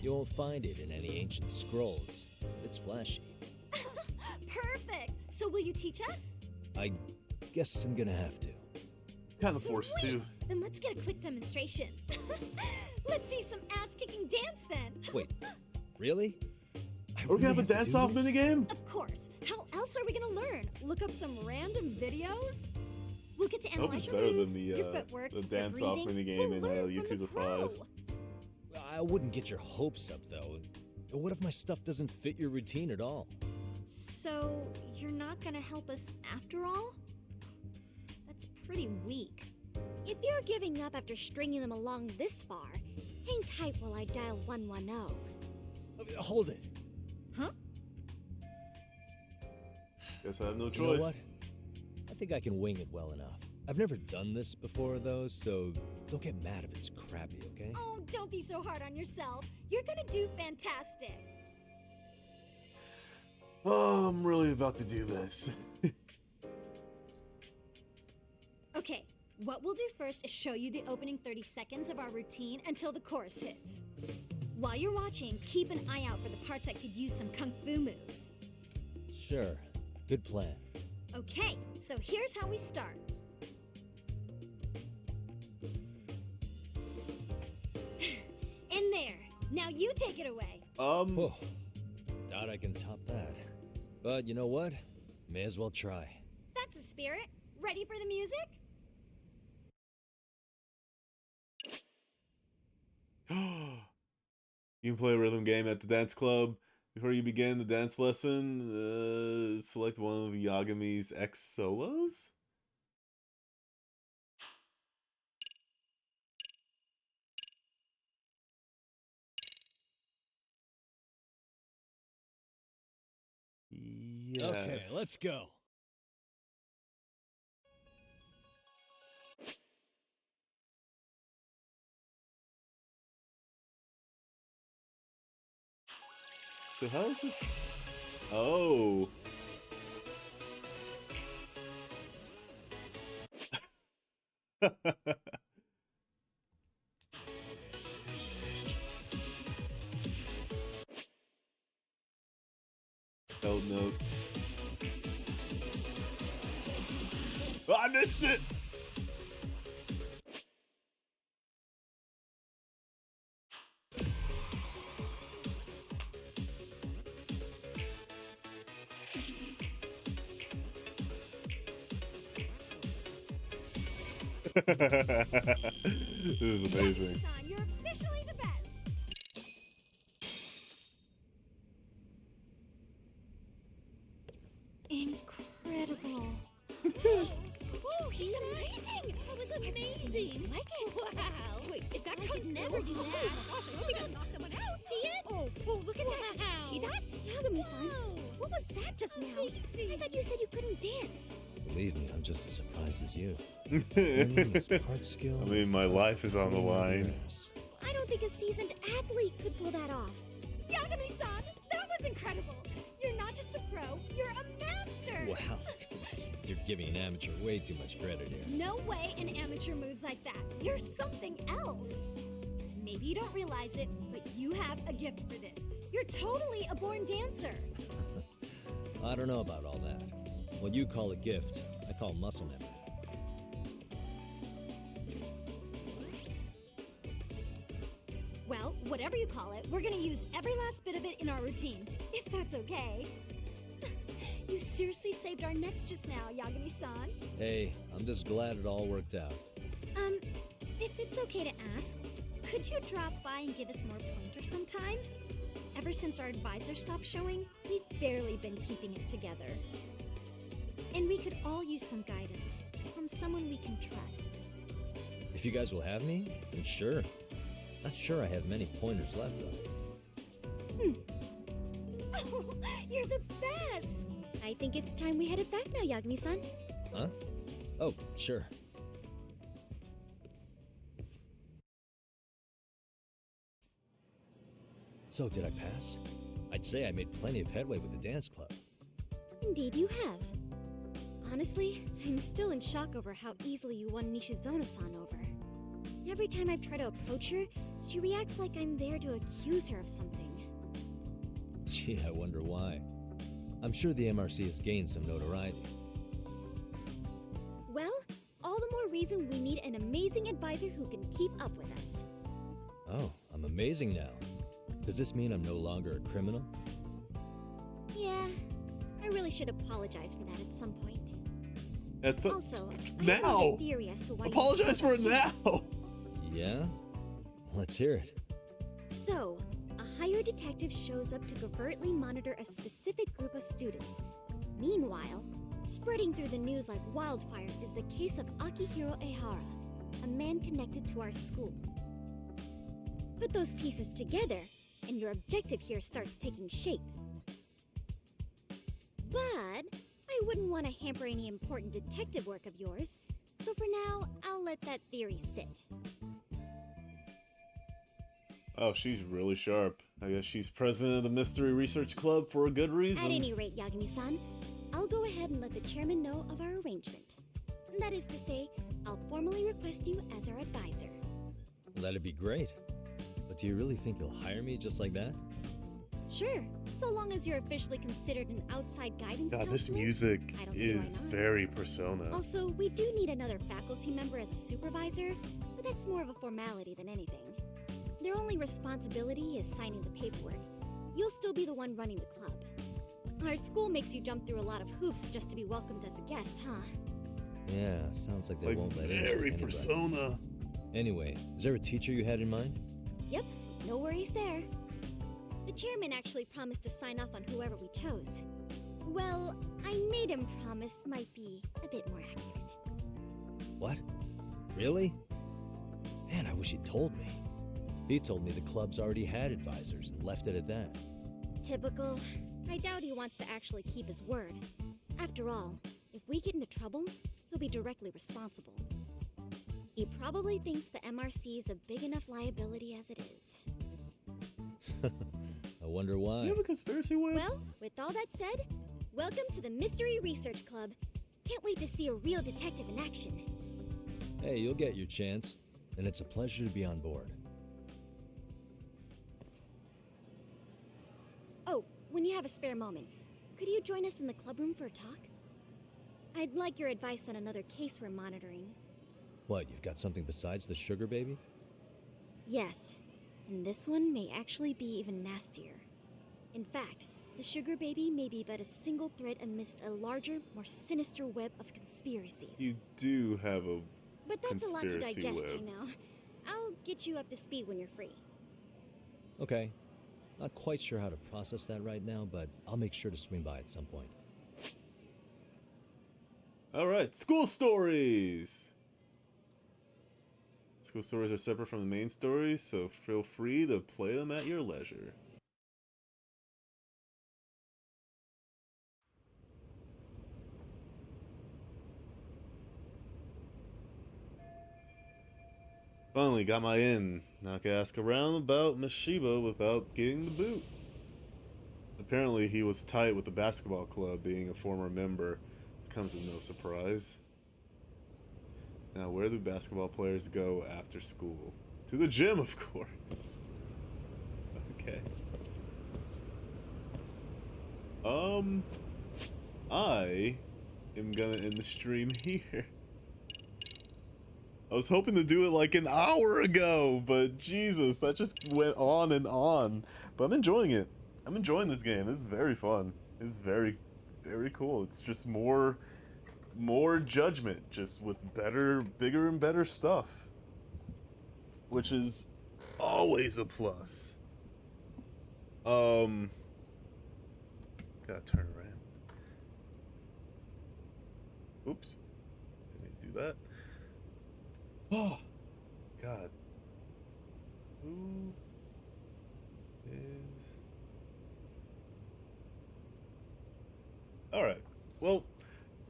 You won't find it in any ancient scrolls. It's flashy. Perfect! So will you teach us? I guess I'm gonna have to. Kind of forced to. Then let's get a quick demonstration. Let's see some ass-kicking dance then. Wait, really? We're gonna have a dance-off minigame? Of course. How else are we gonna learn? Look up some random videos? We'll get to I hope analyze it's your better moves, than your footwork, the your dance-off breathing. minigame in We'll learn from the Yakuza 5. pro. I wouldn't get your hopes up, though. What if my stuff doesn't fit your routine at all? So, you're not gonna help us after all? That's pretty weak. If you're giving up after stringing them along this far, hang tight while I dial 110. Hold it. Huh? Guess I have no choice. You know what? I think I can wing it well enough. I've never done this before, though, so don't get mad if it's crappy, okay? Oh, don't be so hard on yourself. You're gonna do fantastic. Oh, I'm really about to do this. Okay, what we'll do first is show you the opening 30 seconds of our routine until the chorus hits. While you're watching, keep an eye out for the parts that could use some kung fu moves. Sure. Good plan. Okay, so here's how we start. In there. Now you take it away. Oh, doubt I can top that. But you know what? May as well try. That's a spirit. Ready for the music? You can play a rhythm game at the dance club. Before you begin the dance lesson, select one of Yagami's X solos? Yes. Okay, let's go. So how is this? Oh. Held notes. Oh, I missed it! This is amazing. Son, you're officially the best. Incredible. Oh, he's amazing! That was amazing! Wow! Wait, is that could never do that? Oh my gosh, I hope he doesn't knock someone out! See it? Oh, look at that! Did you see that? Yagami-san, what was that just now? I thought you said you couldn't dance. Believe me, I'm just as surprised as you. Learning this part skill. I mean, my life is on the line. I don't think a seasoned athlete could pull that off. Yagami-san, that was incredible! You're not just a pro, you're a master! Wow. You're giving an amateur way too much credit here. No way an amateur moves like that. You're something else. Maybe you don't realize it, but you have a gift for this. You're totally a born dancer. I don't know about all that. What you call a gift, I call muscle memory. Well, whatever you call it, we're gonna use every last bit of it in our routine, if that's okay. You seriously saved our necks just now, Yagami-san. Hey, I'm just glad it all worked out. If it's okay to ask, could you drop by and give us more pointers sometime? Ever since our advisor stopped showing, we've barely been keeping it together. And we could all use some guidance from someone we can trust. If you guys will have me, then sure. Not sure I have many pointers left, though. Oh, you're the best! I think it's time we headed back now, Yagami-san. Huh? Oh, sure. So, did I pass? I'd say I made plenty of headway with the dance club. Indeed you have. Honestly, I'm still in shock over how easily you won Nishizono-san over. Every time I've tried to approach her, She reacts like I'm there to accuse her of something. Gee, I wonder why. I'm sure the MRC has gained some notoriety. Well, all the more reason we need an amazing advisor who can keep up with us. Oh, I'm amazing now. Does this mean I'm no longer a criminal? Yeah, I really should apologize for that at some point. That's also, I have now. a theory as to why Apologize for it now. Yeah? Let's hear it. So, a hired detective shows up to covertly monitor a specific group of students. Meanwhile, spreading through the news like wildfire is the case of Akihiro Ehara, a man connected to our school. Put those pieces together, and your objective here starts taking shape. But I wouldn't want to hamper any important detective work of yours, so for now, I'll let that theory sit. Oh, she's really sharp. I guess she's president of the Mystery Research Club for a good reason. At any rate, Yagami-san, I'll go ahead and let the chairman know of our arrangement. That is to say, I'll formally request you as our advisor. That'd be great. But do you really think you'll hire me just like that? Sure, so long as you're officially considered an outside guidance God, this counselor, music I don't see why is not. very Persona. Also, we do need another faculty member as a supervisor, but that's more of a formality than anything. Their only responsibility is signing the paperwork. You'll still be the one running the club. Our school makes you jump through a lot of hoops just to be welcomed as a guest, huh? Yeah, sounds like they Like, won't let very anybody. Persona. Anyway, is there a teacher you had in mind? Yep, no worries there. The chairman actually promised to sign off on whoever we chose. Well, I made him promise might be a bit more accurate. What? Really? Man, I wish he'd told me. He told me the club's already had advisors and left it at that. Typical. I doubt he wants to actually keep his word. After all, if we get into trouble, he'll be directly responsible. He probably thinks the MRC is a big enough liability as it is. I wonder why. You have a conspiracy web? Well, with all that said, welcome to the Mystery Research Club. Can't wait to see a real detective in action. Hey, you'll get your chance, and it's a pleasure to be on board. Oh, when you have a spare moment, could you join us in the clubroom for a talk? I'd like your advice on another case we're monitoring. What, you've got something besides the sugar baby? Yes, and this one may actually be even nastier. In fact, the sugar baby may be but a single thread amidst a larger, more sinister web of conspiracies. You do have a But that's a lot to conspiracy digest, I web. know. I'll get you up to speed when you're free. Okay. Not quite sure how to process that right now, but I'll make sure to swing by at some point. All right, school stories. School stories are separate from the main stories, so feel free to play them at your leisure. Finally got my in. Now I can ask around about Mishiba without getting the boot. Apparently he was tight with the basketball club, being a former member. Comes as no surprise. Now where do basketball players go after school? To the gym, of course. Okay. I am gonna end the stream here. I was hoping to do it like an hour ago, but Jesus, that just went on and on. But I'm enjoying it. I'm enjoying this game. This is very fun. This is very, very cool. It's just more Judgment, just with better, bigger and better stuff. Which is always a plus. Gotta turn around. Oops. Didn't mean to do that. Oh, God. Who is... Alright. Well,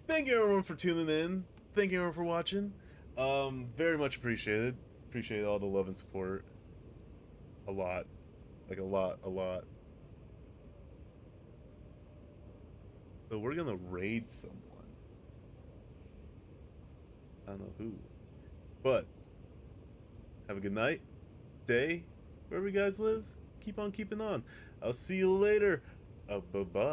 thank you everyone for tuning in. Thank you everyone for watching. Very much appreciated. Appreciate all the love and support. A lot. Like a lot. But we're gonna raid someone. I don't know who. But have a good night, day, wherever you guys live, keep on keeping on. I'll see you later. Bye-bye.